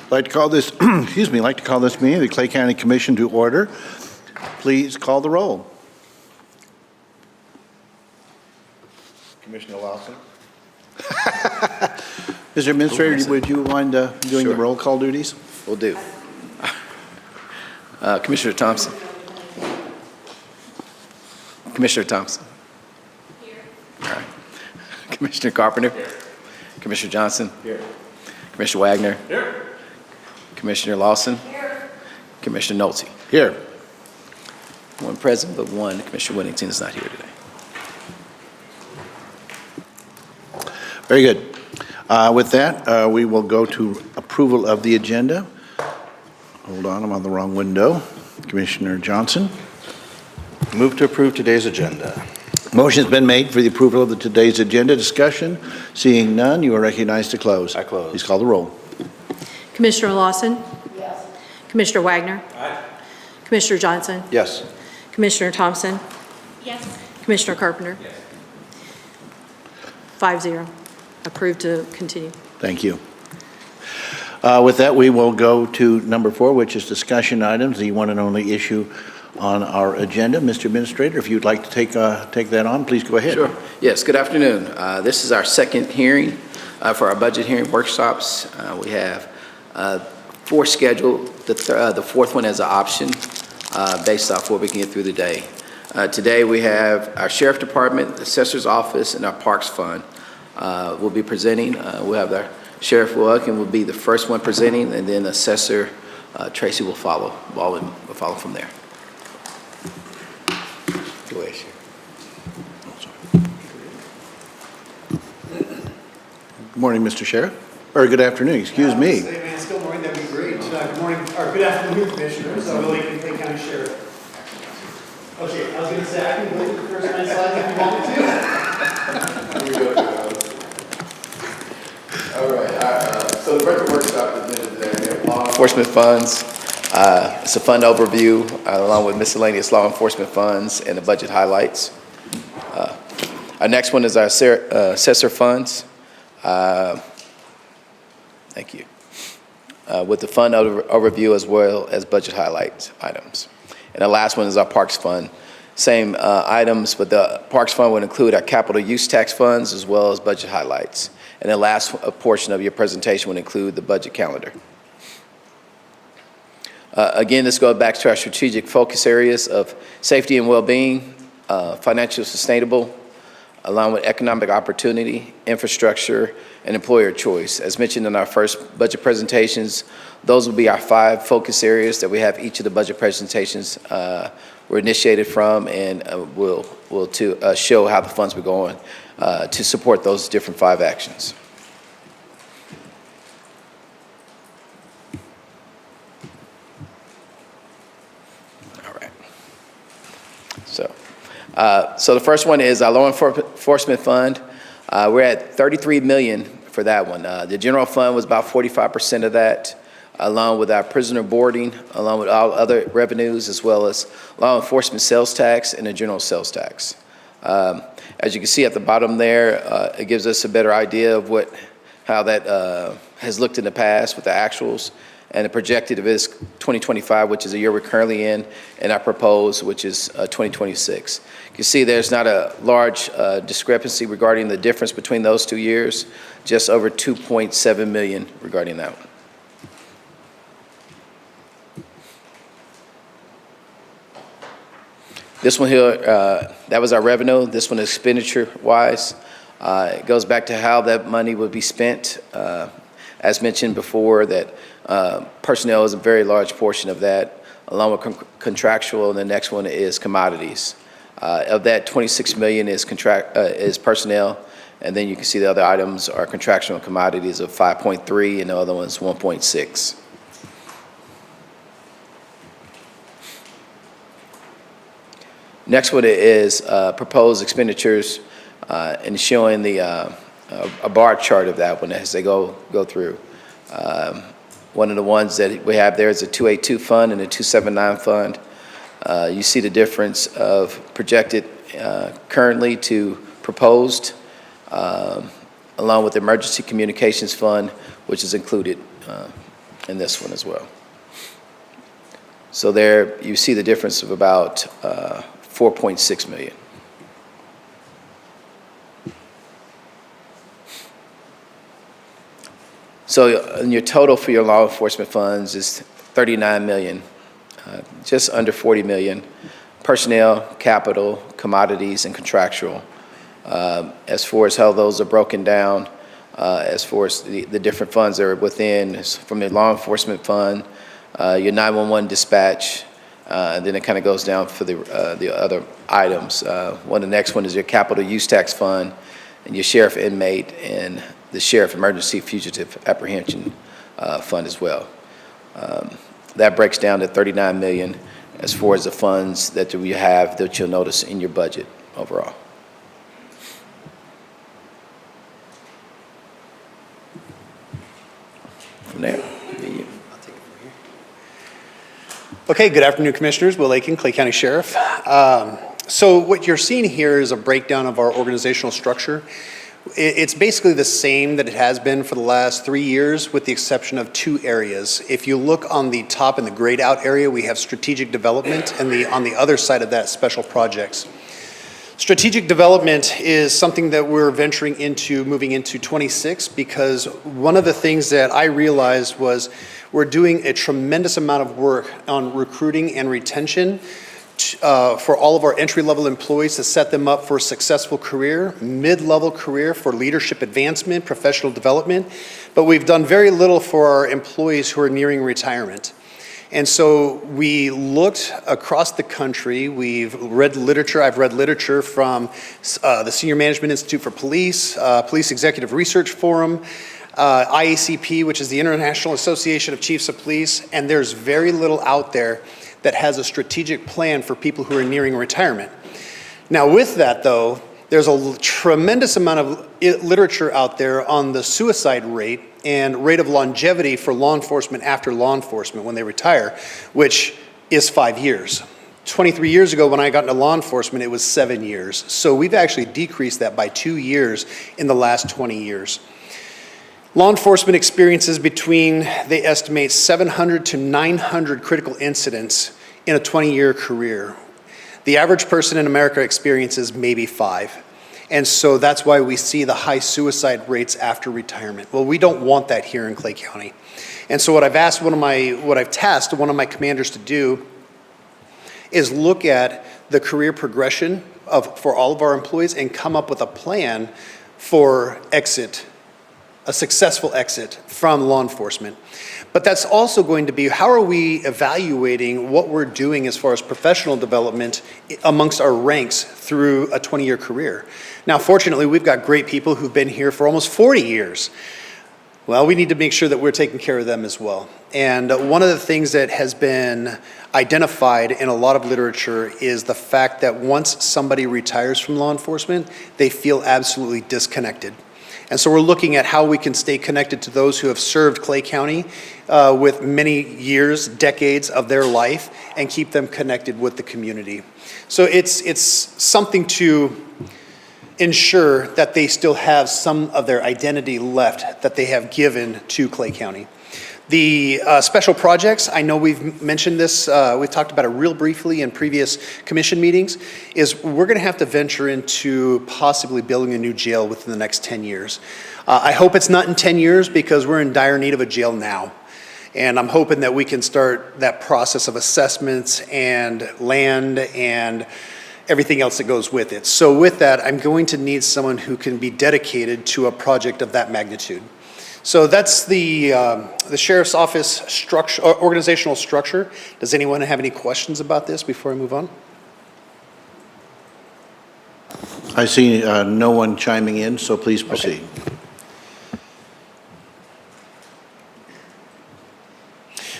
I'd like to call this, excuse me, I'd like to call this meeting of the Clay County Commission to order. Please call the roll. Commissioner Lawson. Mr. Administrator, would you mind doing the Sure. roll call duties? Will do. Commissioner Thompson. Commissioner Thompson. Here. All right. Commissioner Carpenter. Here. Commissioner Johnson. Here. Commissioner Wagner. Here. Commissioner Lawson. Here. Commissioner Nolte. Here. One present, but one. Commissioner Whittington is not here today. Very good. With that, we will go to approval of the agenda. Hold on, I'm on the wrong window. Commissioner Johnson. Move to approve today's agenda. Motion's been made for the approval of today's agenda. Discussion. Seeing none, you are recognized to close. I close. Please call the roll. Commissioner Lawson? Yes. Commissioner Wagner? Aye. Commissioner Johnson? Yes. Commissioner Thompson? Yes. Commissioner Carpenter? Yes. 5-0. Approved to continue. Thank you. With that, we will go to number 4, which is discussion items, the one and only issue on our agenda. Mr. Administrator, if you'd like to take that on, please go ahead. Sure. Yes, good afternoon. This is our second hearing for our budget hearing workshops. We have 4 scheduled. The fourth one as an option based off what we can get through the day. Today we have our Sheriff Department, the Assessor's Office, and our Parks Fund will be presenting. We'll have our Sheriff Wilkin will be the first one presenting, and then Assessor Tracy will follow. Baldwin will follow from there. Go ahead, Sheriff. Good morning, Mr. Sheriff. Or good afternoon, excuse me. Hey, man, still morning, that'd be great. Good morning, or good afternoon, Commissioners. I'm Willie, Clay County Sheriff. Okay, I was gonna say, I can go to the first nine slides if you want me to. Here we go. All right. So the budget workshop is today. Law enforcement funds. It's a fund overview along with miscellaneous law enforcement funds and the budget highlights. Our next one is our assessor funds. Thank you. With the fund overview as well as budget highlights items. And the last one is our Parks Fund. Same items, but the Parks Fund would include our capital use tax funds as well as budget highlights. And the last portion of your presentation would include the budget calendar. Again, this goes back to our strategic focus areas of safety and well-being, financial sustainable, along with economic opportunity, infrastructure, and employer choice. As mentioned in our first budget presentations, those will be our 5 focus areas that we have each of the budget presentations were initiated from, and will show how the funds will go on to support those different 5 actions. All right. So the first one is our law enforcement fund. We're at $33 million for that one. The general fund was about 45% of that, along with our prisoner boarding, along with all other revenues, as well as law enforcement sales tax and the general sales tax. As you can see at the bottom there, it gives us a better idea of how that has looked in the past with the actuals, and the projected of is 2025, which is the year we're currently in, and our proposed, which is 2026. You can see there's not a large discrepancy regarding the difference between those 2 years, just over $2.7 million regarding that one. This one here, that was our revenue. This one is expenditure-wise. It goes back to how that money would be spent. As mentioned before, that personnel is a very large portion of that, along with contractual, and the next one is commodities. Of that, $26 million is personnel, and then you can see the other items are contractual commodities of 5.3, and the other one's 1.6. Next one is proposed expenditures, and showing a bar chart of that one as they go through. One of the ones that we have there is a 282 fund and a 279 fund. You see the difference of projected currently to proposed, along with the emergency communications fund, which is included in this one as well. So there, you see the difference of about 4.6 million. So your total for your law enforcement funds is 39 million, just under 40 million. Personnel, capital, commodities, and contractual. As far as how those are broken down, as far as the different funds that are within, is from the law enforcement fund, your 911 dispatch, and then it kind of goes down for the other items. The next one is your capital use tax fund, and your sheriff inmate, and the sheriff emergency fugitive apprehension fund as well. That breaks down to 39 million as far as the funds that we have that you'll notice in your budget overall. From there, Okay, good afternoon, Commissioners. Will Aiken, Clay County Sheriff. So what you're seeing here is a breakdown of our organizational structure. It's basically the same that it has been for the last 3 years, with the exception of 2 areas. If you look on the top in the grayed out area, we have strategic development, and on the other side of that, special projects. Strategic development is something that we're venturing into, moving into 26, because one of the things that I realized was we're doing a tremendous amount of work on recruiting and retention for all of our entry-level employees to set them up for a successful career, mid-level career for leadership advancement, professional development, but we've done very little for our employees who are nearing retirement. And so we looked across the country. We've read literature. I've read literature from the Senior Management Institute for Police, Police Executive Research Forum, IACP, which is the International Association of Chiefs of Police, and there's very little out there that has a strategic plan for people who are nearing retirement. Now with that though, there's a tremendous amount of literature out there on the suicide rate and rate of longevity for law enforcement after law enforcement when they retire, which is 5 years. 23 years ago when I got into law enforcement, it was 7 years. So we've actually decreased that by 2 years in the last 20 years. Law enforcement experiences between, they estimate 700 to 900 critical incidents in a 20-year career. The average person in America experiences maybe 5. And so that's why we see the high suicide rates after retirement. Well, we don't want that here in Clay County. And so what I've tasked one of my commanders to do is look at the career progression for all of our employees and come up with a plan for exit, a successful exit from law enforcement. But that's also going to be, how are we evaluating what we're doing as far as professional development amongst our ranks through a 20-year career? Now, fortunately, we've got great people who've been here for almost 40 years. Well, we need to make sure that we're taking care of them as well. And one of the things that has been identified in a lot of literature is the fact that once somebody retires from law enforcement, they feel absolutely disconnected. And so we're looking at how we can stay connected to those who have served Clay County with many years, decades of their life, and keep them connected with the community. So it's something to ensure that they still have some of their identity left that they have given to Clay County. The special projects, I know we've mentioned this, we've talked about it real briefly in previous commission meetings, is we're gonna have to venture into possibly building a new jail within the next 10 years. I hope it's not in 10 years because we're in dire need of a jail now. And I'm hoping that we can start that process of assessments and land and everything else that goes with it. So with that, I'm going to need someone who can be dedicated to a project of that magnitude. So that's the Sheriff's Office structure, organizational structure. Does anyone have any questions about this before I move on? I see no one chiming in, so please proceed. Okay.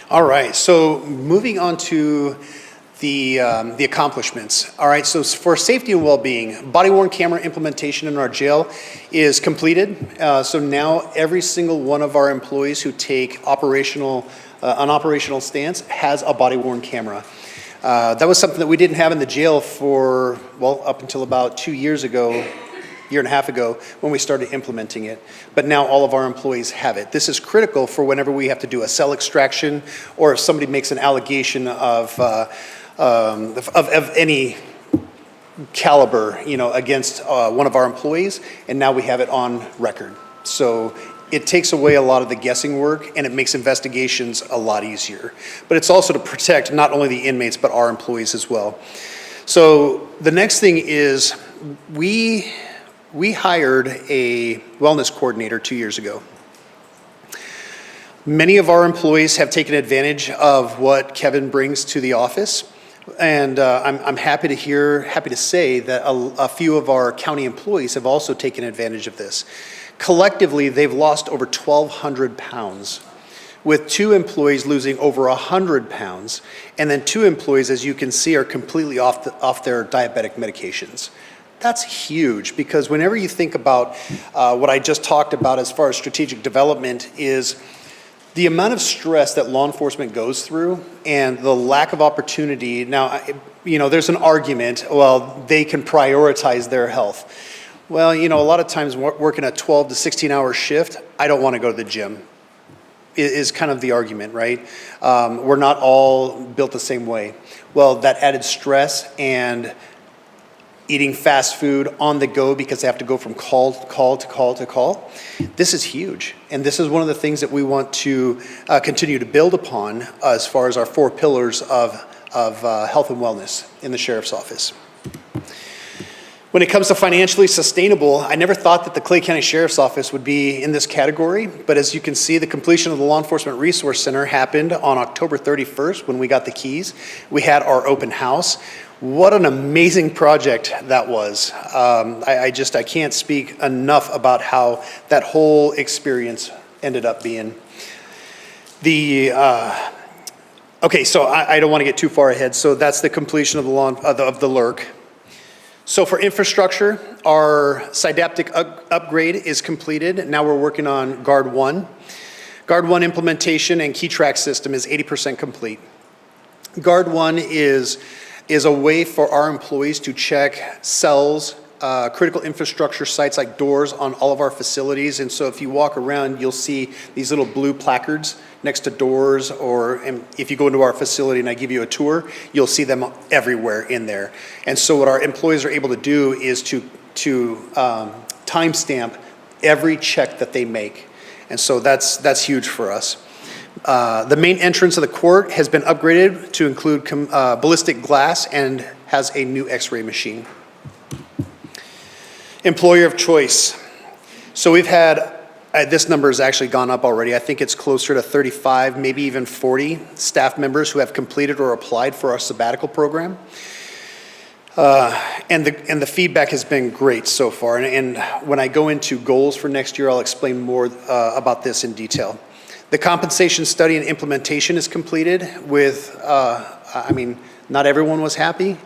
All right, so moving on to the accomplishments. All right, so for safety and well-being, body-worn camera implementation in our jail is completed. So now every single one of our employees who take an operational stance has a body-worn camera. That was something that we didn't have in the jail for, well, up until about 2 years ago, year and a half ago when we started implementing it, but now all of our employees have it. This is critical for whenever we have to do a cell extraction or if somebody makes an allegation of any caliber, against one of our employees, and now we have it on record. So it takes away a lot of the guessing work and it makes investigations a lot easier. But it's also to protect not only the inmates, but our employees as well. So the next thing is we hired a wellness coordinator 2 years ago. Many of our employees have taken advantage of what Kevin brings to the office. And I'm happy to say that a few of our county employees have also taken advantage of this. Collectively, they've lost over 1,200 pounds, with 2 employees losing over 100 pounds, and then 2 employees, as you can see, are completely off their diabetic medications. That's huge, because whenever you think about what I just talked about as far as strategic development is the amount of stress that law enforcement goes through and the lack of opportunity. Now, there's an argument, well, they can prioritize their health. Well, a lot of times working a 12 to 16-hour shift, I don't want to go to the gym, is kind of the argument, right? We're not all built the same way. Well, that added stress and eating fast food on the go because they have to go from call to call to call to call, this is huge. And this is one of the things that we want to continue to build upon as far as our 4 pillars of health and wellness in the Sheriff's Office. When it comes to financially sustainable, I never thought that the Clay County Sheriff's Office would be in this category, but as you can see, the completion of the Law Enforcement Resource Center happened on October 31st when we got the keys. We had our open house. What an amazing project that was. I can't speak enough about how that whole experience ended up being. Okay, so I don't want to get too far ahead. So that's the completion of the LERC. So for infrastructure, our Sidaptic upgrade is completed. Now we're working on Guard 1. Guard 1 implementation and key track system is 80% complete. Guard 1 is a way for our employees to check cells, critical infrastructure sites like doors on all of our facilities. And so if you walk around, you'll see these little blue placards next to doors, or if you go into our facility and I give you a tour, you'll see them everywhere in there. And so what our employees are able to do is to timestamp every check that they make. And so that's huge for us. The main entrance of the court has been upgraded to include ballistic glass and has a new x-ray machine. Employer of choice. So we've had, this number has actually gone up already. I think it's closer to 35, maybe even 40 staff members who have completed or applied for our sabbatical program. And the feedback has been great so far. And when I go into goals for next year, I'll explain more about this in detail. The compensation study and implementation is completed with, not everyone was happy,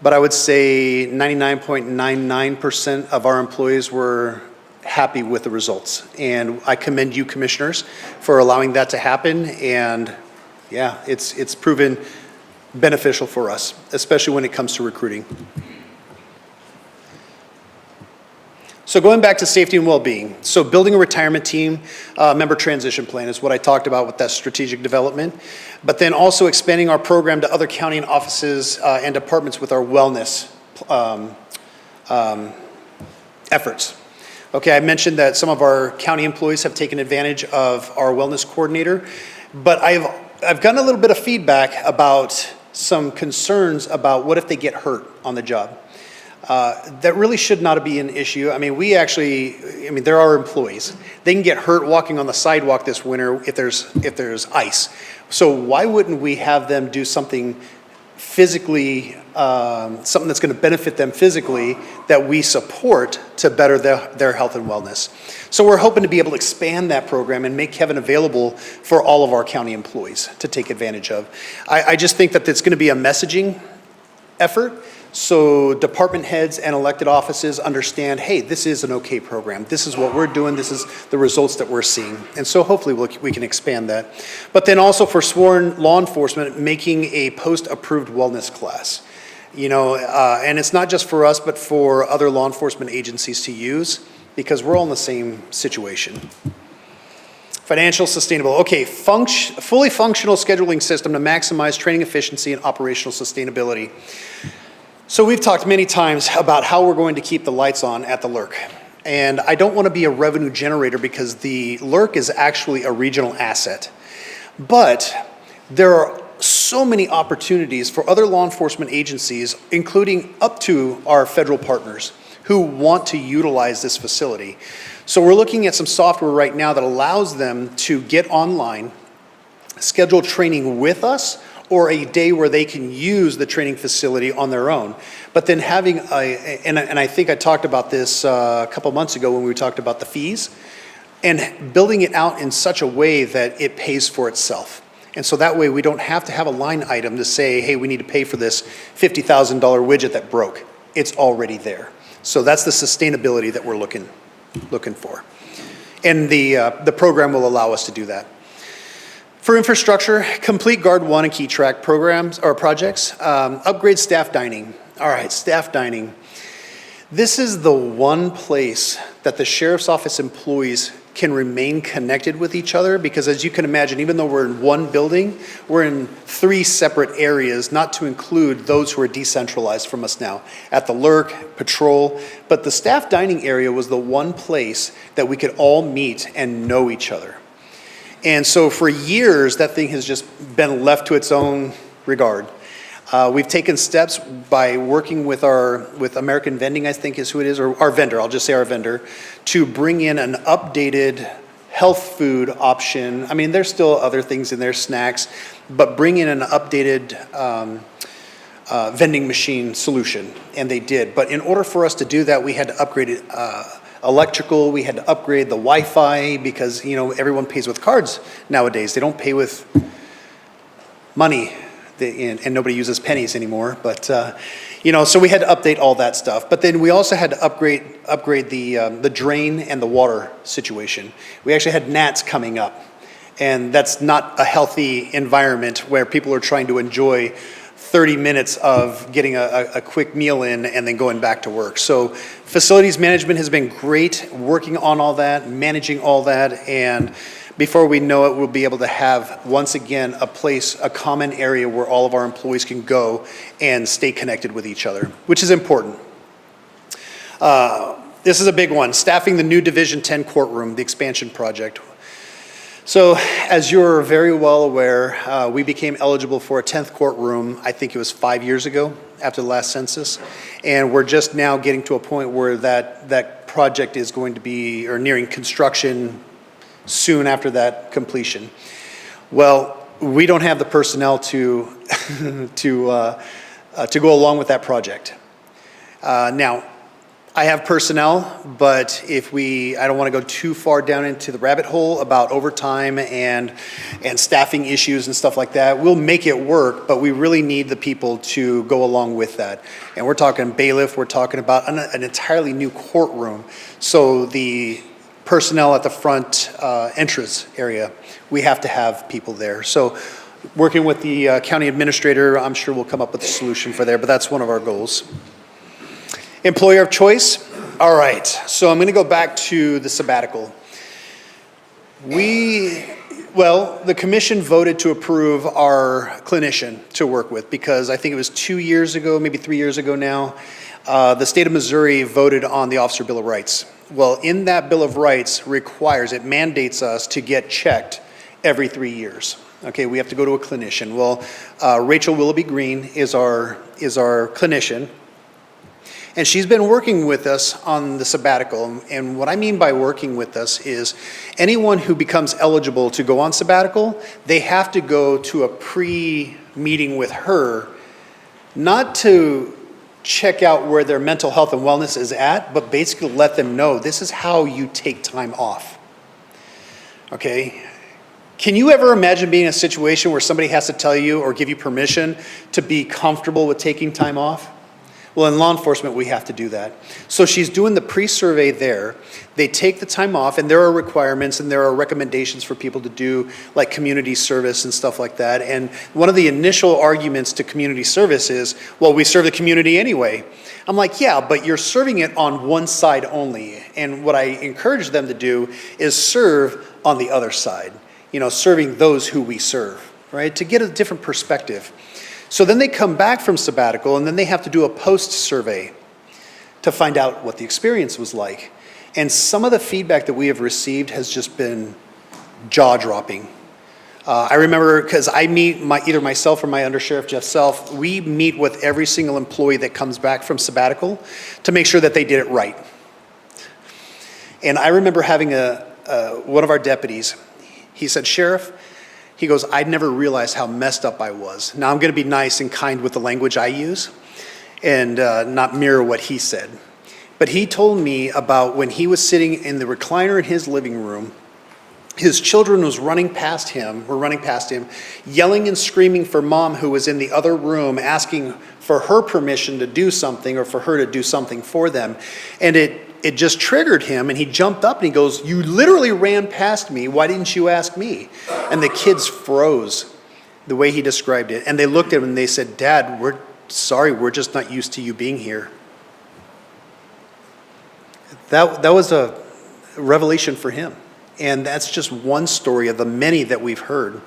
but I would say 99.99% of our employees were happy with the results. And I commend you, commissioners, for allowing that to happen. And yeah, it's proven beneficial for us, especially when it comes to recruiting. So going back to safety and well-being, so building a retirement team member transition plan is what I talked about with that strategic development, but then also expanding our program to other county and offices and departments with our wellness efforts. Okay, I mentioned that some of our county employees have taken advantage of our wellness coordinator, but I've gotten a little bit of feedback about some concerns about what if they get hurt on the job. That really should not be an issue. There are employees. They can get hurt walking on the sidewalk this winter if there's ice. So why wouldn't we have them do something physically, something that's going to benefit them physically that we support to better their health and wellness? So we're hoping to be able to expand that program and make Kevin available for all of our county employees to take advantage of. I just think that it's going to be a messaging effort. So department heads and elected offices understand, hey, this is an okay program. This is what we're doing. This is the results that we're seeing. And so hopefully we can expand that. But then also for sworn law enforcement, making a post-approved wellness class. And it's not just for us, but for other law enforcement agencies to use, because we're all in the same situation. Financial sustainable. Okay, fully functional scheduling system to maximize training efficiency and operational sustainability. So we've talked many times about how we're going to keep the lights on at the LERC. And I don't want to be a revenue generator because the LERC is actually a regional asset. But there are so many opportunities for other law enforcement agencies, including up to our federal partners, who want to utilize this facility. So we're looking at some software right now that allows them to get online, schedule training with us, or a day where they can use the training facility on their own. But then having and I think I talked about this a couple months ago when we talked about the fees, and building it out in such a way that it pays for itself. And so that way we don't have to have a line item to say, hey, we need to pay for this $50,000 widget that broke. It's already there. So that's the sustainability that we're looking for. And the program will allow us to do that. For infrastructure, complete Guard 1 and Key Track programs or projects, upgrade staff dining. All right, staff dining. This is the one place that the Sheriff's Office employees can remain connected with each other, because as you can imagine, even though we're in one building, we're in 3 separate areas, not to include those who are decentralized from us now, at the LERC, patrol. But the staff dining area was the one place that we could all meet and know each other. And so for years, that thing has just been left to its own regard. We've taken steps by working with American Vending, I think is who it is, or our vendor, I'll just say our vendor, to bring in an updated health food option. I mean, there's still other things in there, snacks, but bring in an updated vending machine solution, and they did. But in order for us to do that, we had to upgrade it, electrical, we had to upgrade the Wi-Fi, because everyone pays with cards nowadays. They don't pay with money. And nobody uses pennies anymore, but so we had to update all that stuff. But then we also had to upgrade the drain and the water situation. We actually had gnats coming up, and that's not a healthy environment where people are trying to enjoy 30 minutes of getting a quick meal in and then going back to work. So facilities management has been great, working on all that, managing all that, and before we know it, we'll be able to have, once again, a common area where all of our employees can go and stay connected with each other, which is important. This is a big one, staffing the new Division 10 courtroom, the expansion project. So, as you're very well aware, we became eligible for a 10th courtroom, I think it was 5 years ago, after the last census. And we're just now getting to a point where that project is going to be, or nearing construction soon after that completion. Well, we don't have the personnel to go along with that project. Now, I have personnel, but I don't want to go too far down into the rabbit hole about overtime and staffing issues and stuff like that. We'll make it work, but we really need the people to go along with that. And we're talking bailiff, we're talking about an entirely new courtroom. So the personnel at the front entrance area, we have to have people there. So working with the county administrator, I'm sure we'll come up with a solution for there, but that's one of our goals. Employer of choice. All right, so I'm going to go back to the sabbatical. The commission voted to approve our clinician to work with, because I think it was 2 years ago, maybe 3 years ago now, the state of Missouri voted on the Officer Bill of Rights. Well, in that Bill of Rights it mandates us to get checked every 3 years. Okay, we have to go to a clinician. Well, Rachel Willoughby Green is our clinician, and she's been working with us on the sabbatical. And what I mean by working with us is anyone who becomes eligible to go on sabbatical, they have to go to a pre-meeting with her, not to check out where their mental health and wellness is at, but basically let them know this is how you take time off. Okay? Can you ever imagine being in a situation where somebody has to tell you or give you permission to be comfortable with taking time off? Well, in law enforcement, we have to do that. So she's doing the pre-survey there. They take the time off, and there are requirements and there are recommendations for people to do like community service and stuff like that. And one of the initial arguments to community service is, well, we serve the community anyway. I'm like, yeah, but you're serving it on one side only. And what I encourage them to do is serve on the other side, serving those who we serve, right? To get a different perspective. So then they come back from sabbatical, and then they have to do a post-survey to find out what the experience was like. And some of the feedback that we have received has just been jaw-dropping. I remember, because I meet either myself or my undersheriff, Jeff Self, we meet with every single employee that comes back from sabbatical to make sure that they did it right. And I remember having one of our deputies, he said, Sheriff, he goes, I'd never realized how messed up I was. Now I'm going to be nice and kind with the language I use and not mirror what he said. But he told me about when he was sitting in the recliner in his living room, his children were running past him, yelling and screaming for mom who was in the other room, asking for her permission to do something or for her to do something for them. And it just triggered him, and he jumped up and he goes, you literally ran past me. Why didn't you ask me? And the kids froze the way he described it. And they looked at him and they said, Dad, we're sorry, we're just not used to you being here. That was a revelation for him. And that's just one story of the many that we've heard.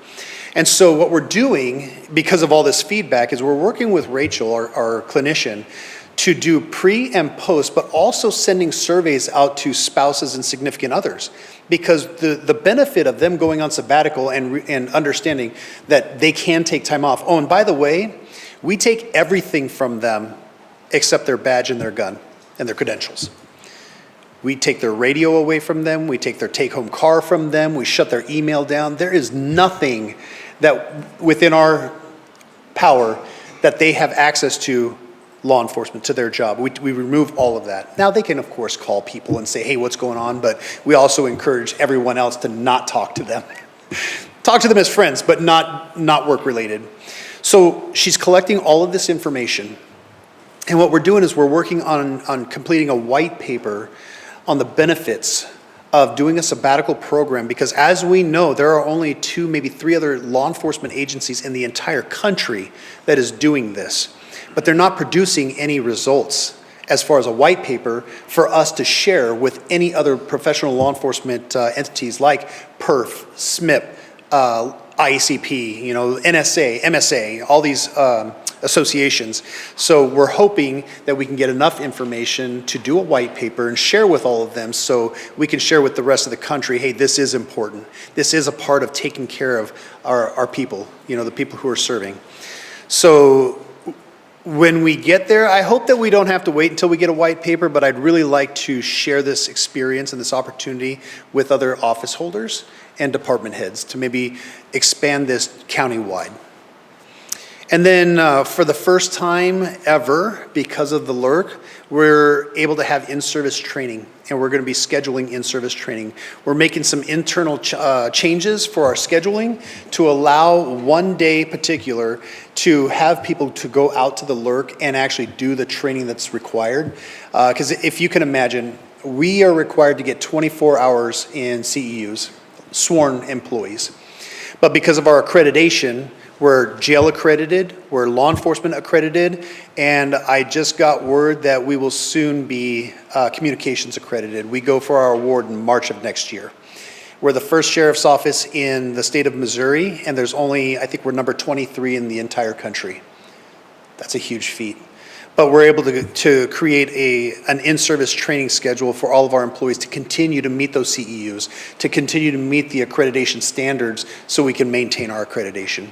And so what we're doing, because of all this feedback, is we're working with Rachel, our clinician, to do pre and post, but also sending surveys out to spouses and significant others. Because the benefit of them going on sabbatical and understanding that they can take time off. Oh, and by the way, we take everything from them except their badge and their gun and their credentials. We take their radio away from them. We take their take-home car from them. We shut their email down. There is nothing that within our power that they have access to law enforcement, to their job. We remove all of that. Now they can, of course, call people and say, hey, what's going on? But we also encourage everyone else to not talk to them. Talk to them as friends, but not work-related. So she's collecting all of this information. And what we're doing is we're working on completing a white paper on the benefits of doing a sabbatical program, because as we know, there are only 2, maybe 3 other law enforcement agencies in the entire country that is doing this. But they're not producing any results as far as a white paper for us to share with any other professional law enforcement entities like PERF, SMIP, IACP, NSA, MSA, all these associations. So we're hoping that we can get enough information to do a white paper and share with all of them so we can share with the rest of the country, hey, this is important. This is a part of taking care of our people, the people who are serving. So when we get there, I hope that we don't have to wait until we get a white paper, but I'd really like to share this experience and this opportunity with other office holders and department heads to maybe expand this countywide. And then for the first time ever, because of the LERC, we're able to have in-service training, and we're going to be scheduling in-service training. We're making some internal changes for our scheduling to allow one day particular to have people to go out to the LERC and actually do the training that's required. Because if you can imagine, we are required to get 24 hours in CEUs, sworn employees. But because of our accreditation, we're jail accredited, we're law enforcement accredited, and I just got word that we will soon be communications accredited. We go for our award in March of next year. We're the first sheriff's office in the state of Missouri, and there's only, I think we're number 23 in the entire country. That's a huge feat. But we're able to create an in-service training schedule for all of our employees to continue to meet those CEUs, to continue to meet the accreditation standards so we can maintain our accreditation.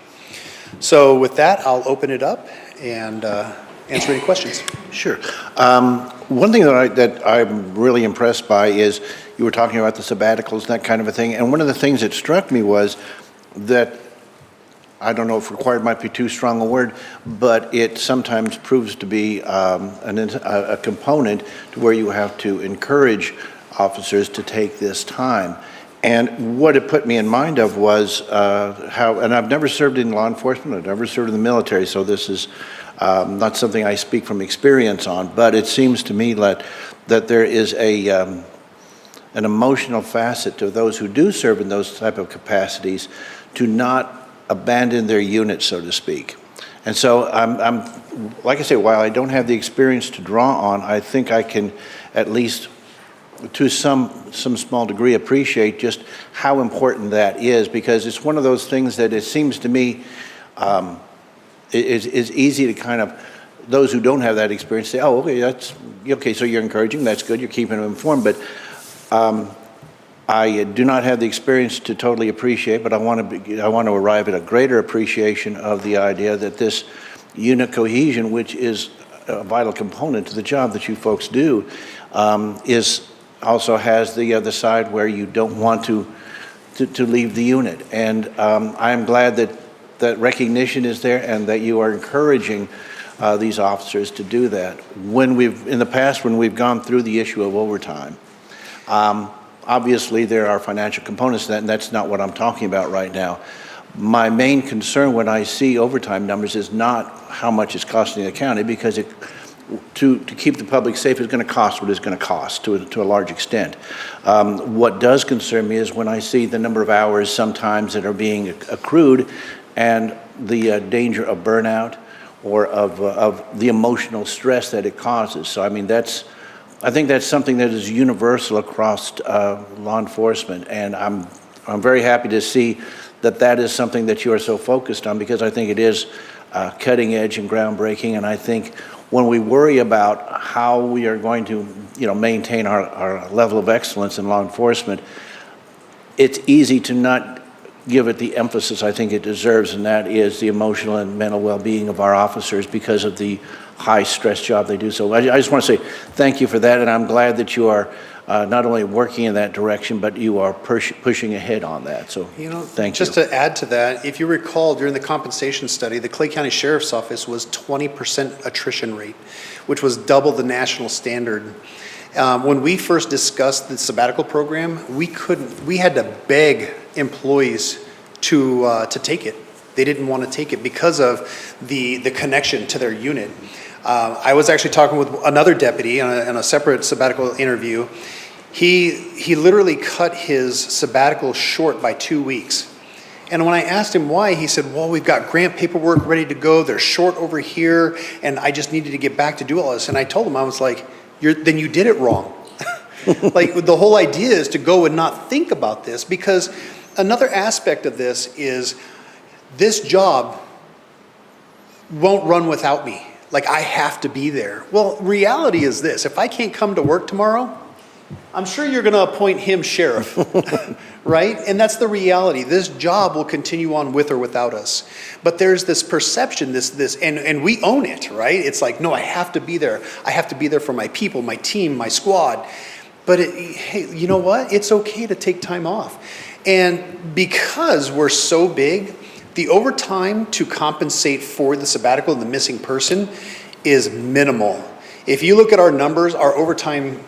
So with that, I'll open it up and answer any questions. Sure. One thing that I'm really impressed by is you were talking about the sabbaticals and that kind of a thing. And one of the things that struck me was that, I don't know if required might be too strong a word, but it sometimes proves to be a component to where you have to encourage officers to take this time. And what it put me in mind of was how, and I've never served in law enforcement, I've never served in the military, so this is not something I speak from experience on, but it seems to me that there is an emotional facet to those who do serve in those type of capacities to not abandon their unit, so to speak. And so I'm like I say, while I don't have the experience to draw on, I think I can at least to some small degree appreciate just how important that is, because it's one of those things that it seems to me is easy to kind of, those who don't have that experience say, oh, okay, so you're encouraging, that's good, you're keeping them informed, but I do not have the experience to totally appreciate, but I want to arrive at a greater appreciation of the idea that this unit cohesion, which is a vital component to the job that you folks do, is also has the other side where you don't want to leave the unit. And I am glad that recognition is there and that you are encouraging these officers to do that. In the past, when we've gone through the issue of overtime, obviously there are financial components to that, and that's not what I'm talking about right now. My main concern when I see overtime numbers is not how much it's costing the county, because to keep the public safe is going to cost what it's going to cost to a large extent. What does concern me is when I see the number of hours sometimes that are being accrued and the danger of burnout or of the emotional stress that it causes. So I mean, I think that's something that is universal across law enforcement, and I'm very happy to see that is something that you are so focused on, because I think it is cutting edge and groundbreaking. And I think when we worry about how we are going to, maintain our level of excellence in law enforcement, it's easy to not give it the emphasis I think it deserves, and that is the emotional and mental well-being of our officers because of the high-stress job they do. So I just want to say thank you for that, and I'm glad that you are not only working in that direction, but you are pushing ahead on that. So thank you. Just to add to that, if you recall, during the compensation study, the Clay County Sheriff's Office was 20% attrition rate, which was double the national standard. When we first discussed the sabbatical program, we had to beg employees to take it. They didn't want to take it because of the connection to their unit. I was actually talking with another deputy on a separate sabbatical interview. He literally cut his sabbatical short by 2 weeks. And when I asked him why, he said, well, we've got grant paperwork ready to go. They're short over here, and I just needed to get back to do all this. And I told him, I was like, then you did it wrong. Like, the whole idea is to go and not think about this, because another aspect of this is this job won't run without me. Like, I have to be there. Well, reality is this: if I can't come to work tomorrow, I'm sure you're going to appoint him sheriff, right? And that's the reality. This job will continue on with or without us. But there's this perception, and we own it, right? It's like, no, I have to be there. I have to be there for my people, my team, my squad. But hey, you know what? It's okay to take time off. And because we're so big, the overtime to compensate for the sabbatical and the missing person is minimal. If you look at our numbers, our overtime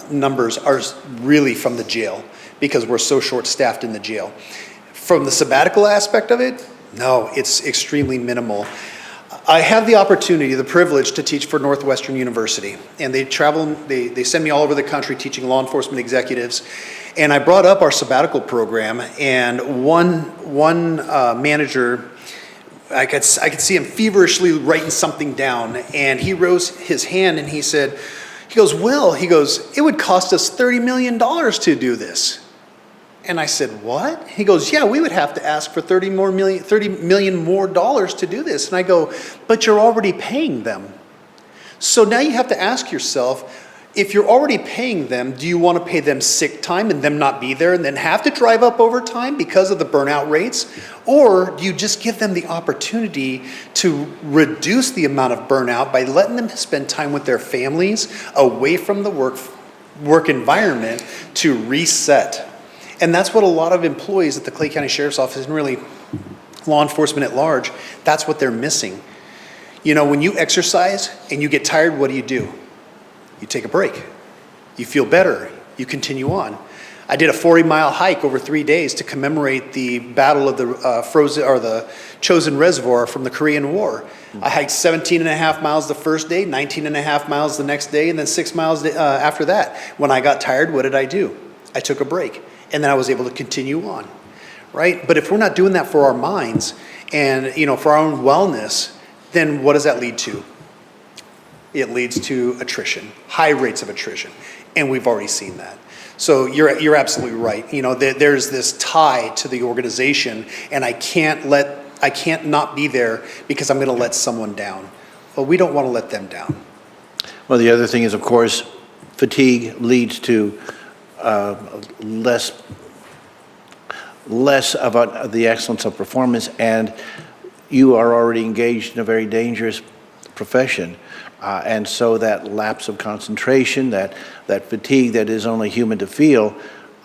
numbers are really from the jail, because we're so short-staffed in the jail. From the sabbatical aspect of it, no, it's extremely minimal. I have the opportunity, the privilege to teach for Northwestern University, and they send me all over the country teaching law enforcement executives. And I brought up our sabbatical program, and one manager, I could see him feverishly writing something down, and he rose his hand and he goes, Will, it would cost us $30 million to do this. And I said, what? He goes, yeah, we would have to ask for $30 million more dollars to do this. And I go, but you're already paying them. So now you have to ask yourself, if you're already paying them, do you want to pay them sick time and them not be there and then have to drive up overtime because of the burnout rates? Or do you just give them the opportunity to reduce the amount of burnout by letting them spend time with their families away from the work environment to reset? And that's what a lot of employees at the Clay County Sheriff's Office, and really law enforcement at large, that's what they're missing. You know, when you exercise and you get tired, what do? You take a break. You feel better. You continue on. I did a 40-mile hike over 3 days to commemorate the Battle of the Chosin Reservoir from the Korean War. I hiked 17 and a half miles the first day, 19 and a half miles the next day, and then 6 miles after that. When I got tired, what did I do? I took a break, and then I was able to continue on, right? But if we're not doing that for our minds and, for our own wellness, then what does that lead to? It leads to attrition, high rates of attrition, and we've already seen that. So you're absolutely right. There's this tie to the organization, and I can't not be there because I'm going to let someone down. Well, we don't want to let them down. Well, the other thing is, of course, fatigue leads to less about the excellence of performance, and you are already engaged in a very dangerous profession. And so that lapse of concentration, that fatigue that is only human to feel,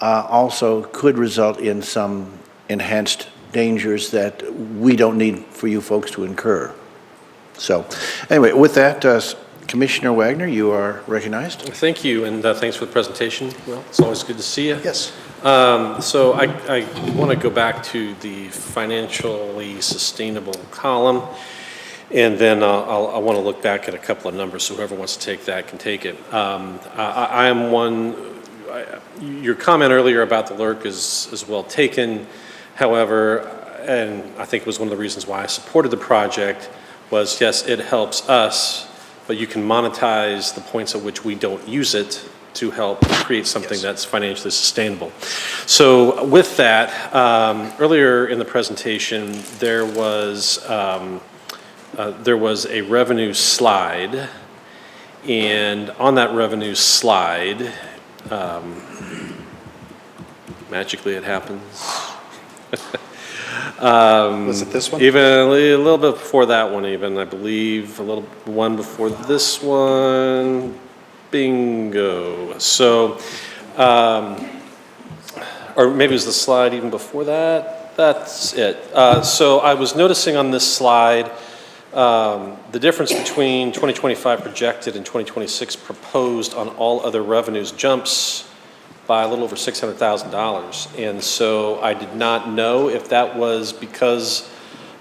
also could result in some enhanced dangers that we don't need for you folks to incur. So anyway, with that, Commissioner Wagner, you are recognized. Thank you, and thanks for the presentation. Well, it's always good to see you. Yes. So I want to go back to the financially sustainable column, and then I want to look back at a couple of numbers, so whoever wants to take that can take it. I am one, your comment earlier about the LRC is well taken. However, and I think it was one of the reasons why I supported the project, was yes, it helps us, but you can monetize the points at which we don't use it to help create something that's financially sustainable. So with that, earlier in the presentation, there was a revenue slide, and on that revenue slide, magically it happens. Was it this one? Even a little bit before that one, even, I believe, one before this one. Bingo. So, or maybe it was the slide even before that. That's it. So I was noticing on this slide the difference between 2025 projected and 2026 proposed on all other revenues jumps by a little over $600,000. And so I did not know if that was because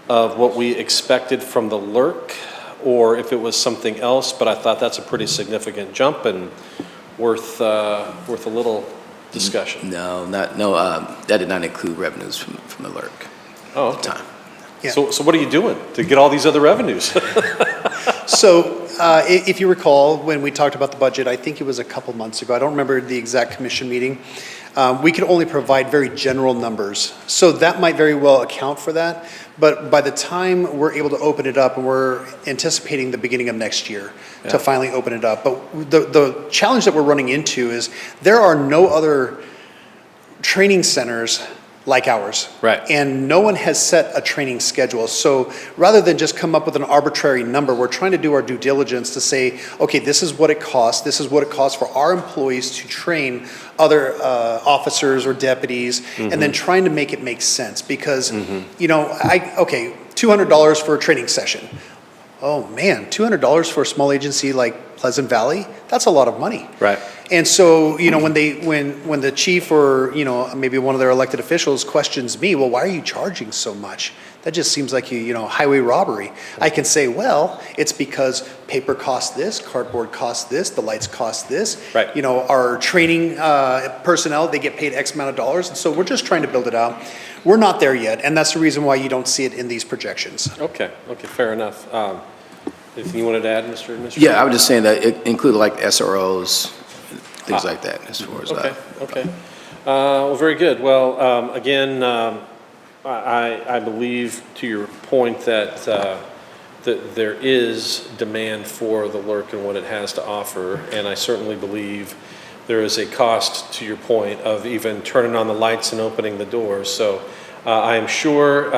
of what we expected from the LRC or if it was something else, but I thought that's a pretty significant jump and worth a little discussion. No, that did not include revenues from the LRC. Oh, at the time. Yeah. So what are you doing to get all these other revenues? So if you recall, when we talked about the budget, I think it was a couple months ago, I don't remember the exact commission meeting, we could only provide very general numbers. So that might very well account for that. But by the time we're able to open it up, and we're anticipating the beginning of next year to finally open it up. But the challenge that we're running into is there are no other training centers like ours. Right. And no one has set a training schedule. So rather than just come up with an arbitrary number, we're trying to do our due diligence to say, okay, this is what it costs. This is what it costs for our employees to train other officers or deputies, and then trying to make it make sense. Because, okay, $200 for a training session. Oh man, $200 for a small agency like Pleasant Valley, that's a lot of money. Right. And so, when the chief or, maybe one of their elected officials questions me, well, why are you charging so much? That just seems like, highway robbery. I can say, well, it's because paper costs this, cardboard costs this, the lights cost this. Right. Our training personnel, they get paid X amount of dollars. And so we're just trying to build it out. We're not there yet. And that's the reason why you don't see it in these projections. Okay, fair enough. Anything you wanted to add, Mr. Administrator? Yeah, I was just saying that it included like SROs, things like that, as far as that. Okay. Well, very good. Well, again, I believe to your point that that there is demand for the LRC and what it has to offer, and I certainly believe there is a cost, to your point, of even turning on the lights and opening the doors. So I am sure.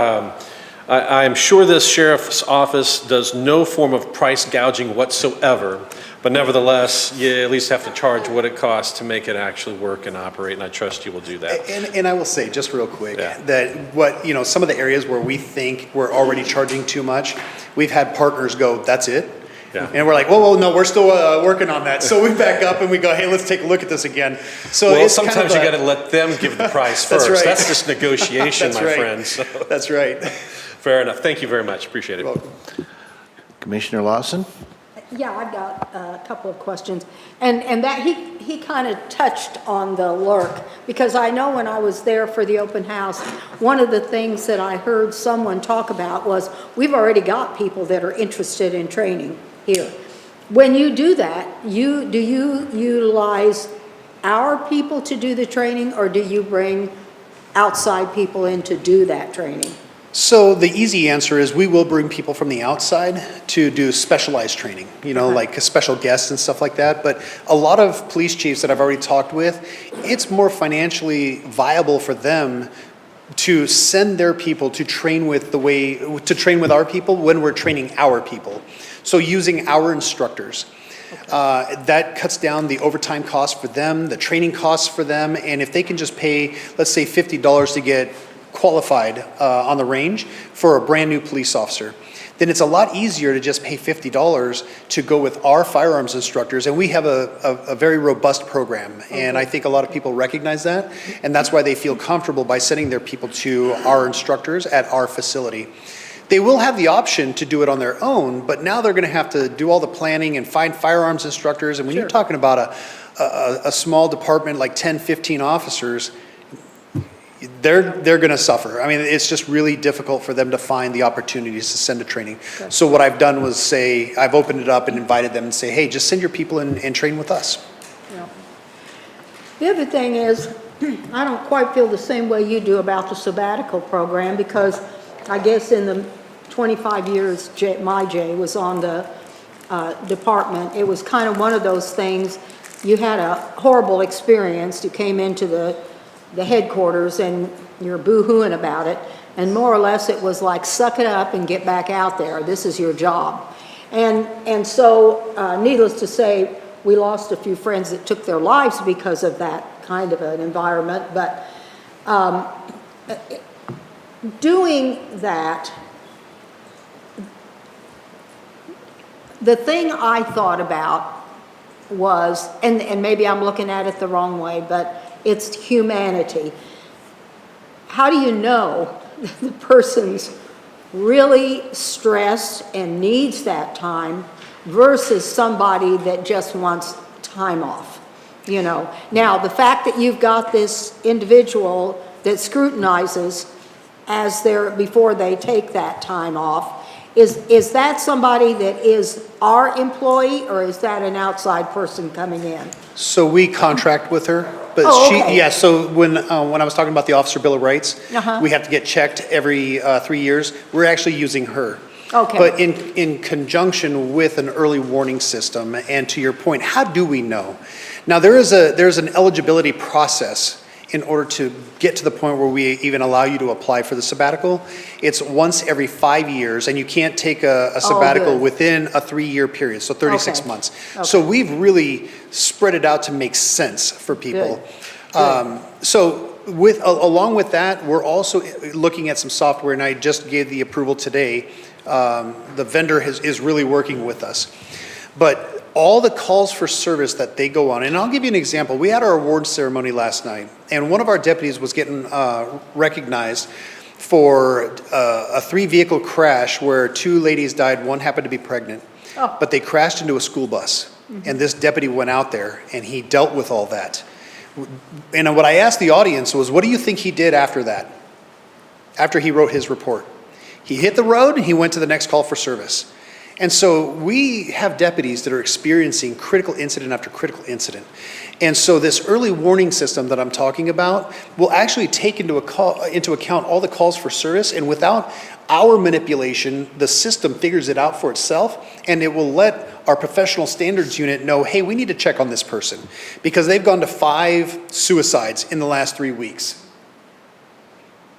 I am sure this sheriff's office does no form of price gouging whatsoever, but nevertheless, you at least have to charge what it costs to make it actually work and operate, and I trust you will do that. And I will say, just real quick, that some of the areas where we think we're already charging too much, we've had partners go, that's it. Yeah. And we're like, whoa, no, we're still working on that. So we back up and we go, hey, let's take a look at this again. So Well, it's kind sometimes of you a- got to let them give the price That's first. right. That's just negotiation, That's my right. friend. So, That's right. fair enough. Thank you very much. Appreciate it. Commissioner Lawson? Yeah, I've got a couple of questions. And that, he kind of touched on the LERC, because I know when I was there for the open house, one of the things that I heard someone talk about was, we've already got people that are interested in training here. When you do that, do you utilize our people to do the training, or do you bring outside people in to do that training? So the easy answer is we will bring people from the outside to do specialized training, like special guests and stuff like that. But a lot of police chiefs that I've already talked with, it's more financially viable for them to send their people to train with our people when we're training our people. So using our instructors. That cuts down the overtime costs for them, the training costs for them, and if they can just pay, let's say $50 to get qualified on the range for a brand new police officer, then it's a lot easier to just pay $50 to go with our firearms instructors. And we have a very robust program. And I think a lot of people recognize that. And that's why they feel comfortable by sending their people to our instructors at our facility. They will have the option to do it on their own, but now they're going to have to do all the planning and find firearms instructors. And when you're talking about a small department like 10, 15 officers, they're going to suffer. I mean, it's just really difficult for them to find the opportunities to send to training. Okay. So what I've done was say, I've opened it up and invited them and say, hey, just send your people in and train with us. Yeah. The other thing is, I don't quite feel the same way you do about the sabbatical program, because I guess in the 25 years Jay was on the department, it was kind of one of those things, you had a horrible experience, you came into the headquarters and you're boo-hooing about it, and more or less it was like, suck it up and get back out there, this is your job. And so needless to say, we lost a few friends that took their lives because of that kind of an environment, but doing that, the thing I thought about was, and maybe I'm looking at it the wrong way, but it's humanity. How do you know the person's really stressed and needs that time versus somebody that just wants time off? Now the fact that you've got this individual that scrutinizes before they take that time off, is that somebody that is our employee, or is that an outside person coming in? So we contract with her, but okay. yeah, so when I was talking about the Officer Bill of Rights, we have to get checked every 3 years. We're actually using her. Okay. But in conjunction with an early warning system, and to your point, how do we know? Now, there's an eligibility process in order to get to the point where we even allow you to apply for the sabbatical. It's once every 5 years, and you can't take a sabbatical within a 3-year period, so 36 months. Okay. So we've really spread it out to make sense for people. Good. So along with that, we're also looking at some software, and I just gave the approval today. The vendor is really working with us. But all the calls for service that they go on, and I'll give you an example. We had our award ceremony last night, and one of our deputies was getting recognized for a 3-vehicle crash where 2 ladies died, one happened to be pregnant. Oh. But they crashed into a school bus, and this deputy went out there and he dealt with all that. And what I asked the audience was, what do you think he did after that? After he wrote his report? He hit the road and he went to the next call for service. And so we have deputies that are experiencing critical incident after critical incident. And so this early warning system that I'm talking about will actually take into account all the calls for service, and without our manipulation, the system figures it out for itself, and it will let our professional standards unit know, hey, we need to check on this person because they've gone to 5 suicides in the last 3 weeks.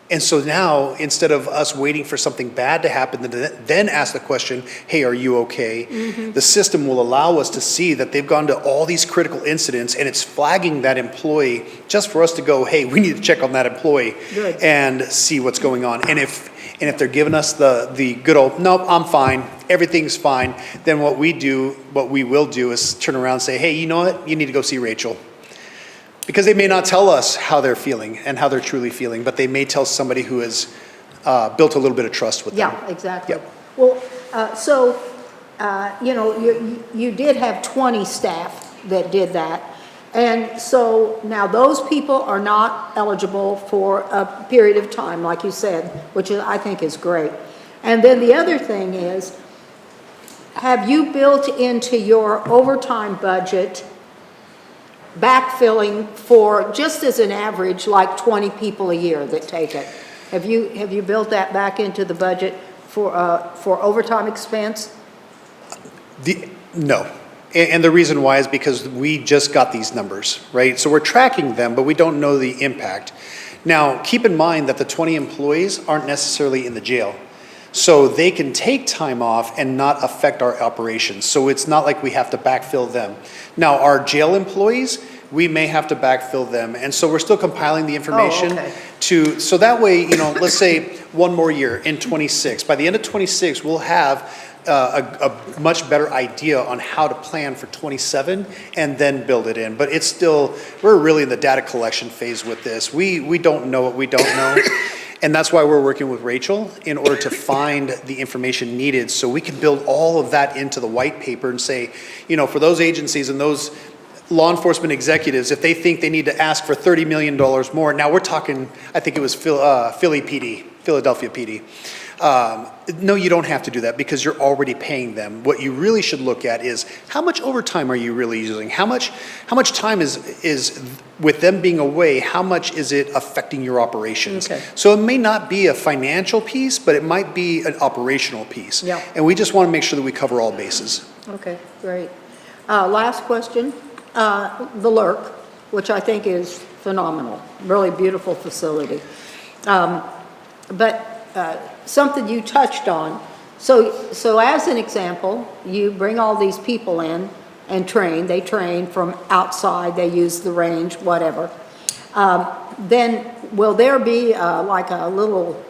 And so now, instead of us waiting for something bad to happen, then ask the question, hey, are you okay? The system will allow us to see that they've gone to all these critical incidents, and it's flagging that employee just for us to go, hey, we need to check on that employee Good. and see what's going on. And if they're giving us the good old, nope, I'm fine, everything's fine, then what we will do is turn around and say, hey, you know what? You need to go see Rachel. Because they may not tell us how they're feeling and how they're truly feeling, but they may tell somebody who has built a little bit of trust with them. Yeah, exactly. Yep. Well, you know, you did have 20 staff that did that. And so now those people are not eligible for a period of time, like you said, which I think is great. And then the other thing is, have you built into your overtime budget backfilling for, just as an average, like 20 people a year that take it? Have you built that back into the budget for overtime expense? No. And the reason why is because we just got these numbers, right? So we're tracking them, but we don't know the impact. Now, keep in mind that the 20 employees aren't necessarily in the jail. So they can take time off and not affect our operations. So it's not like we have to backfill them. Now, our jail employees, we may have to backfill them. And so we're still compiling the information okay. so that way, you know, let's say one more year in 26. By the end of 26, we'll have a much better idea on how to plan for 27 and then build it in. But it's still, we're really in the data collection phase with this. We don't know what we don't know. And that's why we're working with Rachel in order to find the information needed so we can build all of that into the white paper and say, you know, for those agencies and those law enforcement executives, if they think they need to ask for $30 million more, now we're talking, I think it was Philadelphia PD. No, you don't have to do that because you're already paying them. What you really should look at is how much overtime are you really using? How much time is with them being away, how much is it affecting your operations? Okay. So it may not be a financial piece, but it might be an operational piece. Yeah. And we just want to make sure that we cover all bases. Okay, great. Last question, the Lurk, which I think is phenomenal, really beautiful facility. But something you touched on, so as an example, you bring all these people in and they train from outside, they use the range, whatever. Then will there be like a little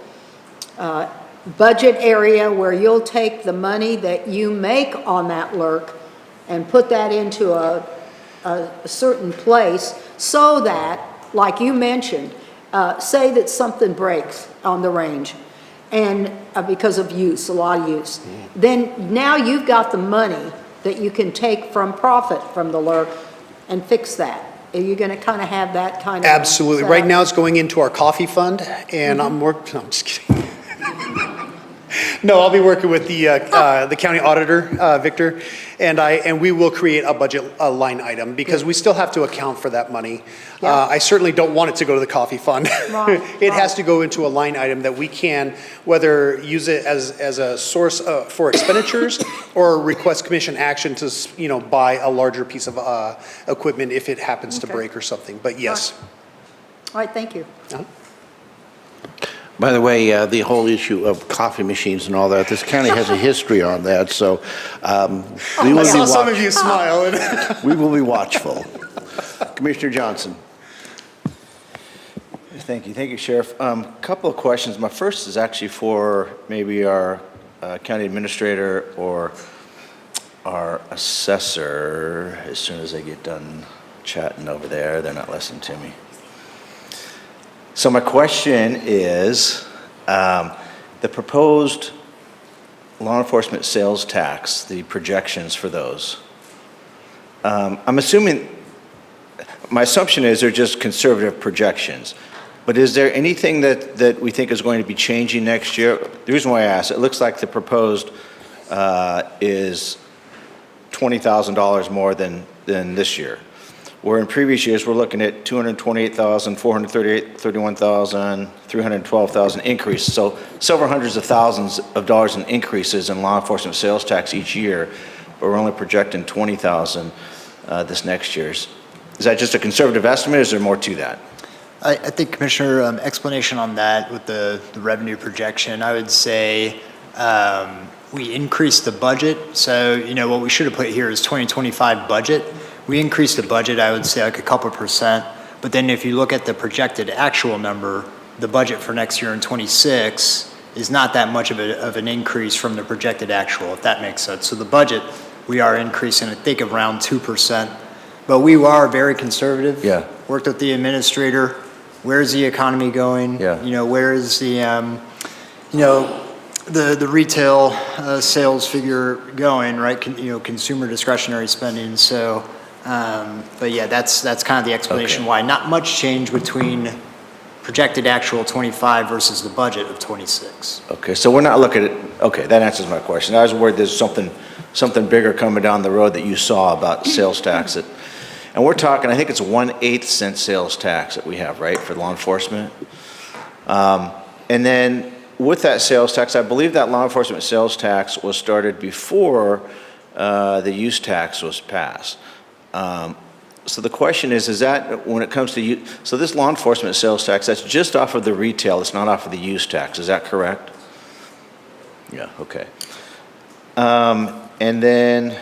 budget area where you'll take the money that you make on that Lurk and put that into a certain place so that, like you mentioned, say that something breaks on the range and because of use, a lot of use, then now you've got the money that you can take from profit from the Lurk and fix that. Are you going to kind of have that kind of? Absolutely. setup? Right now it's going into our coffee fund and I'm just kidding. No, I'll be working with the county auditor, Victor, and we will create a budget line item because we still have to account for that money. Yeah. I certainly don't want it to go to the coffee fund. Right, It has right. to go into a line item that we can whether use it as a source for expenditures or request commission action to, you know, buy a larger piece of equipment if it happens to Okay. break or something. But yes. All right, thank you. By the way, the whole issue of coffee machines and all that, this county has a history on that, so we will I be saw some of watch- you smile. And we will be watchful. Commissioner Johnson. Thank you, Sheriff. Couple of questions. My first is actually for maybe our county administrator or our assessor. As soon as they get done chatting over there, they're not listening to me. So my question is, the proposed law enforcement sales tax, the projections for those. I'm assuming, my assumption is they're just conservative projections. But is there anything that we think is going to be changing next year? The reason why I ask, it looks like the proposed is $20,000 more than this year. Where in previous years, we're looking at $228,000, $438,000, $31,000, $312,000 increase. So several hundreds of thousands of dollars in increases in law enforcement sales tax each year, but we're only projecting $20,000 this next year. Is that just a conservative estimate, or is there more to that? I think, Commissioner, explanation on that with the revenue projection, I would say we increased the budget. So, you know, what we should have put here is 2025 budget. We increased the budget, I would say, like a couple percent. But then if you look at the projected actual number, the budget for next year in '26 is not that much of an increase from the projected actual, if that makes sense. So the budget, we are increasing, I think, around 2%. But we are very conservative. Yeah. Worked with the administrator. Where's the economy going? Yeah. You know, where is the, you know, the retail sales figure going, right? You know, consumer discretionary spending. So, but yeah, that's kind of the explanation Okay. why. Not much change between projected actual 25 versus the budget of 26. Okay, so we're not looking at, okay, that answers my question. I was worried there's something bigger coming down the road that you saw about sales tax. And we're talking, I think it's 1/8 cent sales tax that we have, right, for law enforcement? And then with that sales tax, I believe that law enforcement sales tax was started before the use tax was passed. So the question is that when it comes to, so this law enforcement sales tax, that's just off of the retail, it's not off of the use tax, is that correct? Yeah, okay. And then a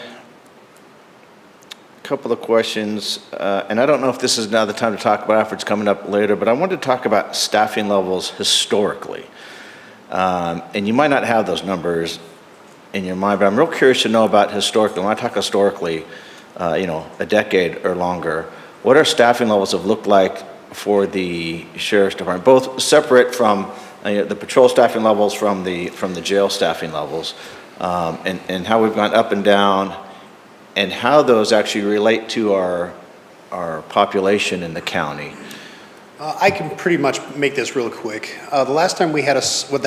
couple of questions, and I don't know if this is now the time to talk about it, if it's coming up later, but I wanted to talk about staffing levels historically. And you might not have those numbers in your mind, but I'm real curious to know about historically. When I talk historically, you know, a decade or longer, what our staffing levels have looked like for the sheriff's department, both separate from the patrol staffing levels from the jail staffing levels, and how we've gone up and down, and how those actually relate to our population in the county. I can pretty much make this real quick. The last time we had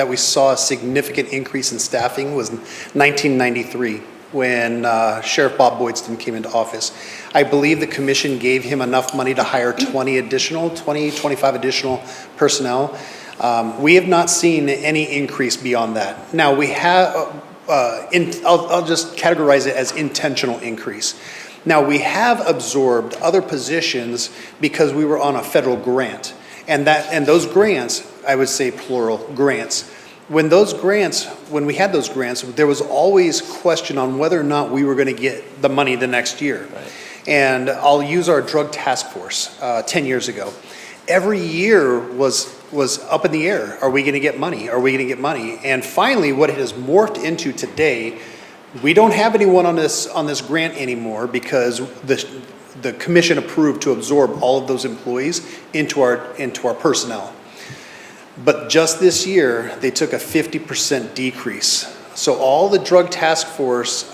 we saw a significant increase in staffing was 1993, when Sheriff Bob Boydston came into office. I believe the commission gave him enough money to hire 25 additional personnel. We have not seen any increase beyond that. Now we have, I'll just categorize it as intentional increase. Now we have absorbed other positions because we were on a federal grant, and those grants, I would say plural, grants. When we had those grants, there was always question on whether or not we were going to get the money the next year. Right. And I'll use our drug task force 10 years ago. Every year was up in the air. Are we going to get money? Are we going to get money? And finally, what it has morphed into today, we don't have anyone on this grant anymore because the commission approved to absorb all of those employees into our personnel. But just this year, they took a 50% decrease. So all the drug task force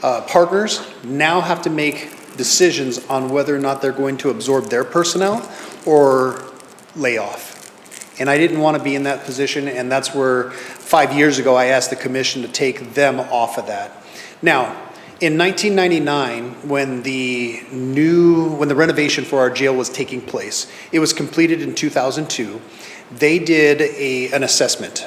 partners now have to make decisions on whether or not they're going to absorb their personnel or lay off. And I didn't want to be in that position, and that's where 5 years ago I asked the commission to take them off of that. Now, in 1999, when the renovation for our jail was taking place, it was completed in 2002. They did an assessment.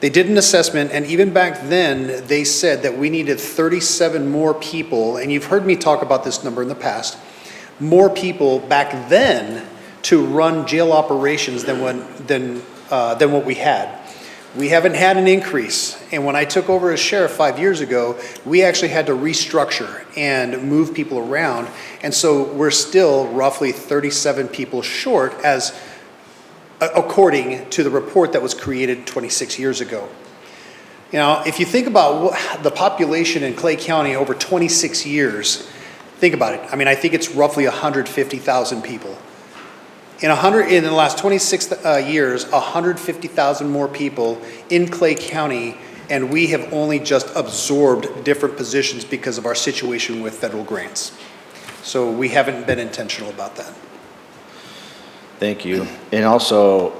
They did an assessment, and even back then, they said that we needed 37 more people, and you've heard me talk about this number in the past, more people back then to run jail operations than what we had. We haven't had an increase, and when I took over as sheriff 5 years ago, we actually had to restructure and move people around, and so we're still roughly 37 people short according to the report that was created 26 years ago. You know, if you think about the population in Clay County over 26 years, think about it. I mean, I think it's roughly 150,000 people. In the last 26 years, 150,000 more people in Clay County, and we have only just absorbed different positions because of our situation with federal grants. So we haven't been intentional about that. Thank you. And also,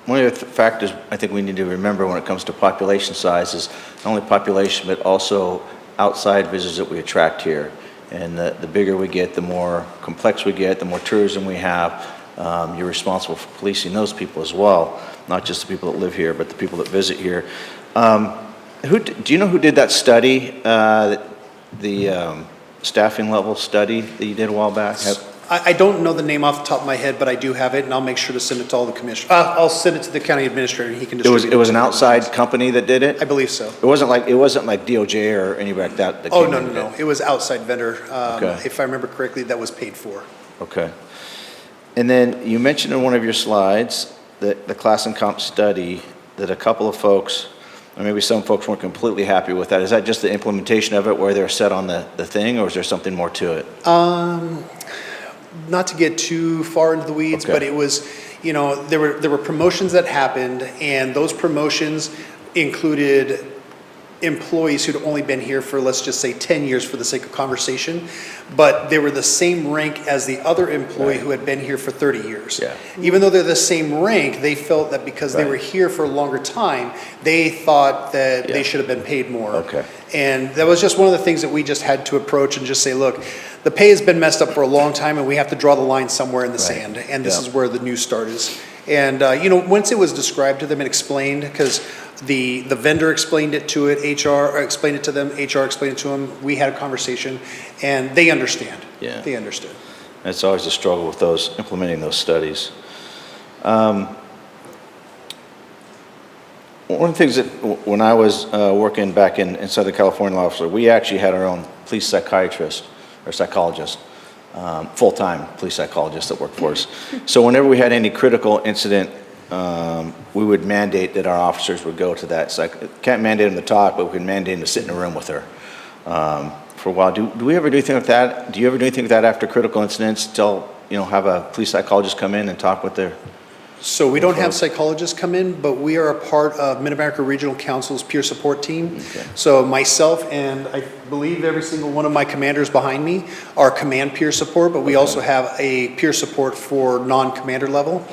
one of the factors I think we need to remember when it comes to population size is not only population, but also outside visitors that we attract here. And the bigger we get, the more complex we get, the more tourism we have. You're responsible for policing those people as well, not just the people that live here, but the people that visit here. Do you know who did that study, the staffing level study that you did a while back? I don't know the name off the top of my head, but I do have it, and I'll make sure to send it to all the commissioners. I'll send it to the county administrator, and he can distribute it. It was an to the outside commissioners. company that did it? I believe so. It wasn't like DOJ or anybody like that that Oh, came no, in no, and no. did It was outside vendor. Okay. If I remember correctly, that was paid for. Okay. And then you mentioned in one of your slides that the class and comp study, that a couple of folks, or maybe some folks weren't completely happy with that. Is that just the implementation of it where they're set on the thing, or is there something more to it? Not to get too far into the weeds, Okay. but it was, there were promotions that happened, and those promotions included employees who'd only been here for, let's just say, 10 years for the sake of conversation, but they were the same rank as the other employee who had been here for 30 years. Yeah. Even though they're the same rank, they felt that because they Right. were here for a longer time, they thought that Yeah. they should have been paid more. Okay. And that was just one of the things that we just had to approach and just say, look, the pay has been messed up for a long time, and we have to draw the line somewhere in the Right. sand, and this Yeah. is where the new start is. And, once it was described to them and explained, because the vendor explained it to it, HR explained it to them, HR explained it to them, we had a conversation, and they understand. Yeah. They understood. It's always a struggle with those, implementing those studies. One of the things that, when I was working back in Southern California law officer, we actually had our own police psychiatrist or psychologist, full-time police psychologist that worked for us. So whenever we had any critical incident, we would mandate that our officers would go to that. Can't mandate them to talk, but we can mandate them to sit in a room with her for a while. Do we ever do anything like that? Do you ever do anything like that after critical incidents? Have a police psychologist come in and talk with their... So we don't have psychologists come in, but we are a part of Mid-America Regional Council's peer support team. Okay. So myself and I believe every single one of my commanders behind me are command peer support, but we also have a peer support for non-commander level.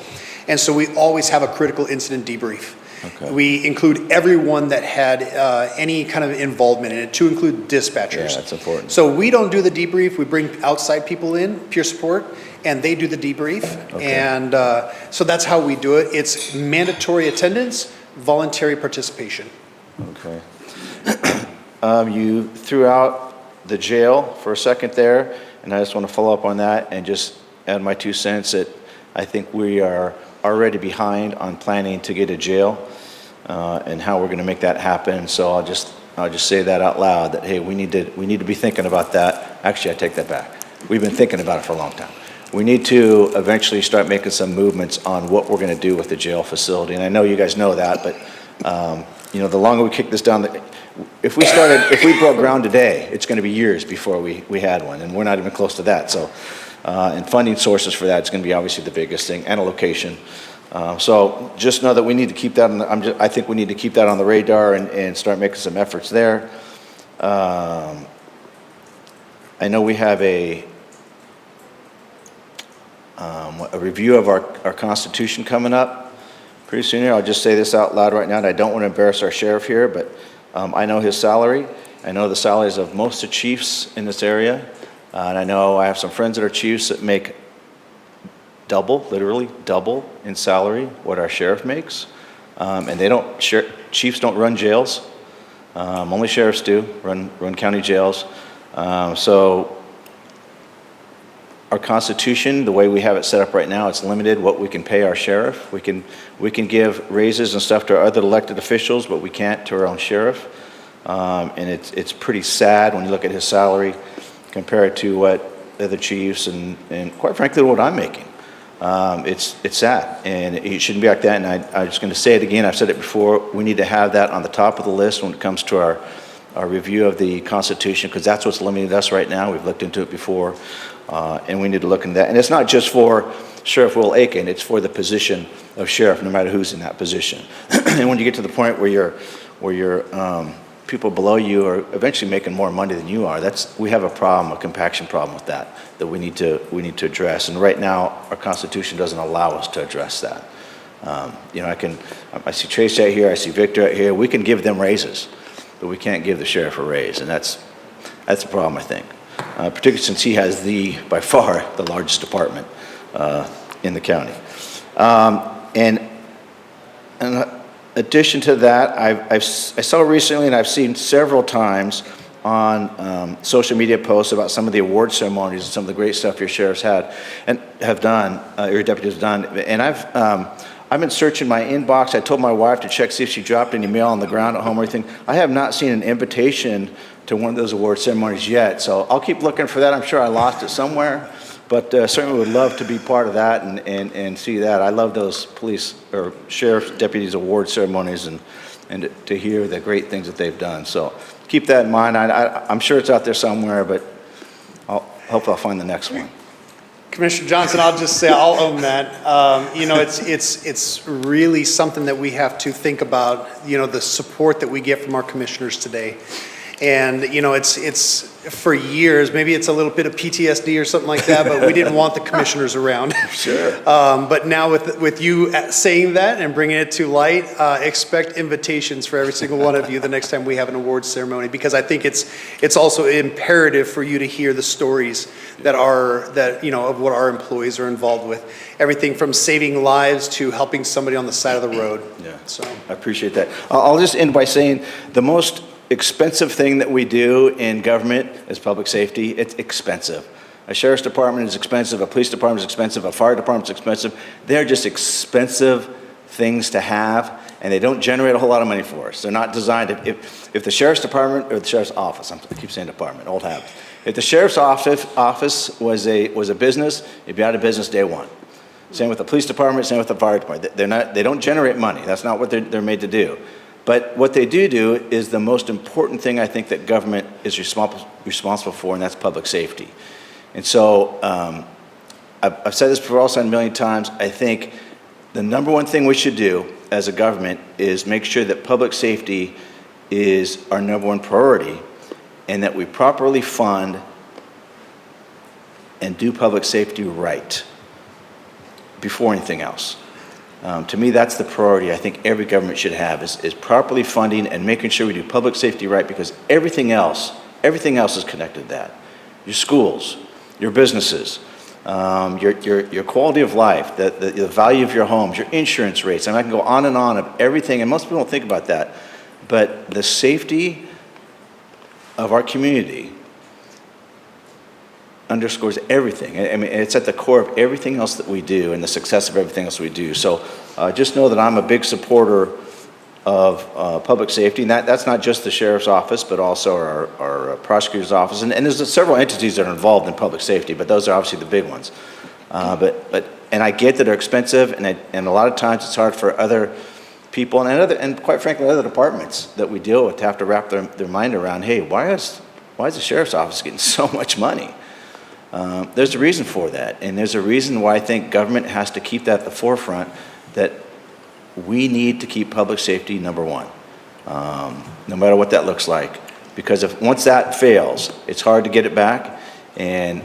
And so we always have a critical incident debrief. Okay. We include everyone that had any kind of involvement in it, to include dispatchers. Yeah, that's important. So we don't do the debrief, we bring outside people in, peer support, and they do the debrief. Okay. And so that's how we do it. It's mandatory attendance, voluntary participation. Okay. You threw out the jail for a second there, and I just want to follow up on that and just add my 2 cents that I think we are already behind on planning to get a jail and how we're going to make that happen. So I'll just say that out loud, that, hey, we need to be thinking about that. Actually, I take that back. We've been thinking about it for a long time. We need to eventually start making some movements on what we're going to do with the jail facility. And I know you guys know that, but the longer we kick this down, if we broke ground today, it's going to be years before we had one, and we're not even close to that. So, and funding sources for that is going to be obviously the biggest thing, and a location. So just know that we need to keep that I think we need to keep that on the radar and start making some efforts there. I know we have a review of our Constitution coming up pretty soon here. I'll just say this out loud right now, and I don't want to embarrass our sheriff here, but I know his salary. I know the salaries of most of the chiefs in this area, and I know I have some friends that are chiefs that make double, literally double in salary what our sheriff makes, and chiefs don't run jails. Only sheriffs do run county jails. So our Constitution, the way we have it set up right now, it's limited what we can pay our sheriff. We can give raises and stuff to our other elected officials, but we can't to our own sheriff. And it's pretty sad when you look at his salary compared to what the other chiefs and quite frankly what I'm making. It's sad, and it shouldn't be like that. And I'm just going to say it again. I've said it before. We need to have that on the top of the list when it comes to our review of the Constitution, because that's what's limiting us right now. We've looked into it before. And we need to look into that. And it's not just for Sheriff Will Aiken, it's for the position of sheriff, no matter who's in that position. And when you get to the point where your people below you are eventually making more money than you are, we have a problem, a compaction problem with that we need to address. And right now, our Constitution doesn't allow us to address that. I see Tracy out here, I see Victor out here. We can give them raises, but we can't give the sheriff a raise, and that's a problem, I think. Particularly since he has by far, the largest department in the county. And in addition to that, I saw recently, and I've seen several times on social media posts about some of the award ceremonies and some of the great stuff your sheriffs had and have done, your deputies have done. And I've been searching my inbox. I told my wife to check, see if she dropped any mail on the ground at home or anything. I have not seen an invitation to one of those award ceremonies yet. So I'll keep looking for that. I'm sure I lost it somewhere, but certainly would love to be part of that and see that. I love those police or sheriff's deputies award ceremonies and to hear the great things that they've done. So keep that in mind. I'm sure it's out there somewhere, but hopefully I'll find the next one. Commissioner Johnson, I'll just say I'll own that. You know, it's really something that we have to think about, you know, the support that we get from our commissioners today. And, you know, it's for years, maybe it's a little bit of PTSD or something like that, but we didn't want the commissioners around. Sure. But now with you saying that and bringing it to light, expect invitations for every single one of you the next time we have an awards ceremony, because I think it's also imperative for you to hear the stories that you know, of what our employees are involved with. Everything from saving lives to helping somebody on the side of the road. Yeah. So I appreciate that. I'll just end by saying the most expensive thing that we do in government is public safety. It's expensive. A sheriff's department is expensive, a police department is expensive, a fire department is expensive. They're just expensive things to have, and they don't generate a whole lot of money for us. They're not designed to, if the sheriff's department or the sheriff's office, I keep saying department, old habit. If the sheriff's office was a business, it'd be out of business day one. Same with the police department, same with the fire department. They don't generate money. That's not what they're made to do. But what they do is the most important thing I think that government is responsible for, and that's public safety. And so I've said this before, I'll say it a million times. I think the number one thing we should do as a government is make sure that public safety is our number one priority, and that we properly fund and do public safety right before anything else. To me, that's the priority I think every government should have, is properly funding and making sure we do public safety right, because everything else is connected to that. Your schools, your businesses, your quality of life, the value of your homes, your insurance rates. I mean, I can go on and on of everything, and most people don't think about that. But the safety of our community underscores everything. I mean, it's at the core of everything else that we do and the success of everything else we do. So just know that I'm a big supporter of public safety. And that's not just the sheriff's office, but also our prosecutor's office. And there's several entities that are involved in public safety, but those are obviously the big ones. And I get that they're expensive, and a lot of times it's hard for other people and quite frankly other departments that we deal with to have to wrap their mind around, hey, why is the sheriff's office getting so much money? There's a reason for that, and there's a reason why I think government has to keep that at the forefront, that we need to keep public safety number one, no matter what that looks like. Because once that fails, it's hard to get it back, and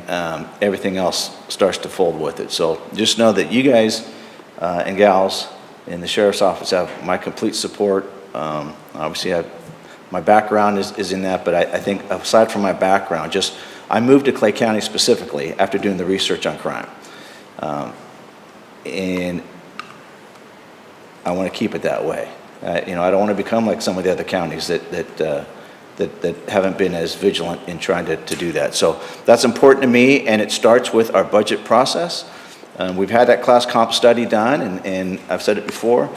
everything else starts to fold with it. So just know that you guys and gals in the sheriff's office have my complete support. Obviously, my background is in that, but I think aside from my background, I moved to Clay County specifically after doing the research on crime. And I want to keep it that way. I don't want to become like some of the other counties that haven't been as vigilant in trying to do that. So that's important to me, and it starts with our budget process. We've had that class comp study done, and I've said it before,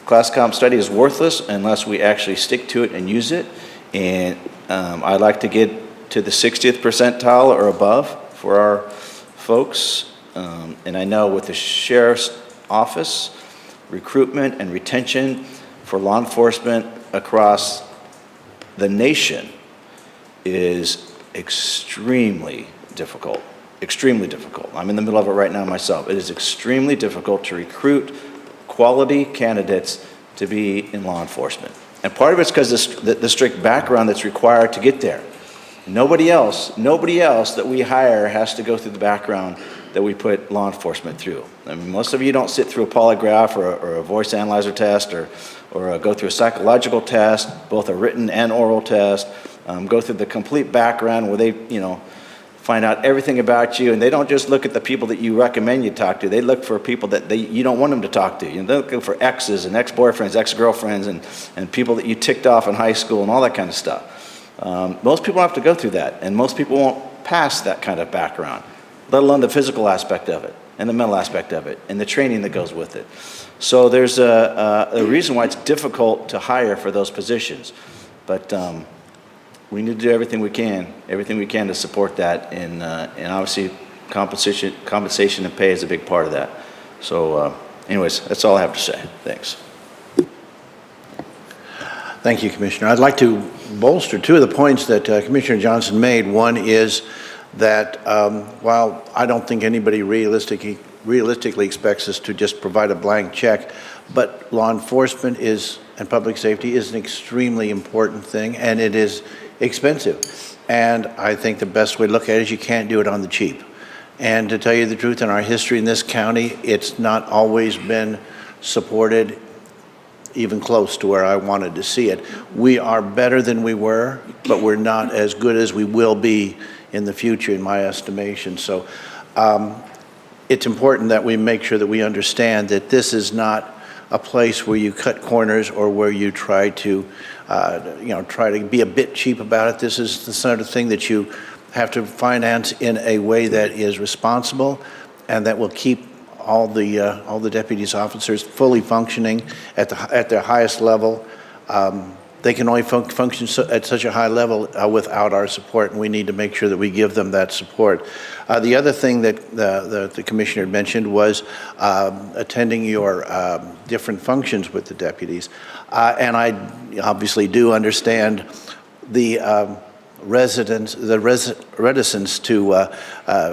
class comp study is worthless unless we actually stick to it and use it. And I'd like to get to the 60th percentile or above for our folks. And I know with the sheriff's office, recruitment and retention for law enforcement across the nation is extremely difficult. Extremely difficult. I'm in the middle of it right now myself. It is extremely difficult to recruit quality candidates to be in law enforcement. And part of it's because the strict background that's required to get there. Nobody else that we hire has to go through the background that we put law enforcement through. I mean, most of you don't sit through a polygraph or a voice analyzer test or go through a psychological test, both a written and oral test, go through the complete background where they, find out everything about you, and they don't just look at the people that you recommend you talk to. They look for people that you don't want them to talk to. They're looking for exes and ex-boyfriends, ex-girlfriends, and people that you ticked off in high school and all that kind of stuff. Most people have to go through that, and most people won't pass that kind of background, let alone the physical aspect of it, and the mental aspect of it, and the training that goes with it. So there's a reason why it's difficult to hire for those positions. But we need to do everything we can to support that, and obviously compensation and pay is a big part of that. So anyways, that's all I have to say. Thanks. Thank you, Commissioner. I'd like to bolster two of the points that Commissioner Johnson made. One is that while I don't think anybody realistically expects us to just provide a blank check, but law enforcement and public safety is an extremely important thing, and it is expensive. And I think the best way to look at it is you can't do it on the cheap. And to tell you the truth, in our history in this county, it's not always been supported even close to where I wanted to see it. We are better than we were, but we're not as good as we will be in the future, in my estimation. So it's important that we make sure that we understand that this is not a place where you cut corners or where you try to, try to be a bit cheap about it. This is the sort of thing that you have to finance in a way that is responsible and that will keep all the deputies officers fully functioning at their highest level. They can only function at such a high level without our support, and we need to make sure that we give them that support. The other thing that the Commissioner mentioned was attending your different functions with the deputies. And I obviously do understand the reticence to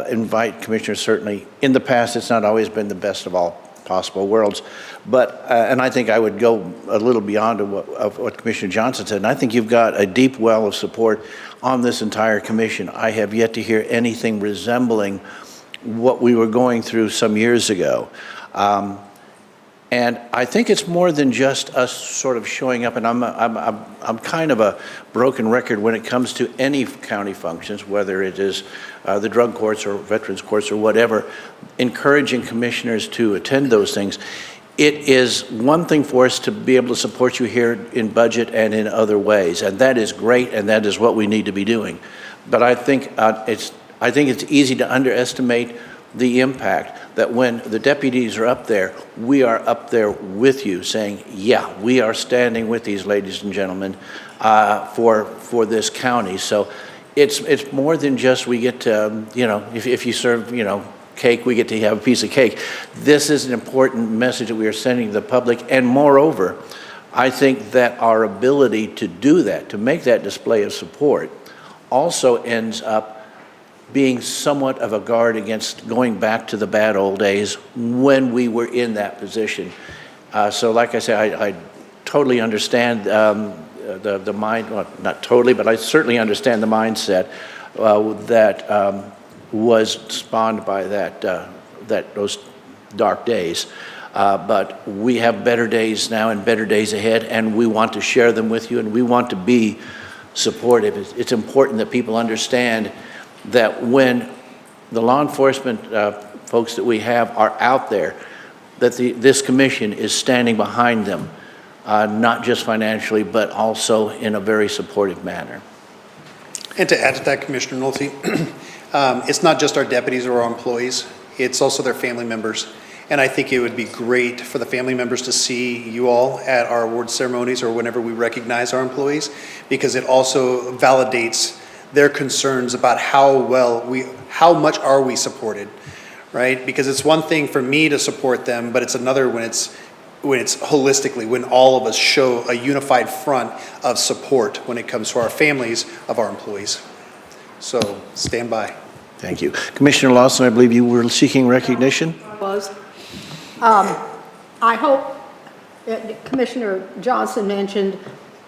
invite commissioners. Certainly in the past, it's not always been the best of all possible worlds, but and I think I would go a little beyond of what Commissioner Johnson said, and I think you've got a deep well of support on this entire commission. I have yet to hear anything resembling what we were going through some years ago. And I think it's more than just us sort of showing up, and I'm kind of a broken record when it comes to any county functions, whether it is the drug courts or veterans courts or whatever, encouraging commissioners to attend those things. It is one thing for us to be able to support you here in budget and in other ways, and that is great, and that is what we need to be doing. But I think it's easy to underestimate the impact that when the deputies are up there, we are up there with you saying, yeah, we are standing with these ladies and gentlemen for this county. So it's more than just we get to, if you serve, cake, we get to have a piece of cake. This is an important message that we are sending to the public. And moreover, I think that our ability to do that, to make that display of support, also ends up being somewhat of a guard against going back to the bad old days when we were in that position. So like I said, I totally understand the mind, well, not totally, but I certainly understand the mindset that was spawned by those dark days. But we have better days now and better days ahead, and we want to share them with you, and we want to be supportive. It's important that people understand that when the law enforcement folks that we have are out there, that this commission is standing behind them, not just financially, but also in a very supportive manner. And to add to that, Commissioner Nolte, it's not just our deputies or our employees, it's also their family members. And I think it would be great for the family members to see you all at our award ceremonies or whenever we recognize our employees, because it also validates their concerns about how much are we supported, right? Because it's one thing for me to support them, but it's another when it's holistically, when all of us show a unified front of support when it comes to our families of our employees. So stand by. Thank you. Commissioner Lawson, I believe you were seeking recognition? I hope, Commissioner Johnson mentioned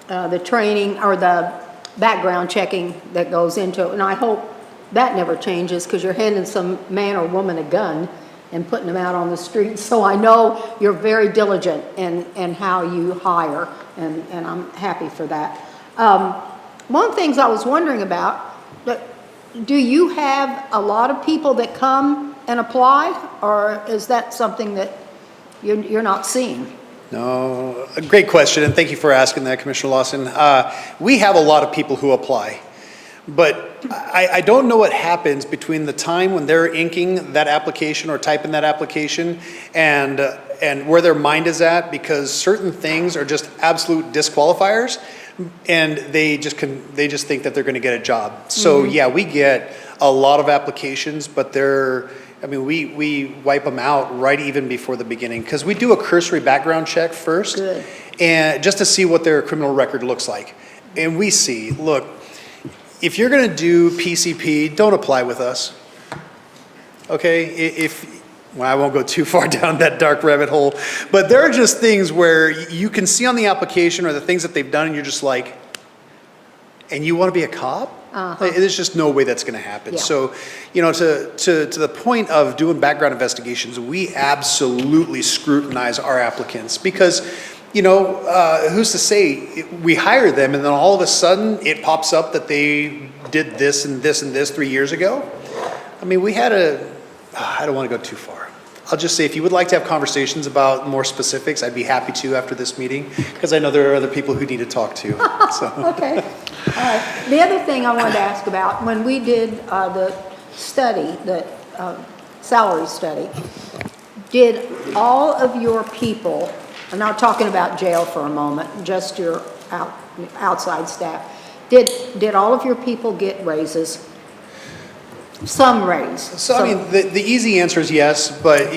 the training or the background checking that goes into it, and I hope that never changes, because you're handing some man or woman a gun and putting them out on the street. So I know you're very diligent in how you hire, and I'm happy for that. One of the things I was wondering about, do you have a lot of people that come and apply, or is that something that you're not seeing? No, a great question, and thank you for asking that, Commissioner Lawson. We have a lot of people who apply, but I don't know what happens between the time when they're inking that application or typing that application and where their mind is at, because certain things are just absolute disqualifiers, and they just think that they're going to get a job. So yeah, we get a lot of applications, but we wipe them out right even before the beginning, because we do a cursory background check first. Good. And just to see what their criminal record looks like. And we see, look, if you're gonna do PCP, don't apply with us. Okay, well, I won't go too far down that dark rabbit hole, but there are just things where you can see on the application or the things that they've done and you're just like, and you wanna be a cop? There's just no way that's gonna happen. Yeah. So, to the point of doing background investigations, we absolutely scrutinize our applicants because, who's to say we hire them and then all of a sudden it pops up that they did this and this and this 3 years ago? I mean, I don't wanna go too far. I'll just say, if you would like to have conversations about more specifics, I'd be happy to after this meeting, because I know there are other people who need to talk to. So. Okay, all right. The other thing I wanted to ask about, when we did the study, the salary study, did all of your people, I'm not talking about jail for a moment, just your outside staff, did all of your people get raises? Some raise. So, I mean, the easy answer is yes, but,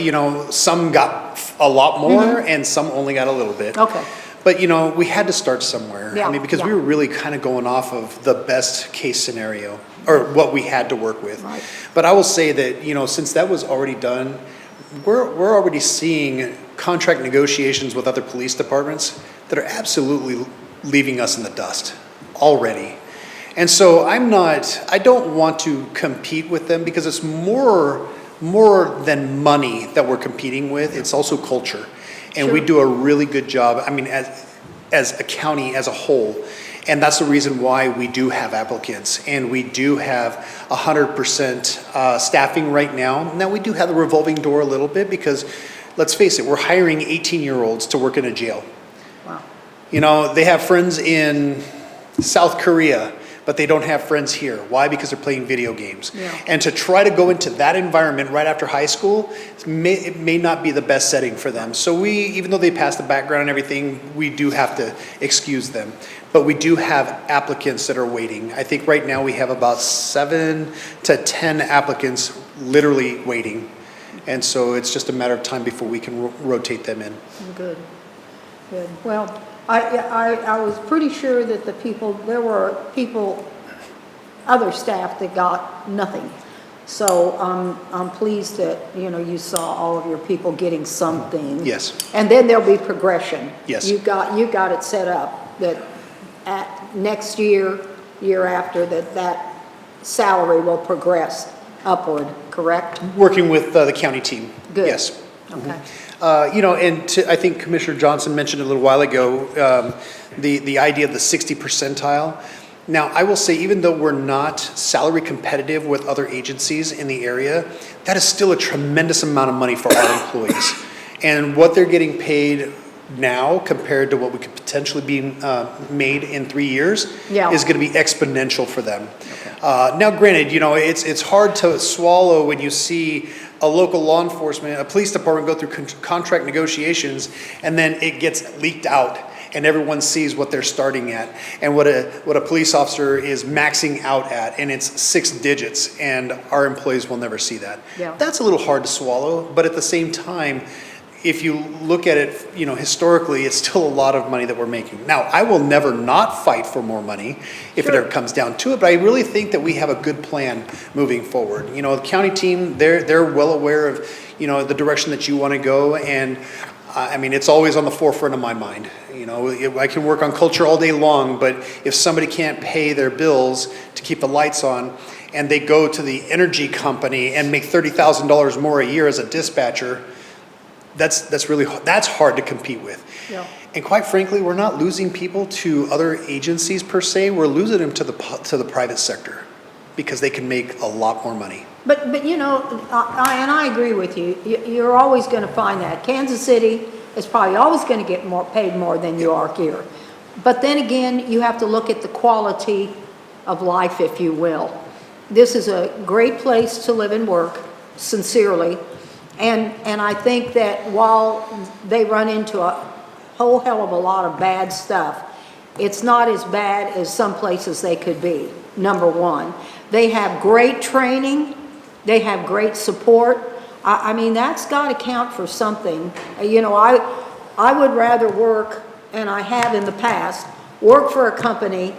some got a lot more and some only got a little bit. Okay. But, we had to start somewhere. Yeah, I mean, because yeah. we were really kind of going off of the best case scenario, or what we had to work with. Right. But I will say that, since that was already done, we're already seeing contract negotiations with other police departments that are absolutely leaving us in the dust already. And so I don't want to compete with them, because it's more than money that we're competing with. It's also culture. And we do a really good job, I mean, as a county as a whole. And that's the reason why we do have applicants. And we do have 100% staffing right now. Now, we do have the revolving door a little bit, because let's face it, we're hiring 18-year-olds to work in a jail. Wow. They have friends in South Korea, but they don't have friends here. Why? Because they're playing video games. Yeah. And to try to go into that environment right after high school, it may not be the best setting for them. So even though they passed the background and everything, we do have to excuse them. But we do have applicants that are waiting. I think right now we have about 7 to 10 applicants literally waiting. And so it's just a matter of time before we can rotate them in. Good, good. Well, I was pretty sure that there were people, other staff that got nothing. So I'm pleased that, you saw all of your people getting something. Yes. And then there'll be progression. Yes. You got it set up that at next year after, that salary will progress upward, correct? Working with the county team. Good. Yes. Okay. I think Commissioner Johnson mentioned a little while ago, the idea of the 60 percentile. Now, I will say, even though we're not salary competitive with other agencies in the area, that is still a tremendous amount of money for our employees. And what they're getting paid now compared to what we could potentially be made in 3 years is going to be exponential for them. Okay. Now, granted, it's hard to swallow when you see a local law enforcement, a police department go through contract negotiations, and then it gets leaked out, and everyone sees what they're starting at and what a police officer is maxing out at, and it's 6 digits, and our employees will never see that. Yeah. That's a little hard to swallow, but at the same time, if you look at it, historically, it's still a lot of money that we're making. Now, I will never not fight for more money if it ever comes down to it, but I really think that we have a good plan moving forward. The county team, they're well aware of, the direction that you want to go, and I mean, it's always on the forefront of my mind. I can work on culture all day long, but if somebody can't pay their bills to keep the lights on, and they go to the energy company and make $30,000 more a year as a dispatcher, that's hard to compete with. Yeah. And quite frankly, we're not losing people to other agencies per se. We're losing them to the private sector, because they can make a lot more money. But I agree with you. You're always going to find that. Kansas City, is probably always going to get paid more than you are here. But then again, you have to look at the quality of life, if you will. This is a great place to live and work, sincerely. And I think that while they run into a whole hell of a lot of bad stuff, it's not as bad as some places they could be, number one. They have great training. They have great support. I mean, that's got to count for something. You know, I would rather work, and I have in the past, work for a company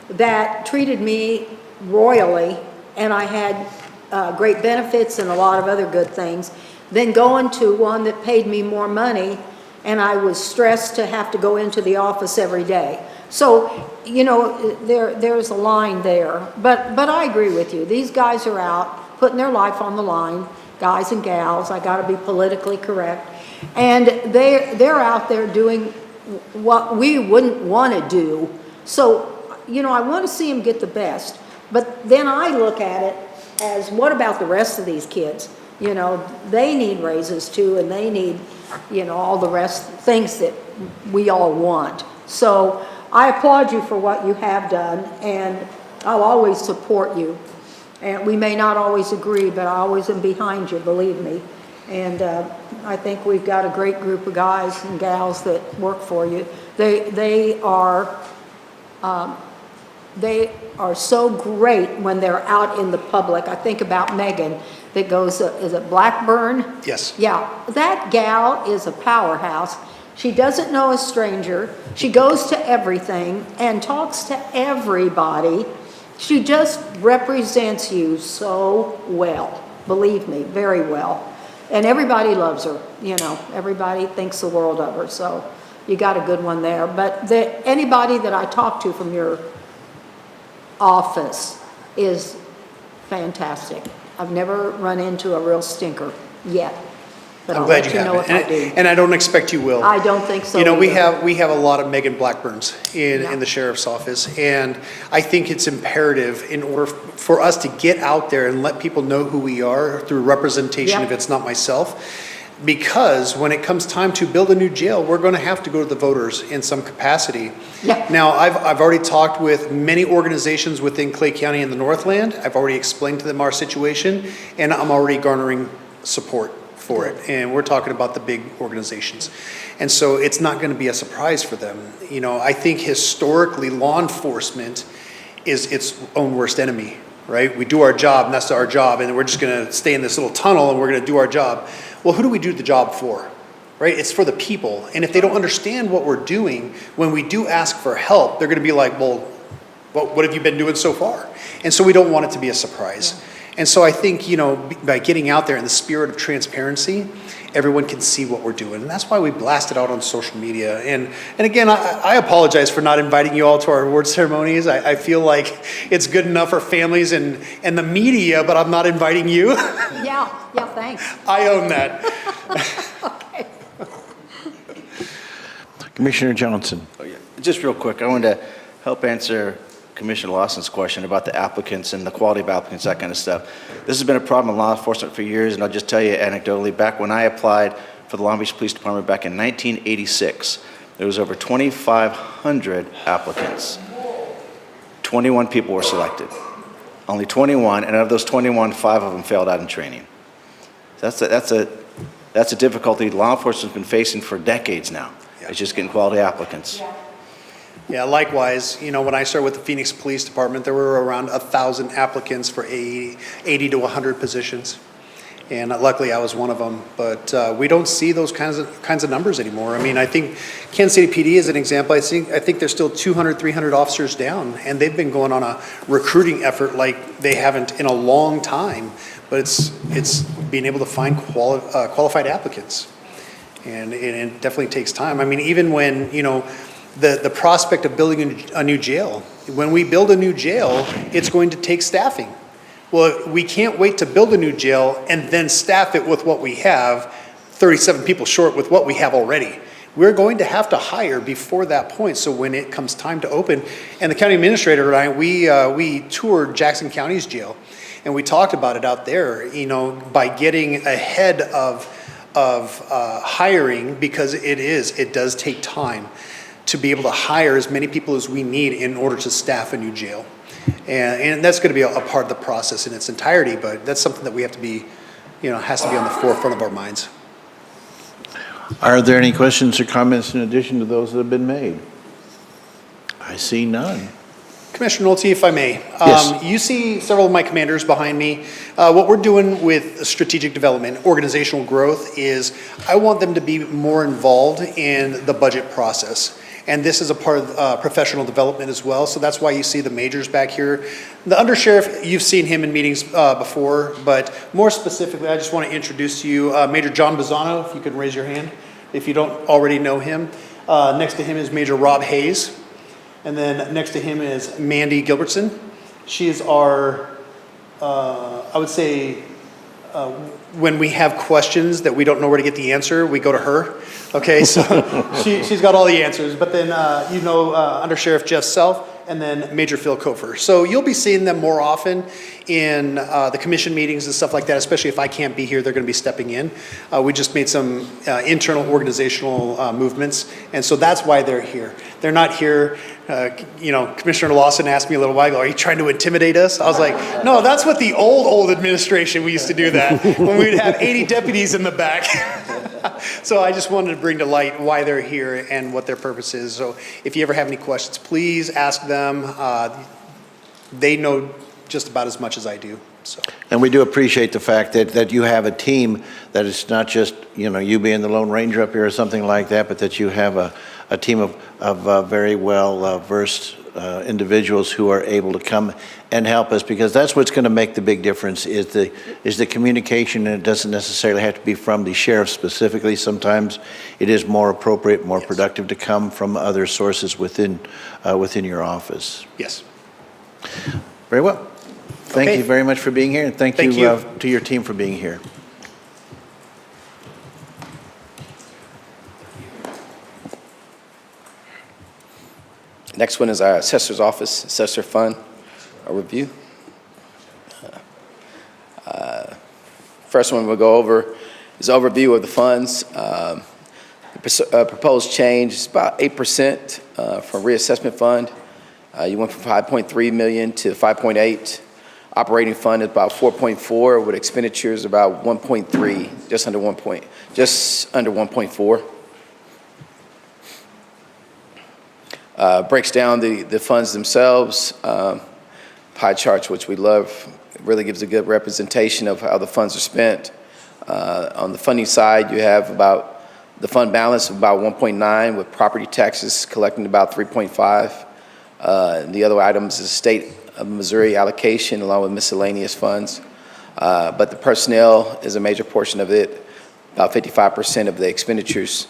that treated me royally, and I had great benefits and a lot of other good things, than going to one that paid me more money, and I was stressed to have to go into the office every day. So, you know, there's a line there. But I agree with you. These guys are out putting their life on the line, guys and gals. I got to be politically correct. And they're out there doing what we wouldn't want to do. So, you know, I want to see them get the best. But then I look at it as, what about the rest of these kids? You know, they need raises too, and they need, you know, all the rest, things that we all want. So I applaud you for what you have done, and I'll always support you. And we may not always agree, but I always am behind you, believe me. And I think we've got a great group of guys and gals that work for you. They are so great when they're out in the public. I think about Megan that goes, is it Blackburn? Yes. Yeah, that gal is a powerhouse. She doesn't know a stranger. She goes to everything and talks to everybody. She just represents you so well, believe me, very well. And everybody loves her, you know, everybody thinks the world of her. So you got a good one there. But anybody that I talk to from your office is fantastic. I've never run into a real stinker yet. But I'm I'll glad let you you know haven't. if I do. And I don't expect you will. I don't think so You know, we either. have a lot of Megan Blackburns Yeah. in the sheriff's office, and I think it's imperative in order for us to get out there and let people know who we are through representation, Yeah. if it's not myself. Because when it comes time to build a new jail, we're going to have to go to the voters in some capacity. Yeah. Now, I've already talked with many organizations within Clay County and the Northland. I've already explained to them our situation, and I'm already garnering support for it. And we're talking about the big organizations. And so it's not going to be a surprise for them. You know, I think historically law enforcement is its own worst enemy, right? We do our job, and that's our job, and we're just going to stay in this little tunnel and we're going to do our job. Well, who do we do the job for? Right? It's for the people. And if they don't understand what we're doing, when we do ask for help, they're going to be like, well, what have you been doing so far? And so we don't want it to be a surprise. And so I think, you know, by getting out there in the spirit of transparency, everyone can see what we're doing. And that's why we blast it out on social media. And again, I apologize for not inviting you all to our award ceremonies. I feel like it's good enough for families and the media, but I'm not inviting you. Yeah, thanks. I own that. Okay. Commissioner Johnson. Oh, yeah. Just real quick, I wanted to help answer Commissioner Lawson's question about the applicants and the quality of applicants, that kind of stuff. This has been a problem in law enforcement for years, and I'll just tell you anecdotally, back when I applied for the Long Beach Police Department back in 1986, there was over 2,500 applicants. 21 people were selected. Only 21, and of those 21, 5 of them failed out in training. That's a difficulty law enforcement's been facing for decades now. Yeah. It's just getting quality applicants. Yeah, likewise, you know, when I started with the Phoenix Police Department, there were around 1,000 applicants for 80 to 100 positions. And luckily I was one of them, but we don't see those kinds of numbers anymore. I mean, I think Kansas City PD is an example. I think they're still 200, 300 officers down, and they've been going on a recruiting effort like they haven't in a long time, but it's being able to find qualified applicants. And it definitely takes time. I mean, even when, you know, the prospect of building a new jail, when we build a new jail, it's going to take staffing. Well, we can't wait to build a new jail and then staff it with what we have, 37 people short with what we have already. We're going to have to hire before that point, so when it comes time to open, and the county administrator and I, we toured Jackson County's jail, and we talked about it out there, you know, by getting ahead of hiring, because it does take time to be able to hire as many people as we need in order to staff a new jail. And that's going to be a part of the process in its entirety, but that's something that we have to be, has to be on the forefront of our minds. Are there any questions or comments in addition to those that have been made? I see none. Commissioner Nolte, if I may. Yes. You see several of my commanders behind me. What we're doing with strategic development, organizational growth, is I want them to be more involved in the budget process. And this is a part of professional development as well, so that's why you see the majors back here. The undersheriff, you've seen him in meetings before, but more specifically, I just want to introduce to you Major John Bizzano, if you could raise your hand, if you don't already know him. Next to him is Major Rob Hayes. And then next to him is Mandy Gilbertson. She is our, I would say, when we have questions that we don't know where to get the answer, we go to her. Okay, so she's got all the answers. But then, Under Sheriff Jeff Self, and then Major Phil Kofer. So you'll be seeing them more often in the commission meetings and stuff like that, especially if I can't be here, they're going to be stepping in. We just made some internal organizational movements, and so that's why they're here. They're not here, Commissioner Lawson asked me a little while ago, are you trying to intimidate us? I was like, no, that's what the old administration, we used to do that, when we'd have 80 deputies in the back. So I just wanted to bring to light why they're here and what their purpose is. So if you ever have any questions, please ask them. They know just about as much as I do. So. And we do appreciate the fact that you have a team, that it's not just, you being the Lone Ranger up here or something like that, but that you have a team of very well versed individuals who are able to come and help us, because that's what's going to make the big difference is the communication, and it doesn't necessarily have to be from the sheriff specifically. Sometimes it is more appropriate, more productive to come from other sources within your office. Yes. Very well. Thank Okay. you very much for being here, and thank Thank you you. to your team for being here. Next one is our assessor's office, assessor fund, a review. First one we'll go over is overview of the funds. Proposed change is about 8% from reassessment fund. You went from 5.3 million to 5.8. Operating fund is about 4.4, with expenditures about 1.3, just under 1.4. Breaks down the funds themselves, pie charts, which we love. It really gives a good representation of how the funds are spent. On the funding side, you have about the fund balance of about 1.9, with property taxes collecting about 3.5. The other items is state of Missouri allocation along with miscellaneous funds. But the personnel is a major portion of it, about 55% of the expenditures,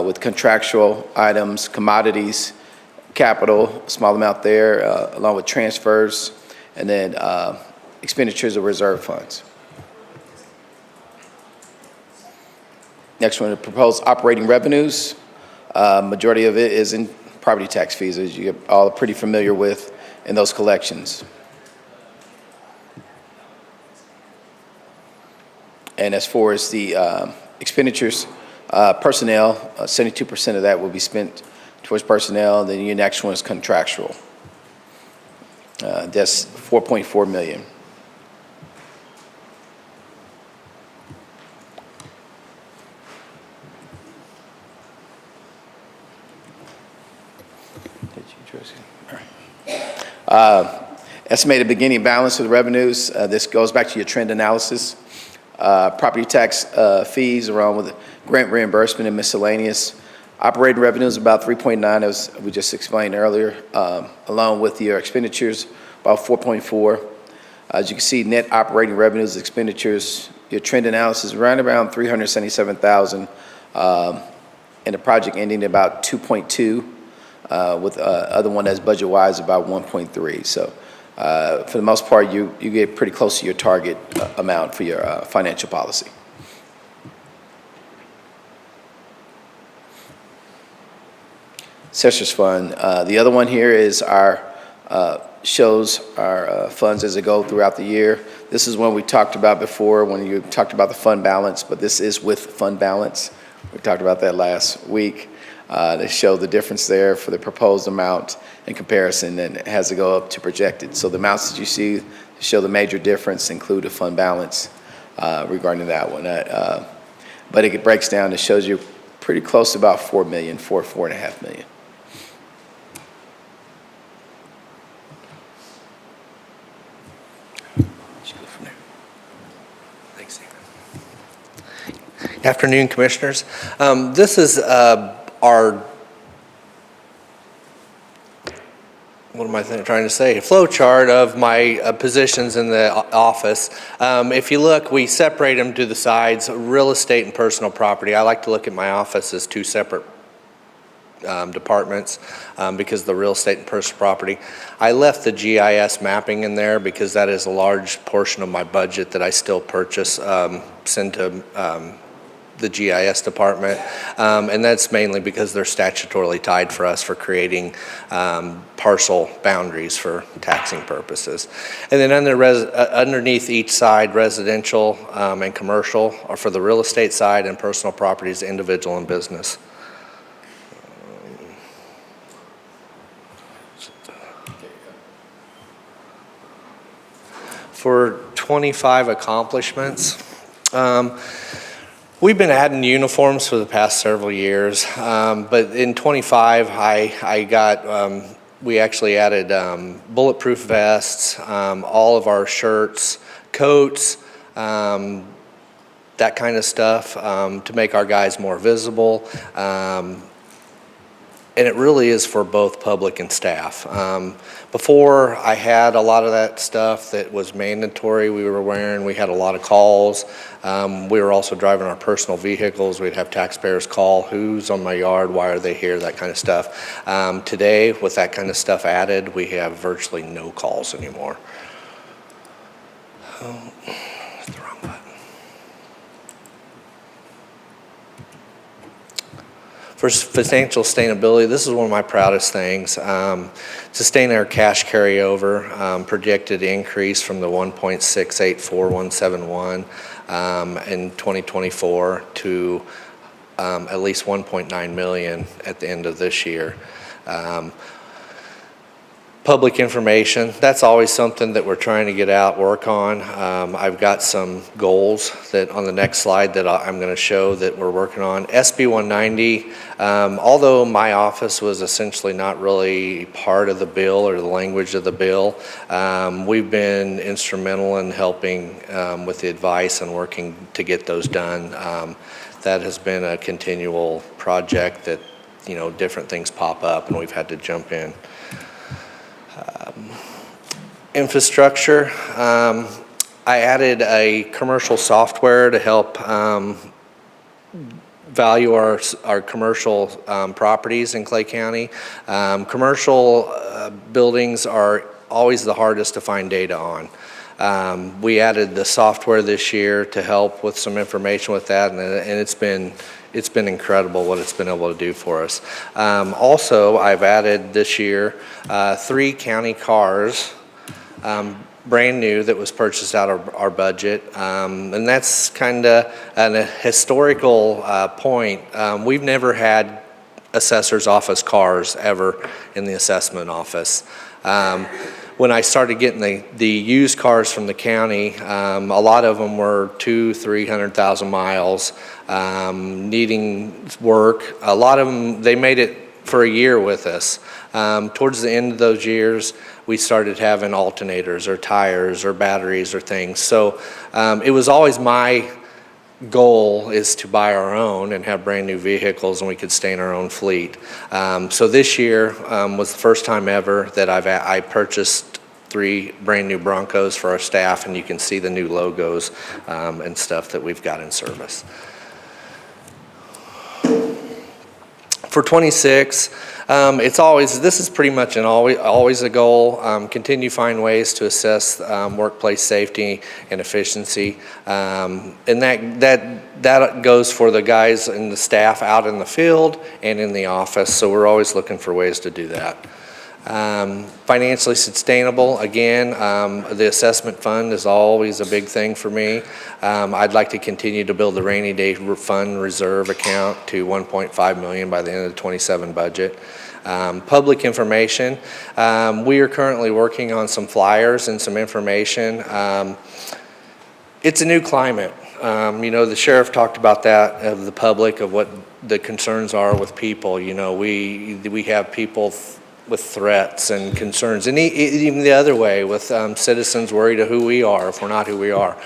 with contractual items, commodities, capital, small amount there, along with transfers, and then expenditures of reserve funds. Next one, the proposed operating revenues. Majority of it is in property tax fees, as you all are pretty familiar with in those collections. And as far as the expenditures, personnel, 72% of that will be spent towards personnel. Then your next one is contractual. That's 4.4 million. Estimated beginning balance of the revenues. This goes back to your trend analysis. Property tax fees along with grant reimbursement and miscellaneous. Operating revenues about 3.9, as we just explained earlier, along with your expenditures about 4.4. As you can see, net operating revenues, expenditures, your trend analysis right around 377,000, and the project ending at about 2.2, with other one that's budget-wise about 1.3. So for the most part, you get pretty close to your target amount for your financial policy. Assessor's fund. The other one here is our shows our funds as they go throughout the year. This is one we talked about before when you talked about the fund balance, but this is with fund balance. We talked about that last week. They show the difference there for the proposed amount in comparison, and it has to go up to projected. So the amounts that you see to show the major difference include a fund balance regarding that one. But it breaks down, it shows you pretty close to about 4 million, 4.5 million. Thanks, David. Afternoon, Commissioners. This is our, what am I trying to say? A flow chart of my positions in the office. If you look, we separate them to the sides, real estate and personal property. I like to look at my office as two separate departments because the real estate and personal property. I left the GIS mapping in there because that is a large portion of my budget that I still purchase, send to the GIS department, and that's mainly because they're statutorily tied for us for creating parcel boundaries for taxing purposes. And then underneath each side, residential and commercial are for the real estate side, and personal properties, individual and business. For 25 accomplishments, we've been adding uniforms for the past several years, but in 25, we actually added bulletproof vests, all of our shirts, coats, that kind of stuff to make our guys more visible. And it really is for both public and staff. Before, I had a lot of that stuff that was mandatory we were wearing. We had a lot of calls. We were also driving our personal vehicles. We'd have taxpayers call, who's on my yard, why are they here, that kind of stuff. Today, with that kind of stuff added, we have virtually no calls anymore. Oh, that's the wrong button. For financial sustainability, this is one of my proudest things. Sustain our cash carryover, projected increase from the 1.684171 in 2024 to at least 1.9 million at the end of this year. Public information, that's always something that we're trying to get out, work on. I've got some goals that on the next slide that I'm going to show that we're working on. SB 190, although my office was essentially not really part of the bill or the language of the bill, we've been instrumental in helping with the advice and working to get those done. That has been a continual project that, you know, different things pop up and we've had to jump in. Infrastructure, I added a commercial software to help value our commercial properties in Clay County. Commercial buildings are always the hardest to find data on. We added the software this year to help with some information with that, and it's been incredible what it's been able to do for us. Also, I've added this year 3 county cars, brand new, that was purchased out of our budget. And that's kind of a historical point. We've never had assessor's office cars ever in the assessment office. When I started getting the used cars from the county, a lot of them were 200,000-300,000 miles, needing work. A lot of them, they made it for a year with us. Towards the end of those years, we started having alternators or tires or batteries or things. So it was always my goal is to buy our own and have brand new vehicles and we could stay in our own fleet. So this year was the first time ever that I purchased 3 brand new Broncos for our staff, and you can see the new logos and stuff that we've got in service. For 26, this is pretty much always a goal. Continue to find ways to assess workplace safety and efficiency, and that goes for the guys and the staff out in the field and in the office. So we're always looking for ways to do that. Financially sustainable, again, the assessment fund is always a big thing for me. I'd like to continue to build the rainy day fund reserve account to 1.5 million by the end of the 27 budget. Public information, we are currently working on some flyers and some information. It's a new climate. The sheriff talked about that, of the public, of what the concerns are with people. We have people with threats and concerns, and even the other way, with citizens worried of who we are if we're not who we are.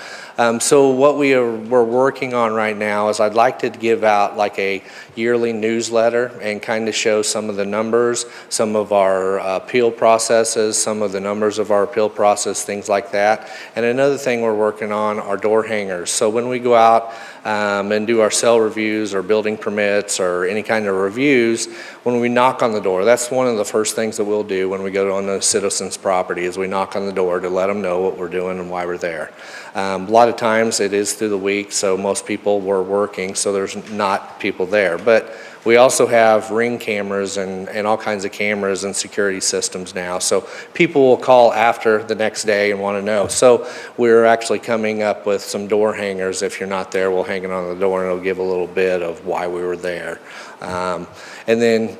So what we're working on right now is I'd like to give out like a yearly newsletter and kind of show some of the numbers, some of our appeal processes, some of the numbers of our appeal process, things like that. And another thing we're working on are door hangers. So when we go out and do our cell reviews or building permits or any kind of reviews, when we knock on the door, that's one of the first things that we'll do when we go on the citizen's property, is we knock on the door to let them know what we're doing and why we're there. A lot of times it is through the week, so most people were working, so there's not people there. But we also have Ring cameras and all kinds of cameras and security systems now. So people will call after the next day and want to know. So we're actually coming up with some door hangers. If you're not there, we'll hang it on the door and it'll give a little bit of why we were there. And then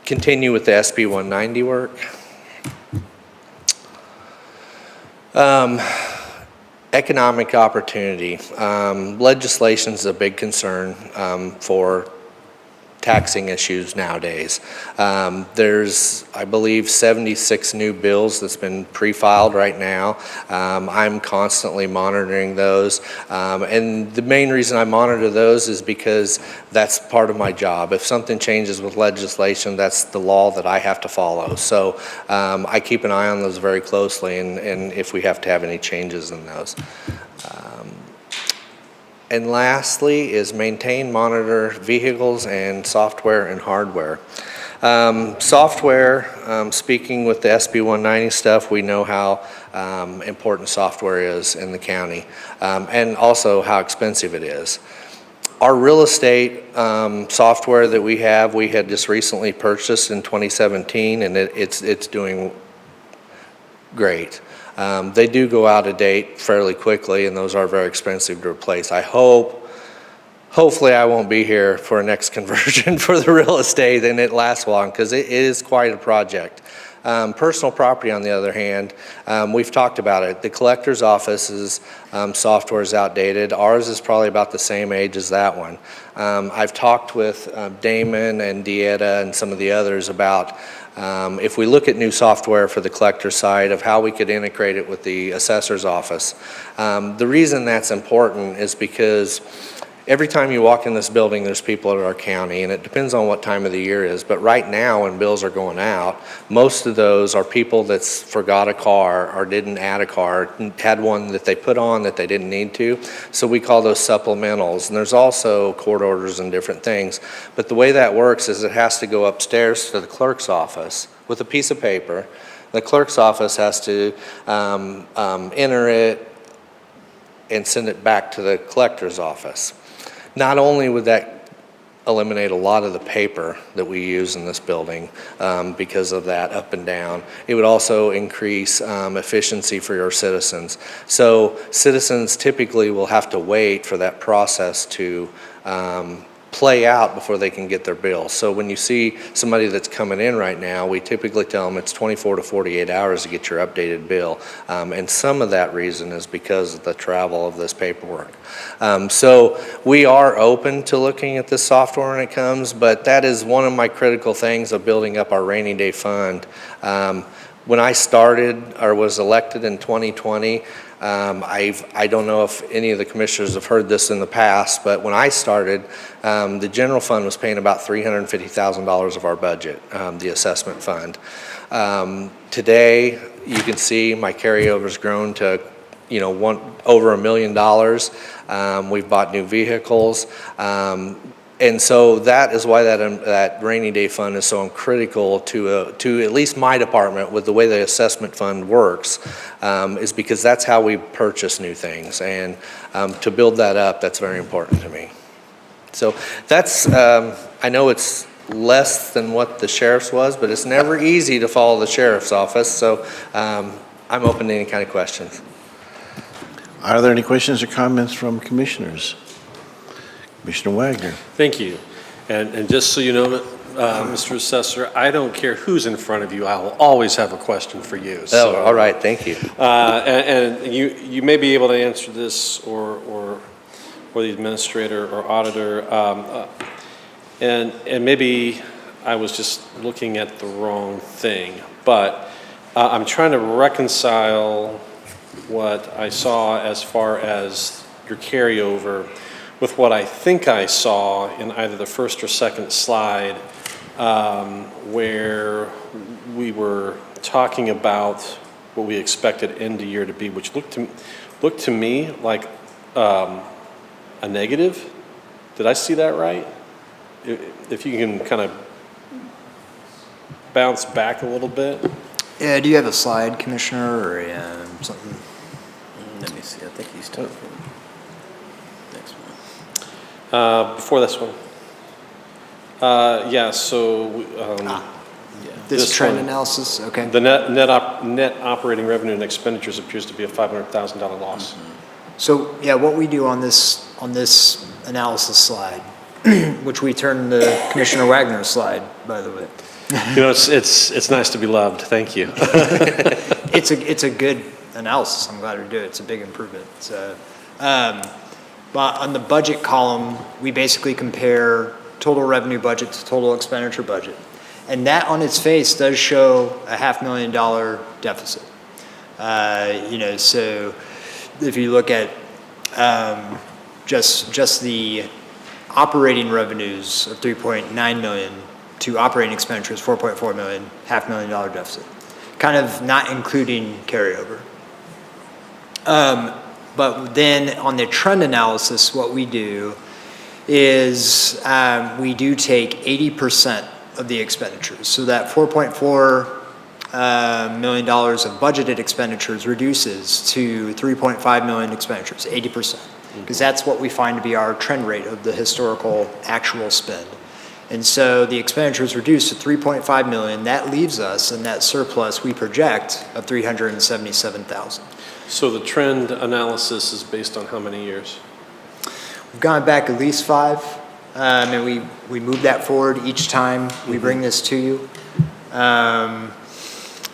continue with the SB 190 work. Economic opportunity. Legislation is a big concern for taxing issues nowadays. There's, I believe, 76 new bills that's been pre-filed right now. I'm constantly monitoring those. And the main reason I monitor those is because that's part of my job. If something changes with legislation, that's the law that I have to follow. So I keep an eye on those very closely, and if we have to have any changes in those. And lastly is maintain, monitor vehicles and software and hardware. Software, speaking with the SB 190 stuff, we know how important software is in the county, and also how expensive it is. Our real estate software that we had just recently purchased in 2017, and it's doing great. They do go out of date fairly quickly, and those are very expensive to replace. Hopefully I won't be here for a next conversion for the real estate and it lasts long, because it is quite a project. Personal property, on the other hand, we've talked about it. The collector's office's software is outdated. Ours is probably about the same age as that one. I've talked with Damon and Dieta and some of the others about if we look at new software for the collector side, of how we could integrate it with the assessor's office. The reason that's important is because every time you walk in this building, there's people at our county, and it depends on what time of the year is. But right now, when bills are going out, most of those are people that forgot a car or didn't add a car, had one that they put on that they didn't need to. So we call those supplementals. And there's also court orders and different things. But the way that works is it has to go upstairs to the clerk's office with a piece of paper. The clerk's office has to enter it and send it back to the collector's office. Not only would that eliminate a lot of the paper that we use in this building because of that up and down, it would also increase efficiency for your citizens. So citizens typically will have to wait for that process to play out before they can get their bill. So when you see somebody that's coming in right now, we typically tell them it's 24 to 48 hours to get your updated bill. And some of that reason is because of the travel of this paperwork. So we are open to looking at this software when it comes, but that is one of my critical things of building up our rainy day fund. When I started or was elected in 2020, I don't know if any of the commissioners have heard this in the past, but when I started, the general fund was paying about $350,000 of our budget, the assessment fund. Today, you can see my carryover's grown to, over $1 million. We've bought new vehicles. And so that is why that rainy day fund is so critical to at least my department with the way the assessment fund works, is because that's how we purchase new things. And to build that up, that's very important to me. So that's, I know it's less than what the sheriff's was, but it's never easy to follow the sheriff's office, so I'm open to any kind of questions. Are there any questions or comments from commissioners? Commissioner Wagner. Thank you. And just so you know, Mr. Assessor, I don't care who's in front of you, I will always have a question for you. Oh, all right, thank you. And you may be able to answer this, or the administrator or auditor. And maybe I was just looking at the wrong thing, but I'm trying to reconcile what I saw as far as your carryover with what I think I saw in either the first or second slide, where we were talking about what we expected end of year to be, which looked to me like a negative. Did I see that right? If you can kind of bounce back a little bit. Yeah, do you have a slide, Commissioner, or something? Let me see, I think he's talking. Next one. Before this one. Yeah, so This This trend one. analysis, okay. the net operating revenue and expenditures appears to be a $500,000 loss. So, yeah, what we do on this analysis slide, which we turn to Commissioner Wagner's slide, by the way. You know, it's nice to be loved. Thank you. It's a good analysis. I'm glad to do it. It's a big improvement. So, but on the budget column, we basically compare total revenue budget to total expenditure budget. And that on its face does show a $500,000 deficit. So if you look at just the operating revenues of 3.9 million to operating expenditures 4.4 million, $500,000 deficit, kind of not including carryover. But then on the trend analysis, what we do is we do take 80% of the expenditures. So that $4.4 million of budgeted expenditures reduces to 3.5 million expenditures, 80%. Because that's what we find to be our trend rate of the historical actual spend. And so the expenditures reduced to 3.5 million. That leaves us in that surplus we project of 377,000. So the trend analysis is based on how many years? We've gone back at least 5, and we move that forward each time we bring this to you.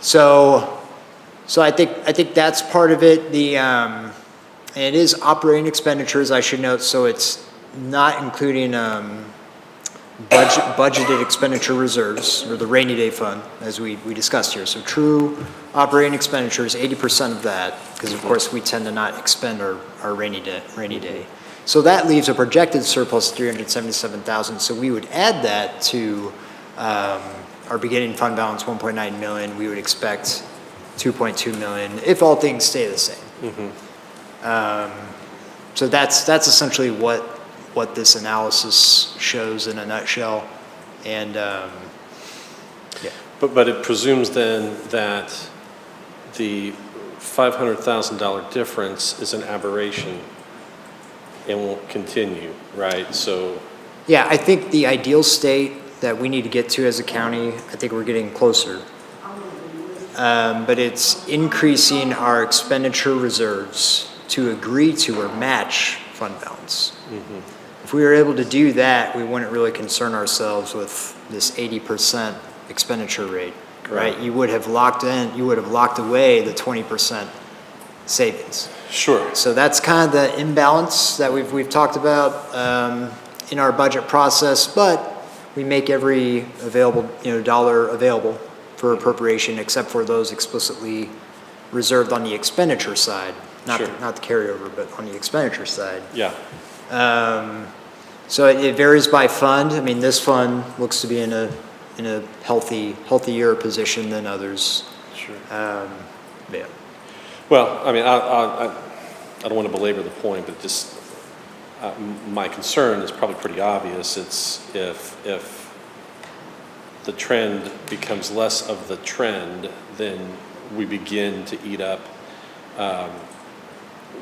So I think that's part of it. And it is operating expenditures, I should note, so it's not including budgeted expenditure reserves, or the rainy day fund, as we discussed here. So true operating expenditures, 80% of that, because of course we tend to not expend our rainy day. So that leaves a projected surplus of 377,000. So we would add that to our beginning fund balance, 1.9 million. We would expect 2.2 million if all things stay the same. So that's essentially what this analysis shows in a nutshell. And yeah. But it presumes then that the $500,000 difference is an aberration and won't continue, right? So. Yeah, I think the ideal state that we need to get to as a county, I think we're getting closer. But it's increasing our expenditure reserves to agree to or match fund balance. If we were able to do that, we wouldn't really concern ourselves with this 80% expenditure rate, right? You would have locked away the 20% savings. Sure. So that's kind of the imbalance that we've talked about in our budget process, but we make every available dollar available for appropriation except for those explicitly reserved on the expenditure side, not the carryover, but on the expenditure side. Yeah. So it varies by fund. I mean, this fund looks to be in a healthier position than others. Sure. Yeah. Well, I mean, I don't want to belabor the point, but just my concern is probably pretty obvious. It's if the trend becomes less of the trend, then we begin to eat up.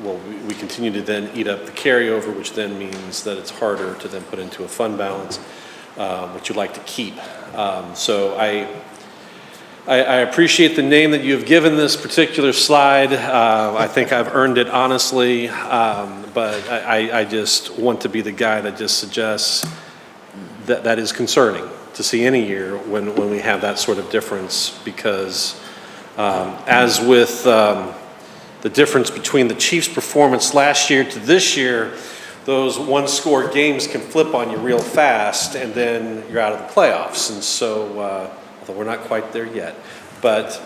We continue to then eat up the carryover, which then means that it's harder to then put into a fund balance. what you'd like to keep. So I appreciate the name that you've given this particular slide. I think I've earned it honestly, but I just want to be the guy that just suggests that that is concerning to see any year when we have that sort of difference, because as with the difference between the Chiefs' performance last year to this year, those one-score games can flip on you real fast, and then you're out of the playoffs. And so, although we're not quite there yet, but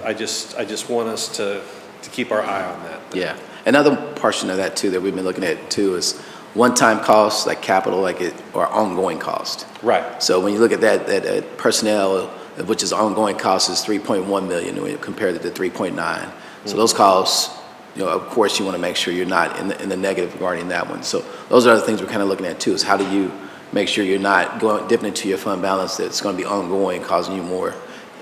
I just want us to keep our eye on that. Yeah. Another portion of that too that we've been looking at too is one-time costs, like capital, or ongoing cost. Right. So when you look at that personnel, which is ongoing cost, is 3.1 million when you compare it to 3.9. So those costs, of course, you want to make sure you're not in the negative regarding that one. So those are the things we're kind of looking at too, is how do you make sure you're not dipping into your fund balance that's going to be ongoing, causing you more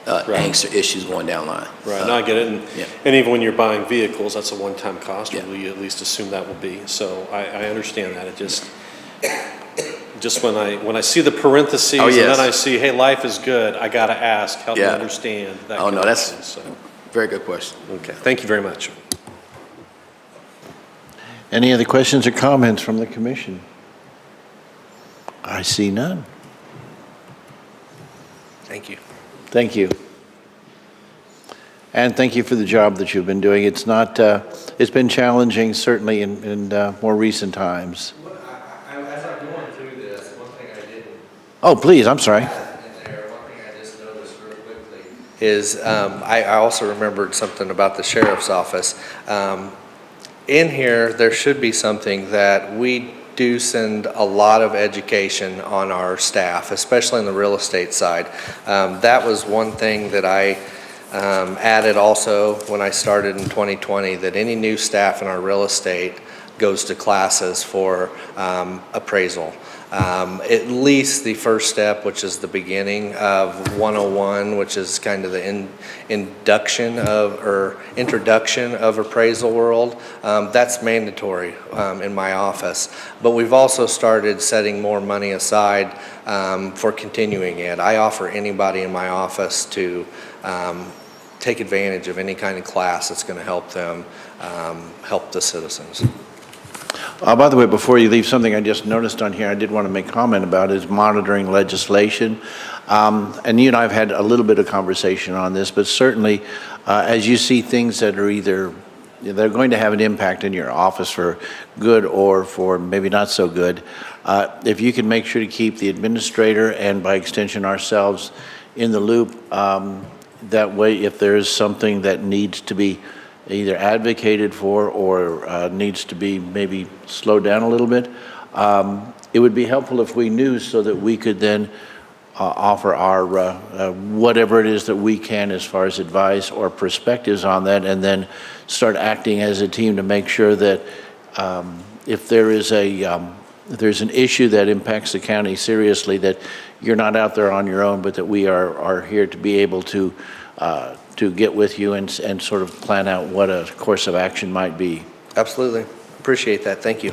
angst or issues going down the line. Right, no, I get it. And even when you're buying vehicles, that's a one-time cost, or Yeah. we at least assume that will be. So I understand that. It just when I see the parentheses, Oh, yes. and then I see, hey, life is good, I got to ask, help me Yeah. understand that Oh, no, connection. that's So, very good question. okay, thank you very much. Any other questions or comments from the commission? I see none. Thank you. Thank you. And thank you for the job that you've been doing. It's not, it's been challenging, certainly in more recent times. As I'm going through this, one thing I didn't Oh, please, I'm sorry. in there, one thing I just noticed real quickly is I also remembered something about the sheriff's office. In here, there should be something that we do send a lot of education on our staff, especially on the real estate side. That was one thing that I added also when I started in 2020, that any new staff in our real estate goes to classes for appraisal. At least the first step, which is the beginning of 101, which is kind of the introduction of appraisal world. That's mandatory in my office. But we've also started setting more money aside for continuing it. I offer anybody in my office to take advantage of any kind of class that's going to help them help the citizens. By the way, before you leave, something I just noticed on here I did want to make comment about is monitoring legislation. And you and I have had a little bit of conversation on this, but certainly as you see things that are either, they're going to have an impact in your office for good or for maybe not so good, if you can make sure to keep the administrator and by extension ourselves in the loop, that way if there is something that needs to be either advocated for or needs to be maybe slowed down a little bit, it would be helpful if we knew so that we could then offer our whatever it is that we can as far as advice or perspectives on that, and then start acting as a team to make sure that if there is if there's an issue that impacts the county seriously, that you're not out there on your own, but that we are here to be able to get with you and sort of plan out what a course of action might be. Absolutely. Appreciate that. Thank you.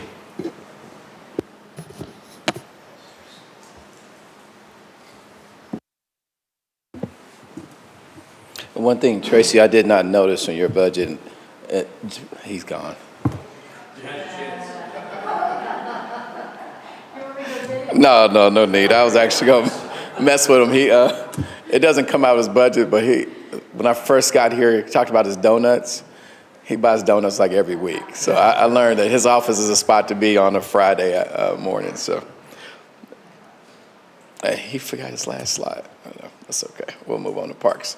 One thing, Tracy, I did not notice on your budget, he's gone. No need. I was actually going to mess with him. It doesn't come out of his budget, but when I first got here, he talked about his donuts. He buys donuts like every week. So I learned that his office is a spot to be on a Friday morning. So he forgot his last slide. I know. That's okay. We'll move on to Parks.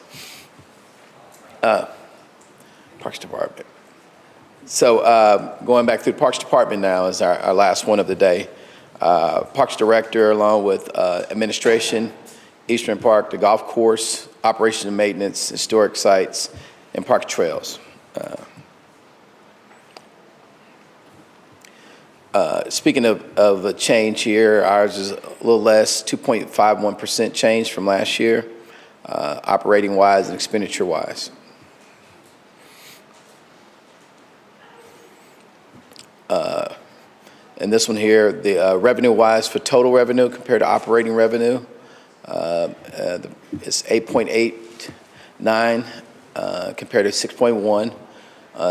Parks Department. So going back to the Parks Department now is our last one of the day. Parks Director, along with administration, Eastern Park, the golf course, operation and maintenance, historic sites, and park trails. Speaking of a change here, ours is a little less, 2.51% change from last year, operating-wise and expenditure-wise. And this one here, the revenue-wise for total revenue compared to operating revenue, it's 8.89 compared to 6.1.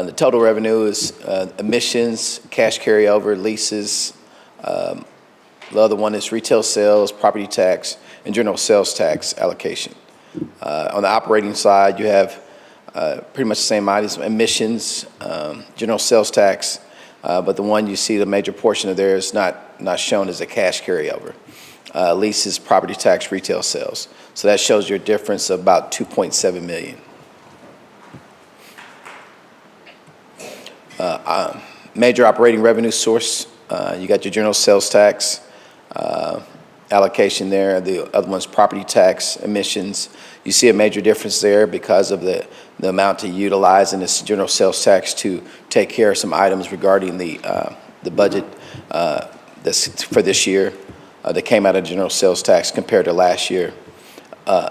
The total revenue is emissions, cash carryover, leases. The other one is retail sales, property tax, and general sales tax allocation. On the operating side, you have pretty much the same items, emissions, general sales tax, but the one you see the major portion of there is not shown as a cash carryover. Leases, property tax, retail sales. So that shows your difference of about 2.7 million. Major operating revenue source, you got your general sales tax allocation there. The other one's property tax, emissions. You see a major difference there because of the amount to utilize in this general sales tax to take care of some items regarding the budget for this year that came out of general sales tax compared to last year.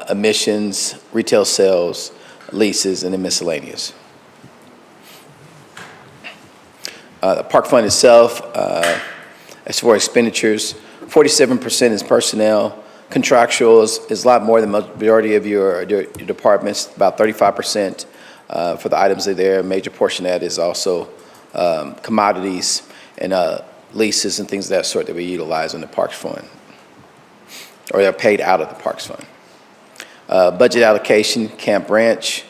Emissions, retail sales, leases, and then miscellaneous. The park fund itself, as for expenditures, 47% is personnel. Contractual is a lot more than the majority of your departments, about 35% for the items that are there. A major portion of that is also commodities and leases and things of that sort that we utilize in the Parks Fund, or they're paid out of the Parks Fund. Budget allocation, Camp Ranch,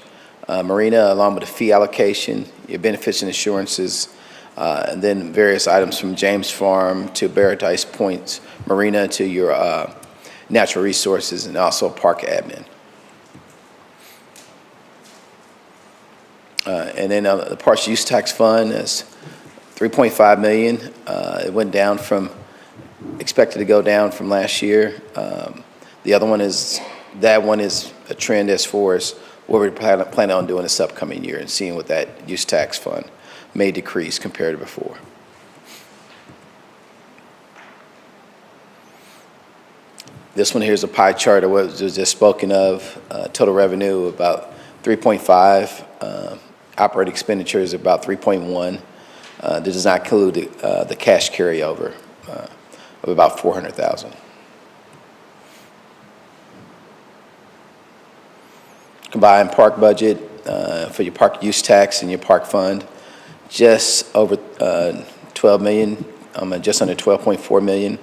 Marina, along with the fee allocation, your benefits and insurances, and then various items from James Farm to Paradise Point Marina to your natural resources and also park admin. And then the Parks Use Tax Fund is $3.5 million. It went down expected to go down from last year. The other one is a trend as far as what we're planning on doing this upcoming year and seeing what that use tax fund may decrease compared to before. This one here is a pie chart of what was just spoken of. Total revenue about 3.5. Operating expenditures about 3.1. That does not include the cash carryover of about 400,000. Combined park budget for your park use tax and your park fund, just over 12 million, just under 12.4 million.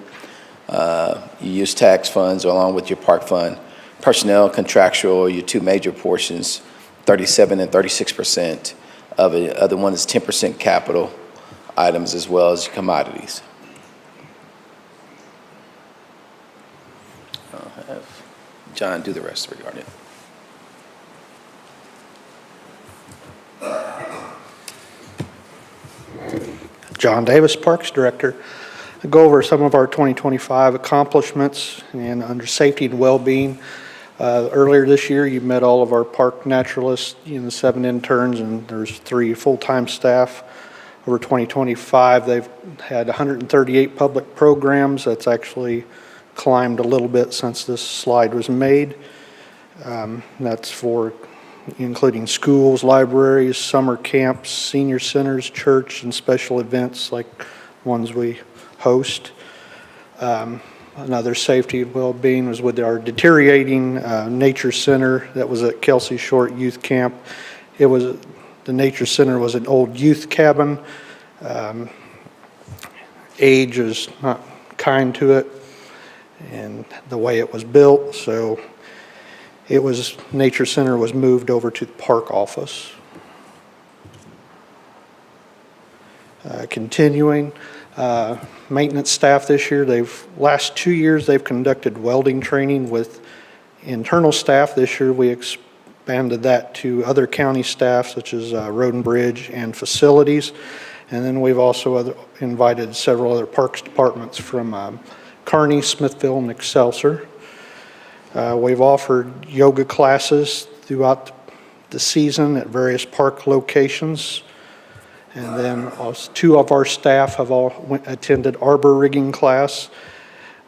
Your use tax funds along with your park fund. Personnel, contractual, your two major portions, 37 and 36% of it. The other one is 10% capital items as well as commodities. I'll have John do the rest regarding it. John Davis, Parks Director. I'll go over some of our 2025 accomplishments and under safety and well-being. Earlier this year, you met all of our park naturalists, 7 interns, and there's 3 full-time staff. Over 2025, they've had 138 public programs. That's actually climbed a little bit since this slide was made. That's for including schools, libraries, summer camps, senior centers, church, and special events like ones we host. Another safety and well-being was with our deteriorating nature center that was at Kelsey Short Youth Camp. The nature center was an old youth cabin. Age is not kind to it and the way it was built, so nature center was moved over to the park office. Continuing, maintenance staff this year, last 2 years they've conducted welding training with internal staff. This year we expanded that to other county staff such as Road and Bridge and facilities. And then we've also invited several other parks departments from Kearney, Smithville, and Excelsior. We've offered yoga classes throughout the season at various park locations. And then 2 of our staff have all attended arbor rigging class,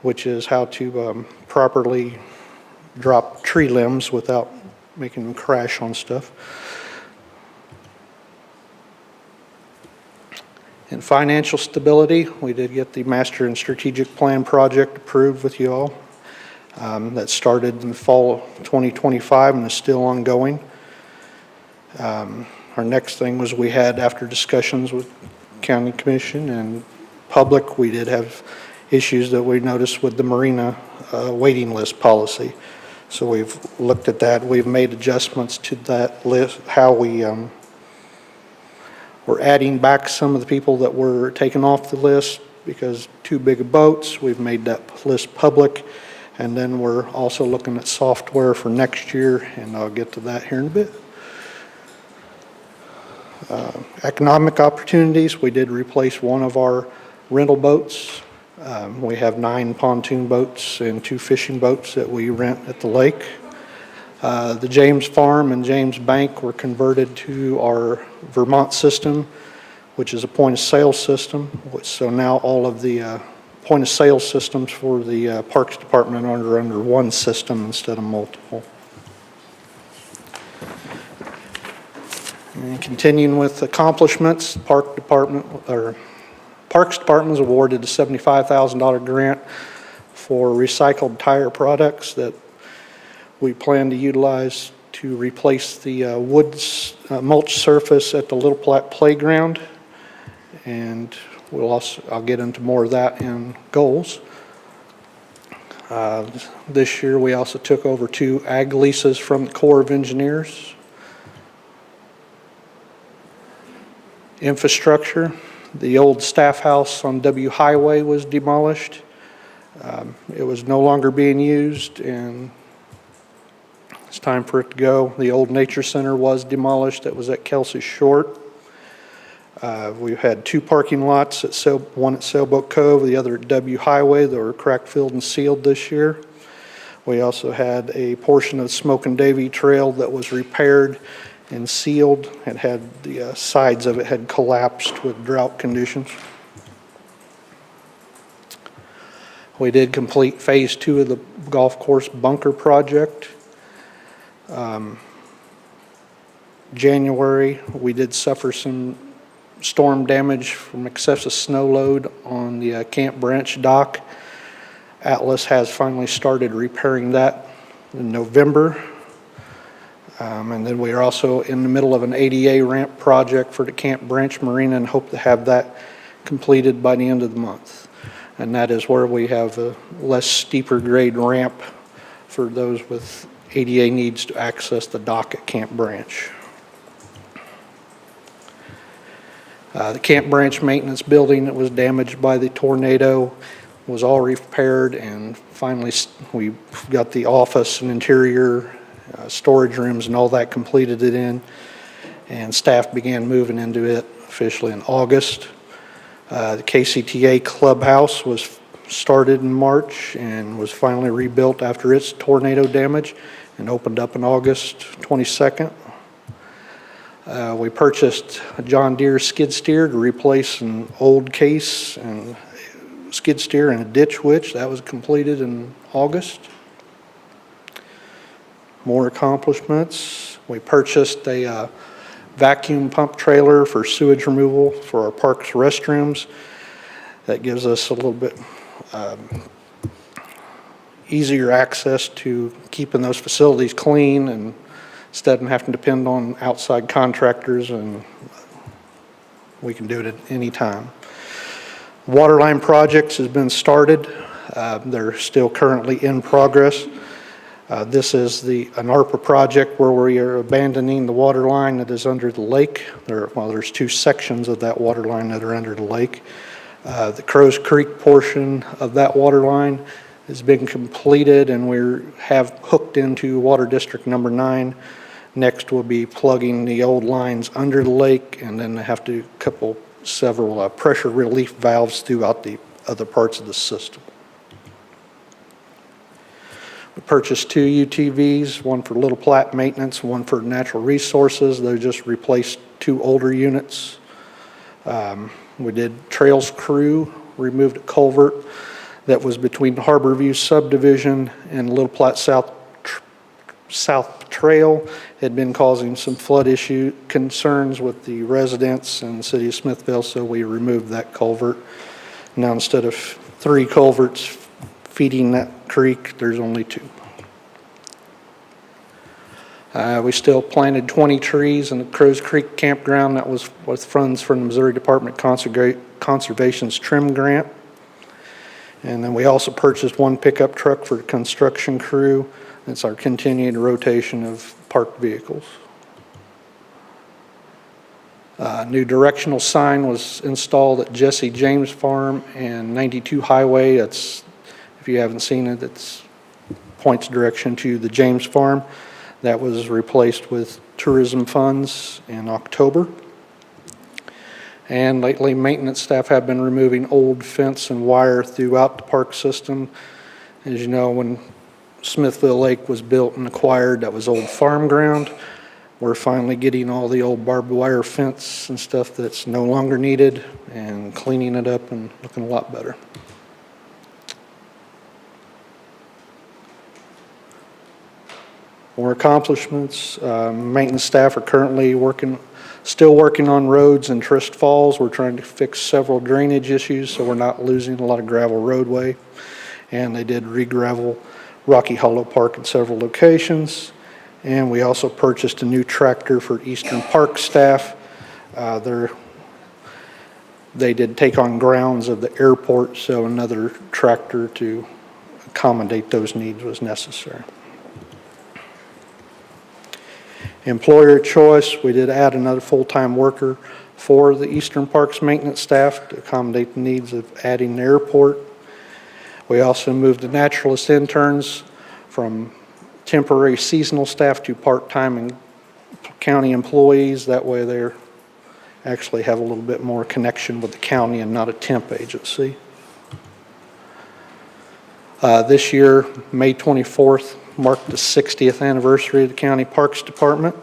which is how to properly drop tree limbs without making them crash on stuff. In financial stability, we did get the Master and Strategic Plan project approved with you all. That started in the fall of 2025 and is still ongoing. Our next thing was we had, after discussions with County Commission and public, we did have issues that we noticed with the marina waiting list policy. So we've looked at that. We've made adjustments to that list, how we're adding back some of the people that were taken off the list because too big of boats. We've made that list public. And then we're also looking at software for next year, and I'll get to that here in a bit. Economic opportunities, we did replace one of our rental boats. We have 9 pontoon boats and 2 fishing boats that we rent at the lake. The James Farm and James Bank were converted to our Vermont system, which is a point-of-sale system. So now all of the point-of-sale systems for the Parks Department are under one system instead of multiple. And continuing with accomplishments, Parks Department was awarded a $75,000 grant for recycled tire products that we plan to utilize to replace the woods mulch surface at the Little Platte Playground. And I'll get into more of that in goals. This year we also took over 2 ag leases from the Corps of Engineers. Infrastructure, the old staff house on W Highway was demolished. It was no longer being used and it's time for it to go. The old nature center was demolished. That was at Kelsey Short. We've had 2 parking lots, one at Sailboat Cove, the other at W Highway, that were crack filled and sealed this year. We also had a portion of Smokin' Davy Trail that was repaired and sealed. It had the sides of it had collapsed with drought conditions. We did complete phase 2 of the golf course bunker project. January, we did suffer some storm damage from excessive snow load on the Camp Branch dock. Atlas has finally started repairing that in November. And then we are also in the middle of an ADA ramp project for the Camp Branch Marina and hope to have that completed by the end of the month. And that is where we have a less steeper grade ramp for those with ADA needs to access the dock at Camp Branch. The Camp Branch maintenance building that was damaged by the tornado was all repaired, and finally we got the office and interior storage rooms and all that completed it in, and staff began moving into it officially in August. The KCTA clubhouse was started in March and was finally rebuilt after its tornado damage and opened up on August 22nd. We purchased a John Deere skid steer to replace an old case and skid steer and a ditch witch. That was completed in August. More accomplishments. We purchased a vacuum pump trailer for sewage removal for our parks restrooms. That gives us a little bit easier access to keeping those facilities clean and instead of having to depend on outside contractors, and we can do it at any time. Waterline projects has been started. They're still currently in progress. This is an ARPA project where we are abandoning the water line that is under the lake. There's 2 sections of that water line that are under the lake. The Crows Creek portion of that water line has been completed and we have hooked into Water District number 9. Next we'll be plugging the old lines under the lake, and then they have to couple several pressure relief valves throughout the other parts of the system. We purchased 2 UTVs, one for Little Platte maintenance, one for natural resources. They just replaced 2 older units. We did Trails Crew, removed a culvert that was between Harborview subdivision and Little Platte South South Trail had been causing some flood issue concerns with the residents in the city of Smithville, so we removed that culvert. Now, instead of 3 culverts feeding that creek, there's only 2. We still planted 20 trees in the Crows Creek Campground. That was with funds from the Missouri Department of Conservation's trim grant. And then we also purchased 1 pickup truck for the construction crew. It's our continued rotation of parked vehicles. New directional sign was installed at Jesse James Farm and 92 Highway. That's, if you haven't seen it, it points direction to the James Farm. That was replaced with tourism funds in October. And lately, maintenance staff have been removing old fence and wire throughout the park system. As you know, when Smithville Lake was built and acquired, that was old farm ground. We're finally getting all the old barbed wire fence and stuff that's no longer needed and cleaning it up and looking a lot better. More accomplishments. Maintenance staff are currently still working on roads in Trist Falls. We're trying to fix several drainage issues so we're not losing a lot of gravel roadway. And they did re-gravel Rocky Hollow Park in several locations. And we also purchased a new tractor for Eastern Park staff. They did take on grounds of the airport, so another tractor to accommodate those needs was necessary. Employer choice, we did add another full-time worker for the Eastern Parks maintenance staff to accommodate the needs of adding the airport. We also moved the naturalist interns from temporary seasonal staff to part-time and county employees. That way they actually have a little bit more connection with the county and not a temp agency. This year, May 24th, marked the 60th anniversary of the County Parks Department.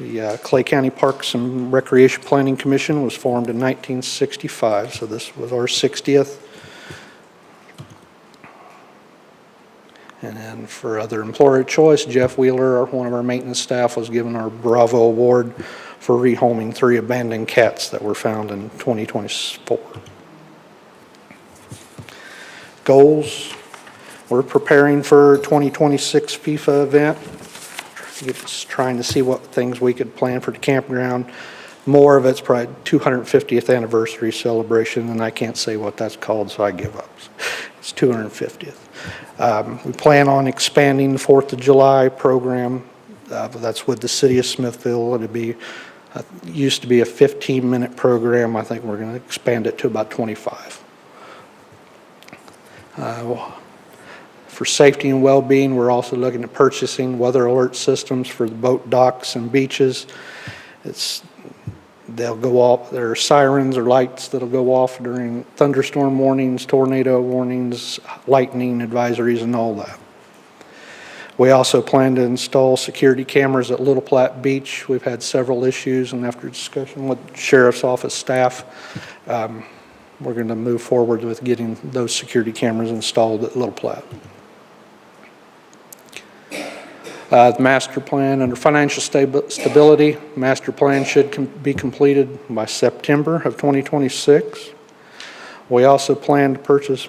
The Clay County Parks and Recreation Planning Commission was formed in 1965, so this was our 60th. And then for other employer choice, Jeff Wheeler, one of our maintenance staff, was given our Bravo Award for rehoming 3 abandoned cats that were found in 2024. Goals. We're preparing for 2026 FIFA event. Just trying to see what things we could plan for the campground. More of it's probably 250th anniversary celebration, and I can't say what that's called, so I give up. It's 250th. We plan on expanding the 4th of July program. But that's with the city of Smithville. It'll be, used to be a 15-minute program. I think we're going to expand it to about 25. For safety and well-being, we're also looking at purchasing weather alert systems for the boat docks and beaches. They'll go off, there are sirens or lights that'll go off during thunderstorm warnings, tornado warnings, lightning advisories, and all that. We also plan to install security cameras at Little Platte Beach. We've had several issues, and after discussion with Sheriff's Office staff, we're going to move forward with getting those security cameras installed at Little Platte. The master plan, under financial stability, master plan should be completed by September of 2026. We also plan to purchase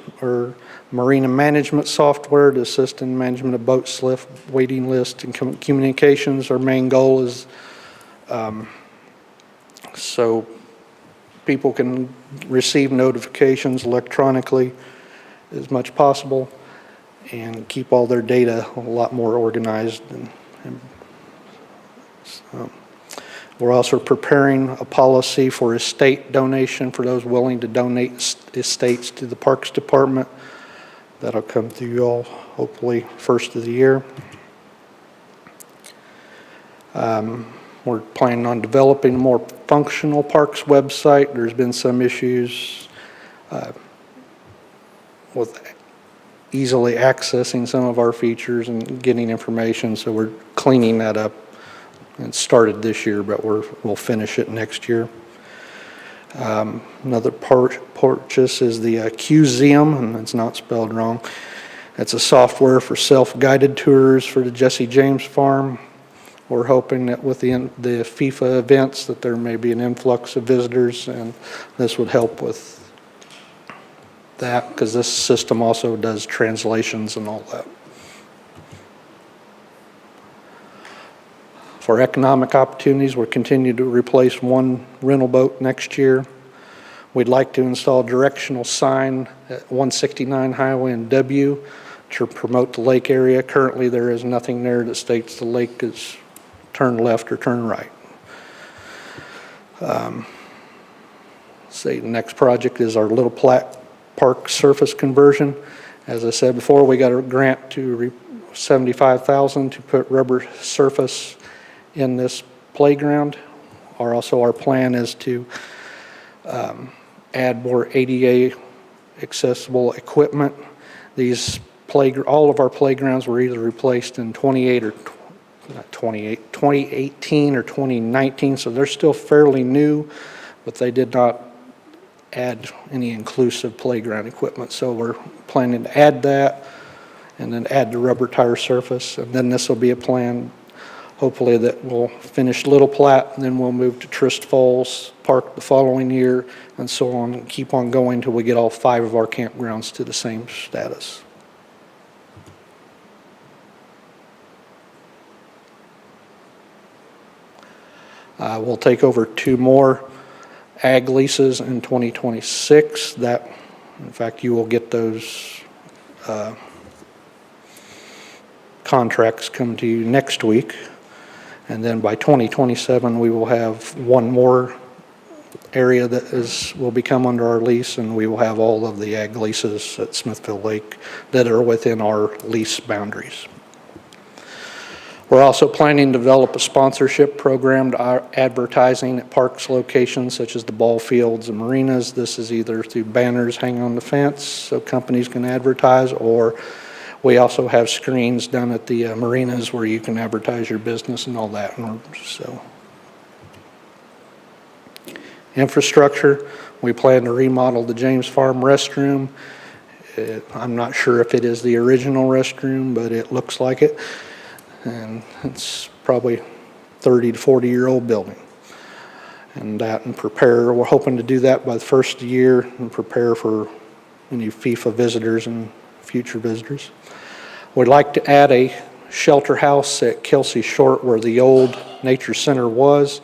marina management software to assist in management of boat slip, waiting list, and communications. Our main goal is so people can receive notifications electronically as much possible and keep all their data a lot more organized. So we're also preparing a policy for estate donation for those willing to donate estates to the Parks Department. That'll come through you all hopefully first of the year. We're planning on developing a more functional parks website. There's been some issues with easily accessing some of our features and getting information, so we're cleaning that up. It started this year, but we'll finish it next year. Another purchase is the Qzeum, and it's not spelled wrong. It's a software for self-guided tours for the Jesse James Farm. We're hoping that with the FIFA events that there may be an influx of visitors, and this would help with that because this system also does translations and all that. For economic opportunities, we're continuing to replace one rental boat next year. We'd like to install a directional sign at 169 Highway and W to promote the lake area. Currently, there is nothing there that states the lake is turn left or turn right. The next project is our Little Platte Park surface conversion. As I said before, we got a grant to $75,000 to put rubber surface in this playground. Our plan is to add more ADA accessible equipment. All of our playgrounds were either replaced in 2018 or 2019, so they're still fairly new, but they did not add any inclusive playground equipment. So we're planning to add that and then add the rubber tire surface, and then this will be a plan hopefully that we'll finish Little Platte, and then we'll move to Trist Falls Park the following year, and so on, and keep on going until we get all 5 of our campgrounds to the same status. We'll take over 2 more ag leases in 2026. That, in fact, you will get those contracts come to you next week. And then by 2027, we will have 1 more area that will become under our lease, and we will have all of the ag leases at Smithville Lake that are within our lease boundaries. We're also planning to develop a sponsorship program to our advertising at parks locations such as the ball fields and marinas. This is either through banners hanging on the fence so companies can advertise, or we also have screens done at the marinas where you can advertise your business and all that. So, infrastructure, we plan to remodel the James Farm restroom. I'm not sure if it is the original restroom, but it looks like it. And it's probably 30 to 40-year-old building. And we're hoping to do that by the first year and prepare for any FIFA visitors and future visitors. We'd like to add a shelter house at Kelsey Short where the old nature center was.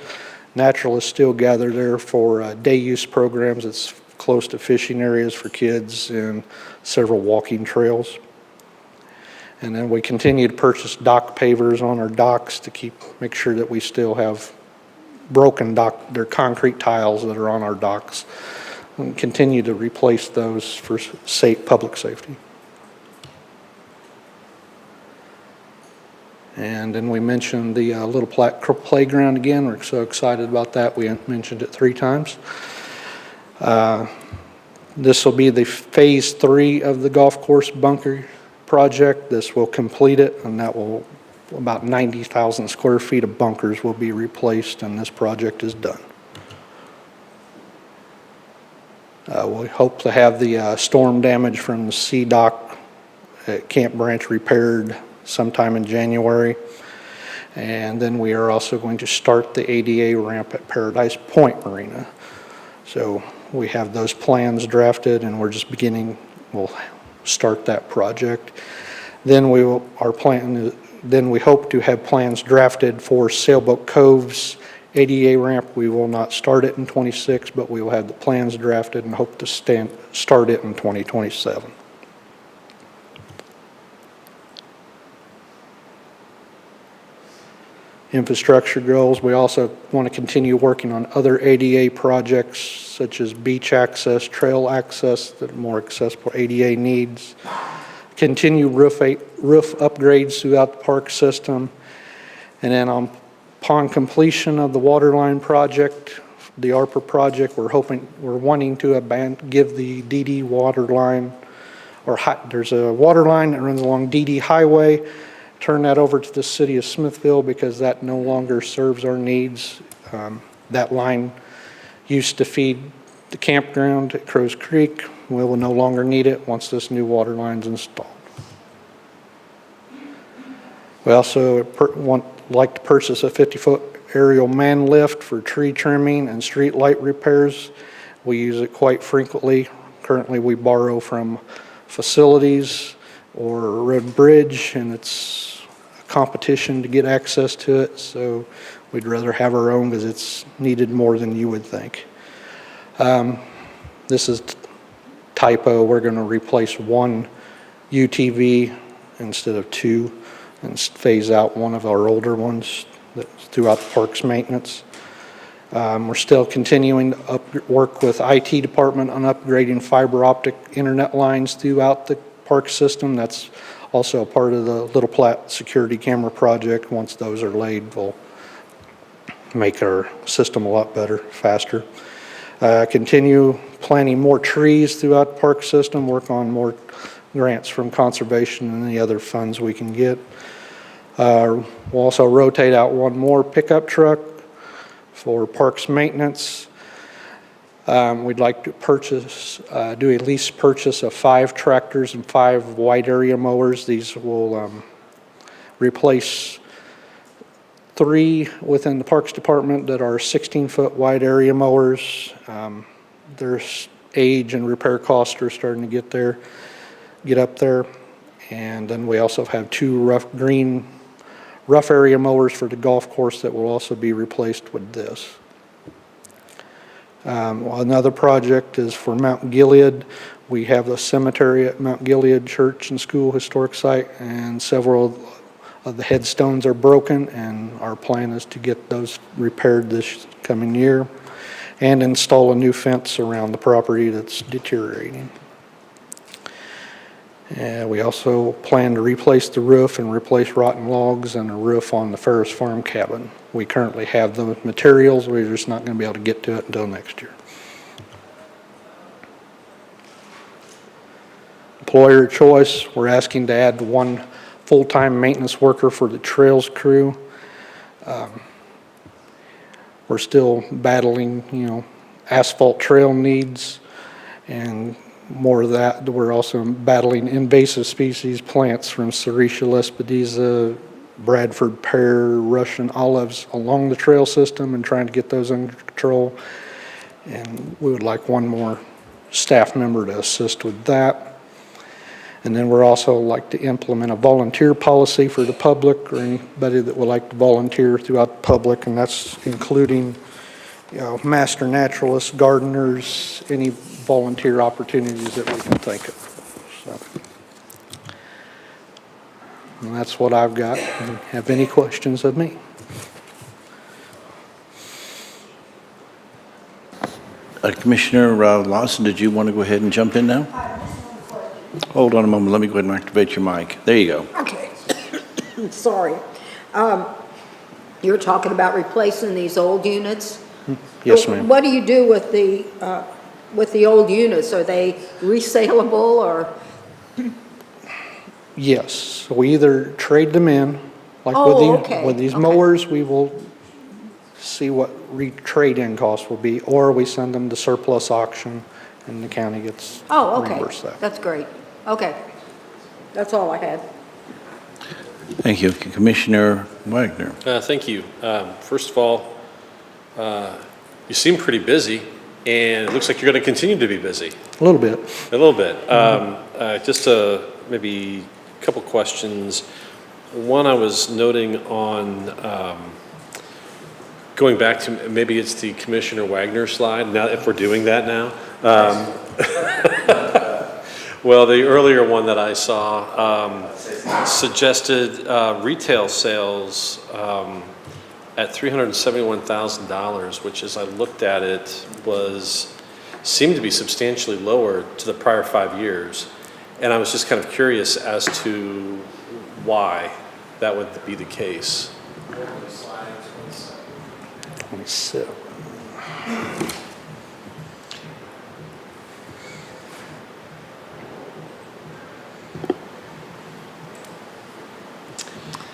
Naturalists still gather there for day use programs. It's close to fishing areas for kids and several walking trails. And then we continue to purchase dock pavers on our docks to make sure that we still have they're concrete tiles that are on our docks, and continue to replace those for public safety. And then we mentioned the Little Platte Playground again. We're so excited about that. We mentioned it 3 times. This will be the phase 3 of the golf course bunker project. This will complete it, and that will about 90,000 square feet of bunkers will be replaced, and this project is done. We hope to have the storm damage from the Sea Dock at Camp Branch repaired sometime in January. And then we are also going to start the ADA ramp at Paradise Point Marina. So we have those plans drafted, and we're just we'll start that project. Then we hope to have plans drafted for Sailboat Cove's ADA ramp. We will not start it in 26, but we will have the plans drafted and hope to start it in 2027. Infrastructure goals. We also want to continue working on other ADA projects such as beach access, trail access that are more accessible ADA needs. Continue roof upgrades throughout the park system. And then upon completion of the water line project, the ARPA project, we're wanting to give the DD water line, there's a water line that runs along DD Highway, turn that over to the city of Smithville because that no longer serves our needs. That line used to feed the campground at Crow's Creek. We will no longer need it once this new water line's installed. We also like to purchase a 50-foot aerial man lift for tree trimming and street light repairs. We use it quite frequently. Currently, we borrow from facilities or Road and Bridge, and it's a competition to get access to it, so we'd rather have our own because it's needed more than you would think. This is typo. We're going to replace one UTV instead of two and phase out one of our older ones that's throughout the park's maintenance. We're still continuing to work with IT department on upgrading fiber optic internet lines throughout the park system. That's also a part of the Little Platte security camera project. Once those are laid, we'll make our system a lot better, faster. Continue planting more trees throughout the park system, work on more grants from conservation and any other funds we can get. We'll also rotate out one more pickup truck for parks maintenance. We'd like to do a lease purchase of 5 tractors and 5 wide area mowers. These will replace 3 within the Parks Department that are 16-foot wide area mowers. Their age and repair costs are starting to get up there. And then we also have 2 rough area mowers for the golf course that will also be replaced with this. Another project is for Mount Gilead. We have a cemetery at Mount Gilead Church and School Historic Site, and several of the headstones are broken, and our plan is to get those repaired this coming year and install a new fence around the property that's deteriorating. And we also plan to replace the roof and replace rotten logs and a roof on the Ferris Farm cabin. We currently have the materials, we're just not going to be able to get to it until next year. Employer choice, we're asking to add 1 full-time maintenance worker for the trails crew. We're still battling, asphalt trail needs and more of that. We're also battling invasive species plants from Serratia lespedeza, Bradford pear, Russian olives along the trail system and trying to get those under control. And we would like 1 more staff member to assist with that. And then we're also like to implement a volunteer policy for the public or anybody that would like to volunteer throughout the public, and that's including master naturalists, gardeners, any volunteer opportunities that we can think of. So, and that's what I've got. Have any questions of me? Commissioner Lawson, did you want to go ahead and jump in now? Hold on a moment. Let me go ahead and activate your mic. There you go. Okay. Sorry. You're talking about replacing these old units? Yes, ma'am. What do you do with the old units? Are they resaleable or? Yes, so we either trade them in, like okay, with these okay. mowers, we will see what trade-in costs will be, or we send them to surplus auction and the county gets reimbursed that. That's great. Okay. That's all I had. Thank you. Commissioner Wagner. Thank you. First of all, you seem pretty busy, and it looks like you're going to continue to be busy. A little bit. A little bit. Just maybe a couple questions. One, I was noting on going back to maybe it's the Commissioner Wagner slide. Now, if we're doing that now. Well, the earlier one that I saw suggested retail sales at $371,000, which as I looked at it seemed to be substantially lower to the prior 5 years. And I was just kind of curious as to why that would be the case. 27.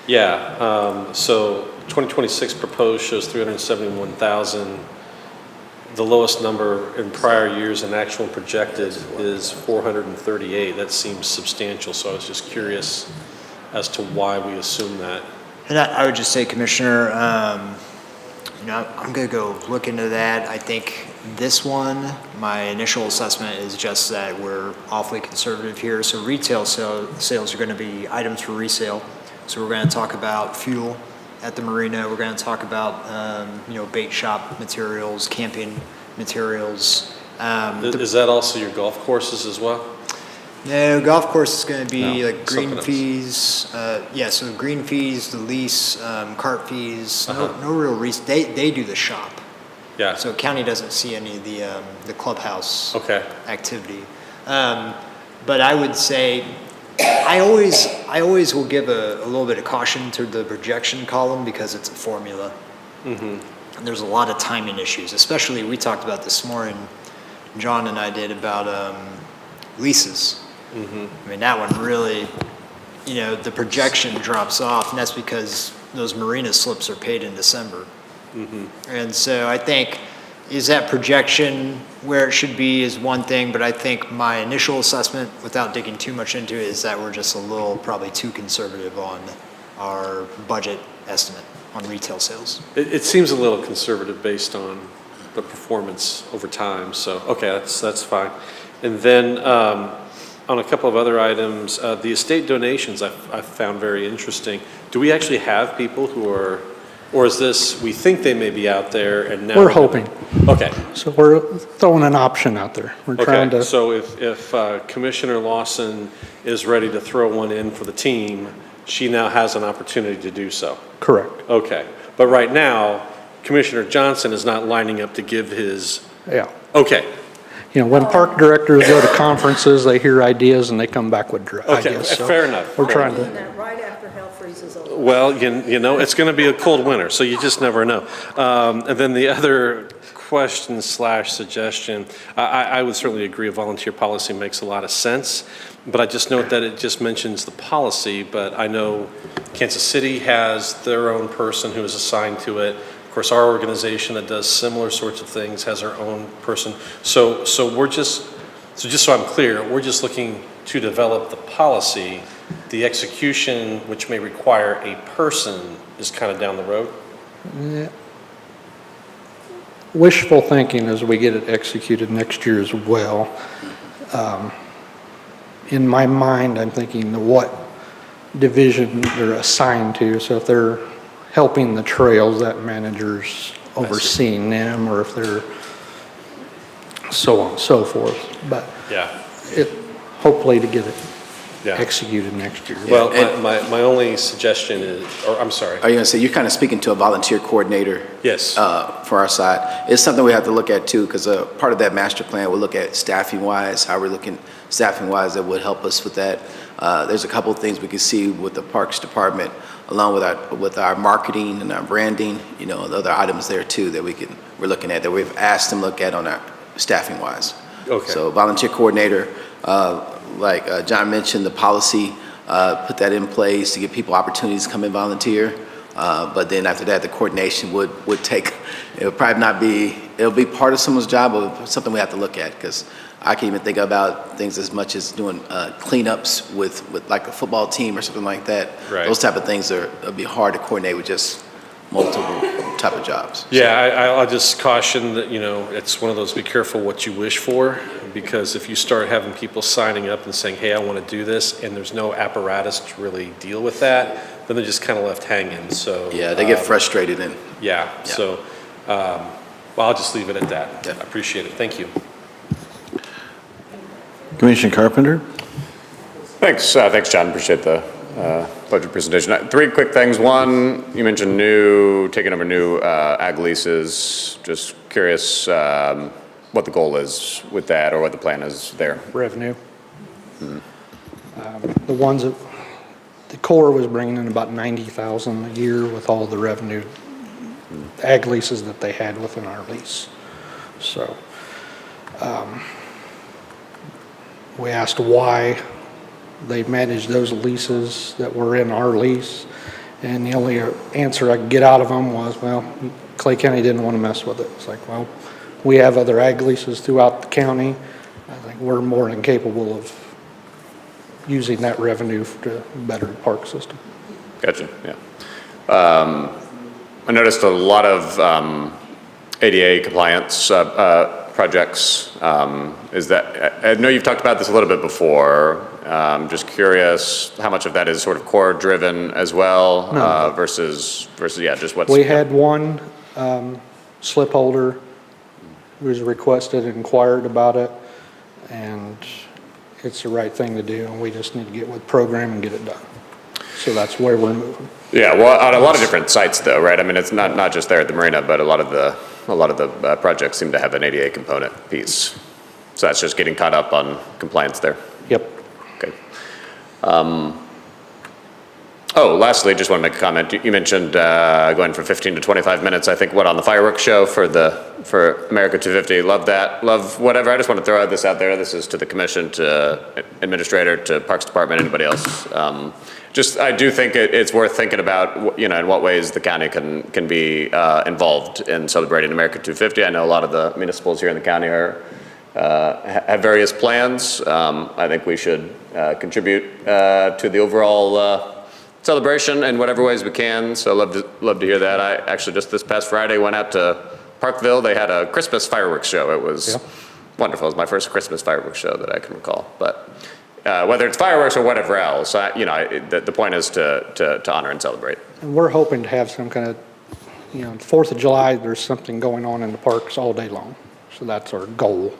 Yeah, so 2026 proposed shows 371,000. The lowest number in prior years and actual projected is 438. That seems substantial, so I was just curious as to why we assume that. And I would just say, Commissioner, I'm going to go look into that. I think this one, my initial assessment is just that we're awfully conservative here. So retail sales are going to be items for resale. So we're going to talk about fuel at the marina. We're going to talk about, bait shop materials, camping materials. Is that also your golf courses as well? No, golf course is going to be No, like green something else. fees. So green fees, the lease, cart fees. No real reason. They do the shop. Yeah. So county doesn't see any of the clubhouse Okay. activity. But I would say, I always will give a little bit of caution to the projection column because it's a formula. And there's a lot of timing issues, especially we talked about this morning, John and I did about leases. I mean, that one really, the projection drops off, and that's because those marina slips are paid in December. And so I think, is that projection where it should be is one thing, but I think my initial assessment, without digging too much into it, is that we're just a little probably too conservative on our budget estimate on retail sales. It seems a little conservative based on the performance over time, so, okay, that's fine. And then on a couple of other items, the estate donations I found very interesting. Do we actually have people who are, or is this, we think they may be out there and now? We're hoping. Okay. So we're throwing an option out there. We're trying Okay, to, so if Commissioner Lawson is ready to throw one in for the team, she now has an opportunity to do so. correct, Okay, but right now, Commissioner Johnson is not lining up to give his, yeah. okay, When park directors go to conferences, they hear ideas and they come back with okay, ideas. So fair enough. We're trying to, that right after hell freezes over. Well, it's going to be a cold winter, so you just never know. And then the other question / suggestion, I would certainly agree a volunteer policy makes a lot of sense, but I just note that it just mentions the policy, but I know Kansas City has their own person who is assigned to it. Of course, our organization that does similar sorts of things has our own person. So just so I'm clear, we're just looking to develop the policy. The execution, which may require a person, is kind of down the road. wishful thinking as we get it executed next year as well. In my mind, I'm thinking what division they're assigned to. So if they're helping the trails, that manager's overseeing them, or if they're so on and so forth. But Yeah. hopefully to get it Yeah. executed next year. Well, my only suggestion is, or I'm sorry. Are you going to say, you're kind of speaking to a volunteer coordinator? Yes. For our side. It's something we have to look at too, because part of that master plan, we'll look at staffing-wise, how we're looking staffing-wise that would help us with that. There's a couple of things we can see with the Parks Department, along with our marketing and our branding, the other items there too that we're looking at, that we've asked them to look at on our staffing-wise. Okay. So volunteer coordinator, like John mentioned, the policy, put that in place to give people opportunities to come and volunteer. But then after that, the coordination would take, it'll be part of someone's job, but something we have to look at, because I can even think about things as much as doing cleanups with like a football team or something like that. Right. Those type of things it'll be hard to coordinate with just multiple type of jobs. Yeah, I'll just caution that, it's one of those, be careful what you wish for, because if you start having people signing up and saying, hey, I want to do this, and there's no apparatus to really deal with that, then they're just kind of left hanging, so. Yeah, they get frustrated and. Yeah, so, well, I'll just leave it at that. Yeah. I appreciate it, thank you. Commissioner Carpenter? Thanks, John. Appreciate the budget presentation. Three quick things. One, you mentioned taking over new ag leases. Just curious what the goal is with that, or what the plan is there. Revenue. The ones that, the Corps was bringing in about 90,000 a year with all the revenue, ag leases that they had within our lease. So, we asked why they managed those leases that were in our lease, and the only answer I could get out of them was, well, Clay County didn't want to mess with it. It's like, well, we have other ag leases throughout the county. I think we're more than capable of using that revenue to better the park system. Gotcha, yeah. I noticed a lot of ADA compliance projects. Is that, I know you've talked about this a little bit before. Just curious how much of that is sort of core driven as well versus yeah, just what's. We had one slip holder who was requested and inquired about it, and it's the right thing to do, and we just need to get with the program and get it done. So that's where we're moving. Yeah, well, on a lot of different sites though, right? I mean, it's not just there at the marina, but a lot of the projects seem to have an ADA component piece. So that's just getting caught up on compliance there. Yep. Okay. Oh, lastly, just want to make a comment. You mentioned going from 15 to 25 minutes, I think, on the fireworks show for America 250. Love that. Love whatever. I just want to throw this out there. This is to the commission, to administrator, to Parks Department, anybody else. I do think it's worth thinking about, in what ways the county can be involved in celebrating America 250. I know a lot of the municipals here in the county have various plans. I think we should contribute to the overall celebration in whatever ways we can. So love to hear that. I actually just this past Friday went out to Parkville. They had a Christmas fireworks show. It was wonderful. It was my first Christmas fireworks show that I can recall. But whether it's fireworks or whatever else, the point is to honor and celebrate. And we're hoping to have some kind of, 4th of July, there's something going on in the parks all day long. So that's our goal.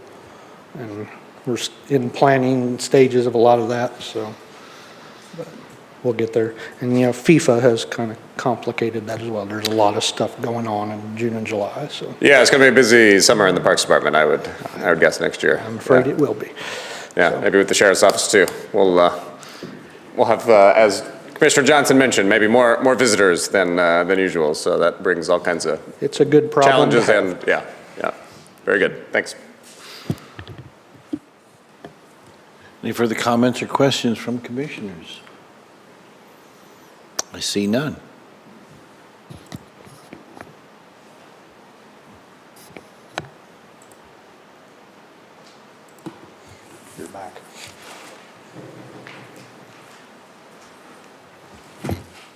And we're in planning stages of a lot of that, so but we'll get there. And, FIFA has kind of complicated that as well. There's a lot of stuff going on in June and July, so. Yeah, it's going to be a busy summer in the Parks Department, I would guess, next year. I'm afraid it will be. Yeah, maybe with the sheriff's office too. We'll have, as Commissioner Johnson mentioned, maybe more visitors than usual. So that brings all kinds of It's a good problem to challenges have. and yeah, very good. Thanks. Any further comments or questions from commissioners? I see none. You're back.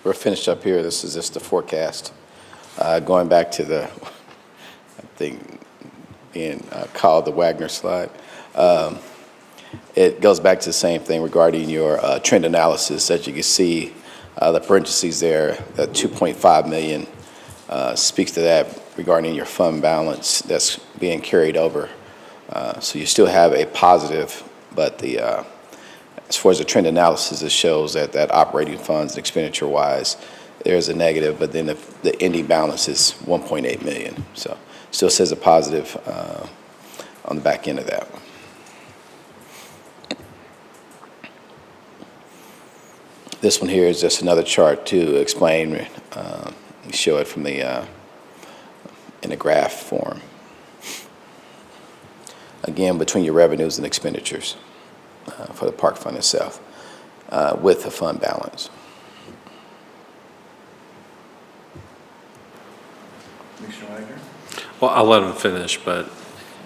We're finished up here. This is just the forecast. Going back to the, I think, being called the Wagner slide. It goes back to the same thing regarding your trend analysis. As you can see, the parentheses there, the 2.5 million speaks to that regarding your fund balance that's being carried over. So you still have a positive, but as far as the trend analysis, it shows that operating funds, expenditure-wise, there's a negative, but then the ending balance is 1.8 million. So still says a positive on the back end of that. This one here is just another chart to explain, show it from the in a graph form. Again, between your revenues and expenditures for the park fund itself, with the fund balance. Well, I'll let him finish, but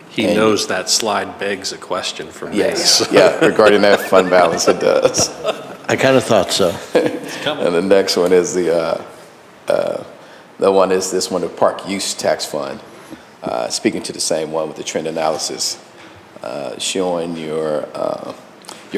he knows that slide begs a question for me. Yes, yeah, regarding that fund balance, it does. I kind of thought so. And the next one is the park use tax fund. Speaking to the same one with the trend analysis, showing your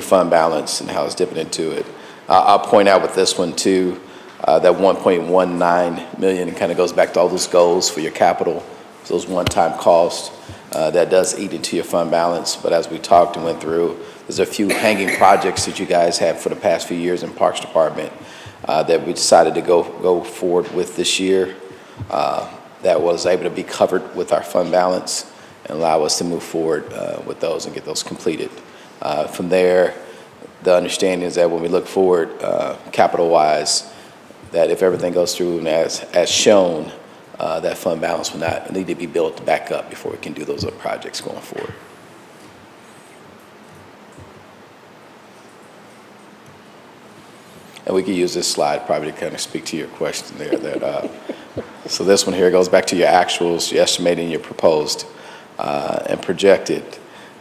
fund balance and how it's dipping into it. I'll point out with this one too, that 1.19 million kind of goes back to all those goals for your capital, those one-time costs. That does eat into your fund balance, but as we talked and went through, there's a few hanging projects that you guys have for the past few years in Parks Department that we decided to go forward with this year. That was able to be covered with our fund balance and allow us to move forward with those and get those completed. From there, the understanding is that when we look forward, capital-wise, that if everything goes through and as shown, that fund balance will not need to be built back up before we can do those other projects going forward. And we can use this slide probably to kind of speak to your question there. So this one here goes back to your actuals, your estimating your proposed and projected.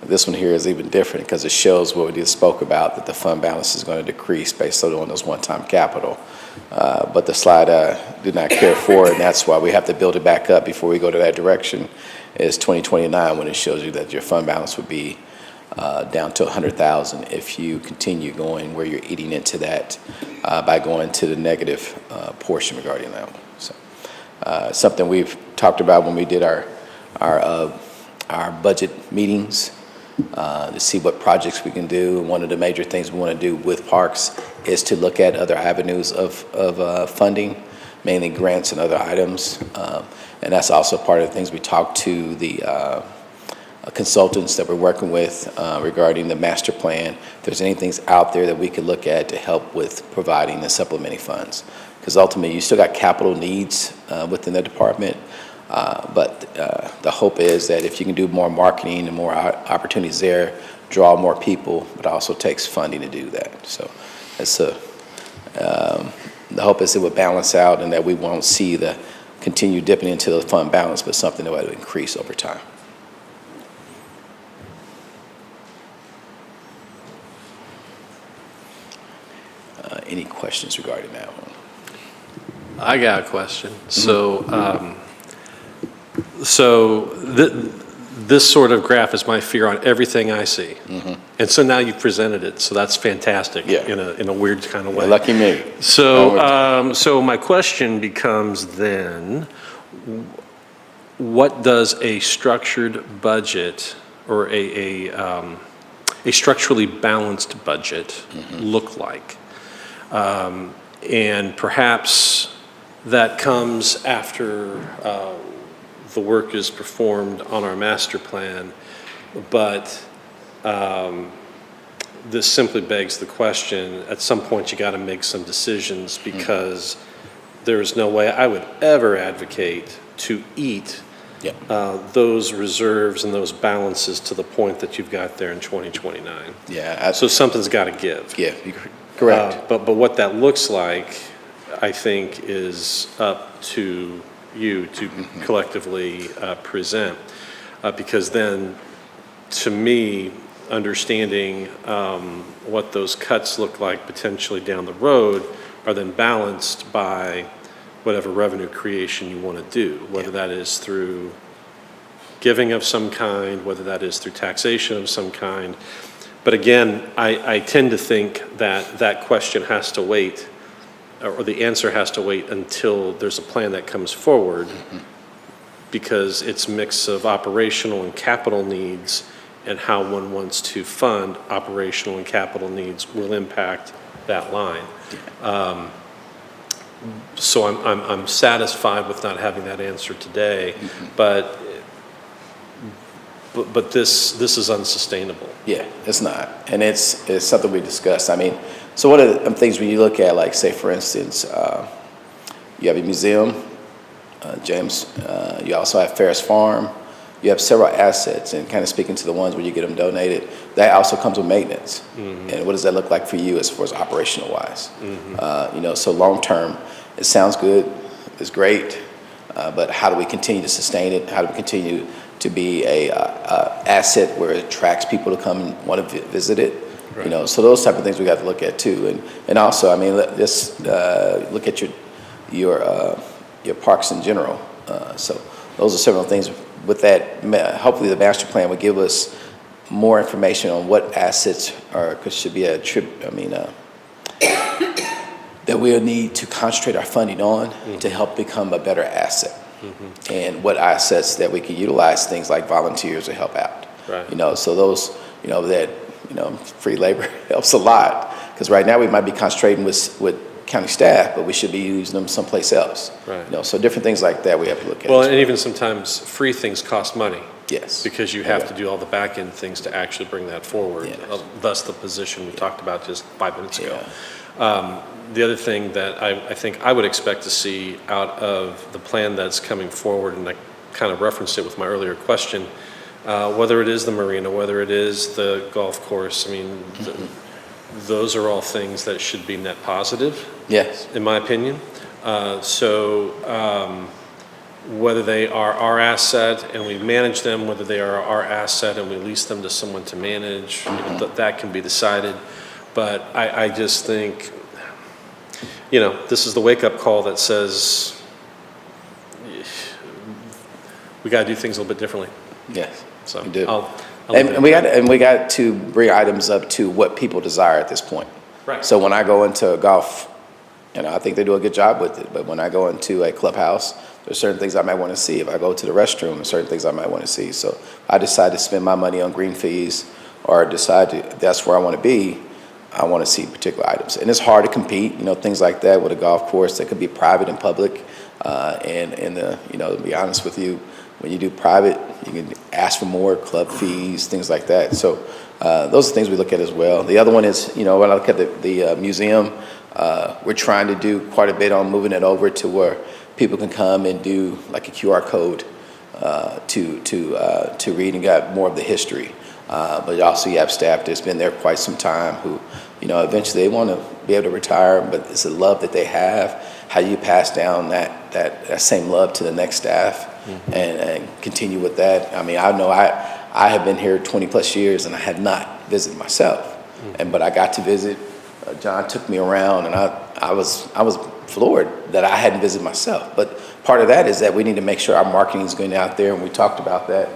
This one here is even different because it shows what we just spoke about, that the fund balance is going to decrease based on those one-time capital. But the slide did not care for it, and that's why we have to build it back up before we go to that direction, is 2029 when it shows you that your fund balance would be down to 100,000 if you continue going where you're eating into that by going to the negative portion regarding that one. So something we've talked about when we did our budget meetings to see what projects we can do. One of the major things we want to do with parks is to look at other avenues of funding, mainly grants and other items. And that's also part of the things we talked to the consultants that we're working with regarding the master plan. If there's anything out there that we could look at to help with providing the supplementing funds. Because ultimately, you still got capital needs within the department. But the hope is that if you can do more marketing and more opportunities there, draw more people, but it also takes funding to do that. So it's the hope is it would balance out and that we won't see the continue dipping into the fund balance, but something that will increase over time. Any questions regarding that one? I got a question. This sort of graph is my fear on everything I see. And so now you've presented it, so that's fantastic in a weird kind of way. Lucky me. So my question becomes then, what does a structured budget or a structurally balanced budget look like? And perhaps that comes after the work is performed on our master plan, but this simply begs the question, at some point you got to make some decisions because there's no way I would ever advocate to eat those reserves and those balances to the point that you've got there in 2029. Yeah. So something's got to give. Yeah, correct. But what that looks like, I think, is up to you to collectively present. Because then, to me, understanding what those cuts look like potentially down the road are then balanced by whatever revenue creation you want to do, whether that is through giving of some kind, whether that is through taxation of some kind. But again, I tend to think that that question has to wait, or the answer has to wait until there's a plan that comes forward, because it's a mix of operational and capital needs, and how one wants to fund operational and capital needs will impact that line. So I'm satisfied with not having that answer today, but this is unsustainable. Yeah, it's not, and it's something we discussed. I mean, so one of the things when you look at, like, say, for instance, you have a museum, James. You also have Ferris Farm. You have several assets, and kind of speaking to the ones where you get them donated, that also comes with maintenance. And what does that look like for you as far as operational wise? So long term, it sounds good, it's great, but how do we continue to sustain it? How do we continue to be a asset where it attracts people to come and want to visit it? Right. So those type of things we got to look at too, and also, I mean, let's look at your parks in general. So those are several things. With that, hopefully the master plan would give us more information on what assets should be that we'll need to concentrate our funding on to help become a better asset. And what assets that we can utilize, things like volunteers to help out. Right. So those, free labor helps a lot, because right now we might be concentrating with county staff, but we should be using them someplace else. Right. So different things like that we have to look at. Well, and even sometimes free things cost money. Yes. Because you have to do all the back end things to actually bring that forward. Yes. Thus the position we talked about just 5 minutes ago. The other thing that I think I would expect to see out of the plan that's coming forward, and I kind of referenced it with my earlier question, whether it is the marina, whether it is the golf course, I mean, those are all things that should be net positive. Yes. In my opinion. whether they are our asset and we manage them, whether they are our asset and we lease them to someone to manage, that can be decided. But I just think, this is the wake-up call that says we got to do things a little bit differently. Yes, So we do. I'll leave it at And we got to bring items up to what people desire at this point. Right. So when I go into a golf, I think they do a good job with it, but when I go into a clubhouse, there's certain things I might want to see. If I go to the restroom, there's certain things I might want to see. So I decide to spend my money on green fees or that's where I want to be, I want to see particular items. And it's hard to compete, things like that with a golf course that could be private and public. To be honest with you, when you do private, you can ask for more club fees, things like that. So those are things we look at as well. The other one is, when I look at the museum, we're trying to do quite a bit on moving it over to where people can come and do like a QR code to read and got more of the history. But also you have staff that's been there quite some time who, eventually they want to be able to retire, but it's a love that they have. How you pass down that same love to the next staff and continue with that. I mean, I know I have been here 20 plus years and I have not visited myself, but I got to visit. John took me around and I was floored that I hadn't visited myself. But part of that is that we need to make sure our marketing is going out there, and we talked about that.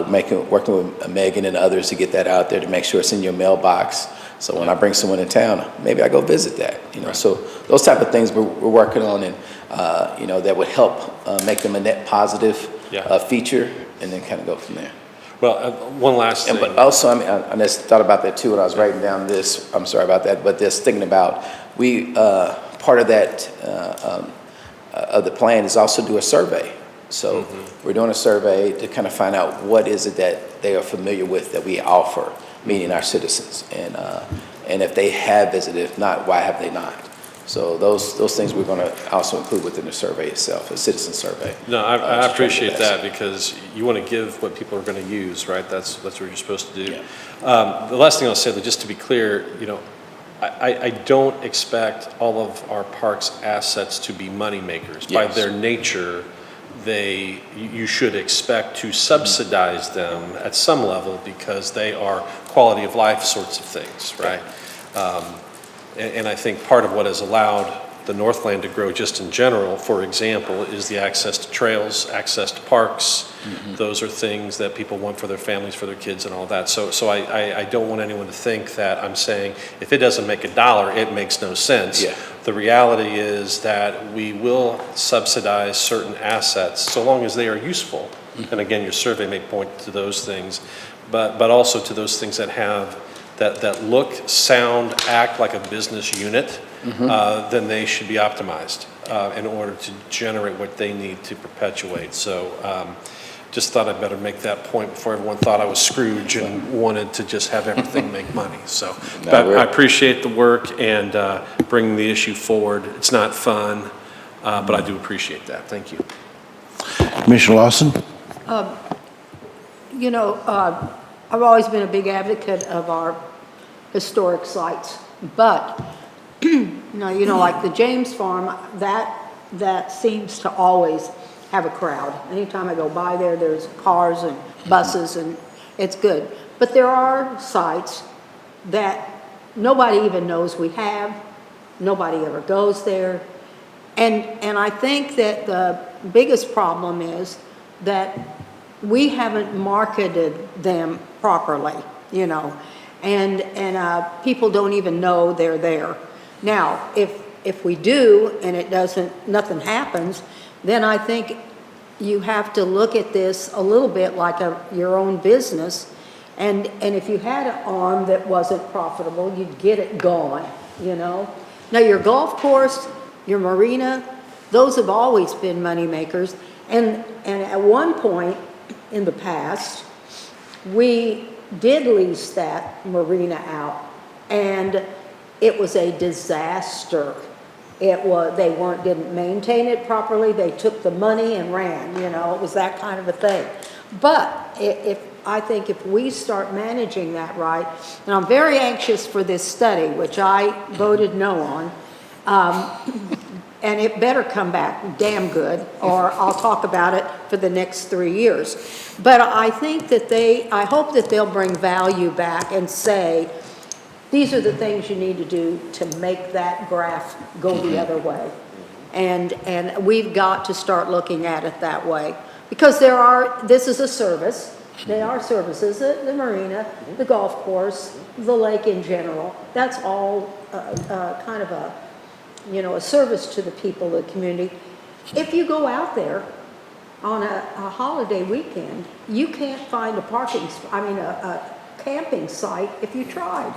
Working with Megan and others to get that out there to make sure it's in your mailbox. So when I bring someone in town, maybe I go visit that. Right. So those type of things we're working on, and that would help make them a net positive feature, and then kind of go from there. Well, one last thing. But also, I just thought about that too when I was writing down this. I'm sorry about that, but just thinking about part of that of the plan is also do a survey. So we're doing a survey to kind of find out what is it that they are familiar with that we offer, meaning our citizens, and if they have visited, if not, why have they not? So those things we're going to also include within the survey itself, a citizen survey. No, I appreciate that, because you want to give what people are going to use, right? That's what you're supposed to do. Yeah. The last thing I'll say, just to be clear, I don't expect all of our parks assets to be money makers. By Yes. their nature, you should expect to subsidize them at some level because they are quality of life sorts of things, right? And I think part of what has allowed the Northland to grow just in general, for example, is the access to trails, access to parks. Those are things that people want for their families, for their kids and all that. So I don't want anyone to think that I'm saying if it doesn't make $1, it makes no sense. Yeah. The reality is that we will subsidize certain assets so long as they are useful. And again, your survey may point to those things, but also to those things that have that look, sound, act like a business unit, then they should be optimized in order to generate what they need to perpetuate. So just thought I'd better make that point before everyone thought I was Scrooge and wanted to just have everything make money. So but I appreciate the work and bringing the issue forward. It's not fun, but I do appreciate that. Thank you. Commissioner Lawson? I've always been a big advocate of our historic sites, but, like the James Farm, that seems to always have a crowd. Anytime I go by there, there's cars and buses, and it's good. But there are sites that nobody even knows we have, nobody ever goes there, and I think that the biggest problem is that we haven't marketed them properly, and people don't even know they're there. Now, if we do and nothing happens, then I think you have to look at this a little bit like your own business, and if you had an arm that wasn't profitable, you'd get it gone, Now, your golf course, your marina, those have always been money makers, and at one point in the past, we did lease that marina out, and it was a disaster. They didn't maintain it properly. They took the money and ran. It was that kind of a thing. But I think if we start managing that right, and I'm very anxious for this study, which I voted no on. and it better come back damn good, or I'll talk about it for the next 3 years. But I think that I hope that they'll bring value back and say, these are the things you need to do to make that graph go the other way. And we've got to start looking at it that way. Because this is a service. They are services, the marina, the golf course, the lake in general. That's all kind of a service to the people of the community. If you go out there on a holiday weekend, you can't find a camping site if you tried.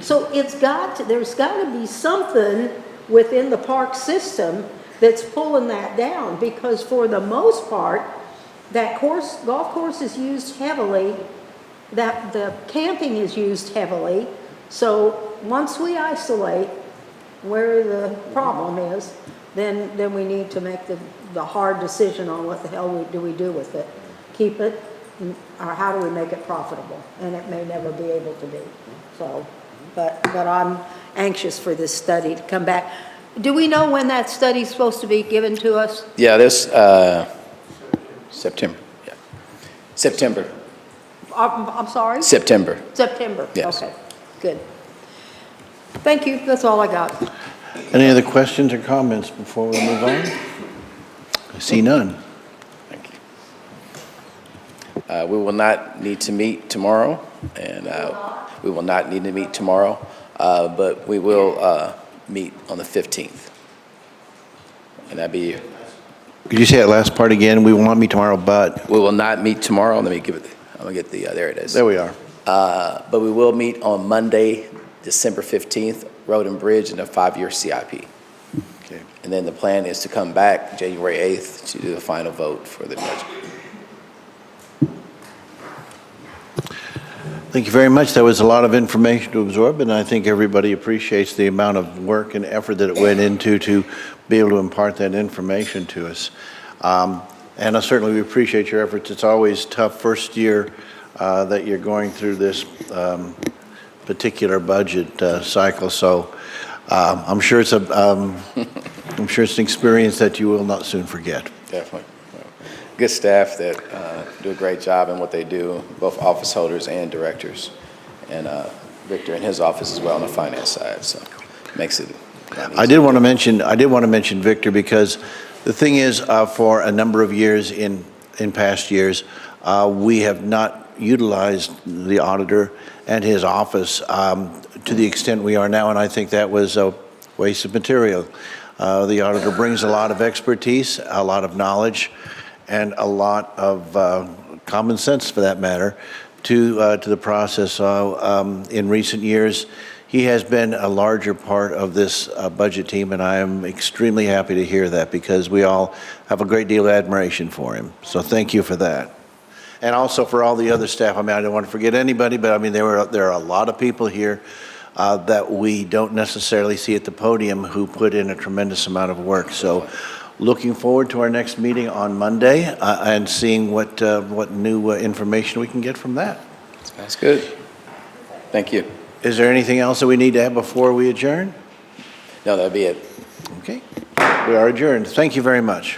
So there's got to be something within the park system that's pulling that down, because for the most part, that golf course is used heavily, that the camping is used heavily. So once we isolate where the problem is, then we need to make the hard decision on what the hell do we do with it. Keep it, or how do we make it profitable? And it may never be able to be. So, but I'm anxious for this study to come back. Do we know when that study's supposed to be given to us? Yeah, this, September, yeah. September, I'm sorry? September. September. Yes. Okay, good. Thank you, that's all I got. Any other questions or comments before we move on? I see none. Thank you. We will not need to meet tomorrow, and we will not need to meet tomorrow, but we will meet on the 15th. And that'd be, Could you say that last part again? We want me tomorrow, but... we will not meet tomorrow. Let me give it, I'm gonna get there it is. There we are. But we will meet on Monday, December 15th, Road and Bridge and a 5-year CIP. Okay. And then the plan is to come back January 8th to do the final vote for the budget. Thank you very much. That was a lot of information to absorb, and I think everybody appreciates the amount of work and effort that it went into to be able to impart that information to us. And certainly we appreciate your efforts. It's always tough first year that you're going through this particular budget cycle. So I'm sure it's I'm sure it's an experience that you will not soon forget. Definitely. Good staff that do a great job in what they do, both office holders and directors, and Victor in his office as well on the finance side. So it makes it. I did want to mention Victor, because the thing is, for a number of years in past years, we have not utilized the auditor and his office to the extent we are now, and I think that was a waste of material. The auditor brings a lot of expertise, a lot of knowledge, and a lot of common sense, for that matter, to the process. So in recent years, he has been a larger part of this budget team, and I am extremely happy to hear that, because we all have a great deal of admiration for him. So thank you for that. And also for all the other staff. I mean, I don't want to forget anybody, but I mean, there are a lot of people here that we don't necessarily see at the podium who put in a tremendous amount of work. So looking forward to our next meeting on Monday and seeing what new information we can get from that. That's good. Thank you. Is there anything else that we need to have before we adjourn? No, that'll be it. Okay. We are adjourned. Thank you very much.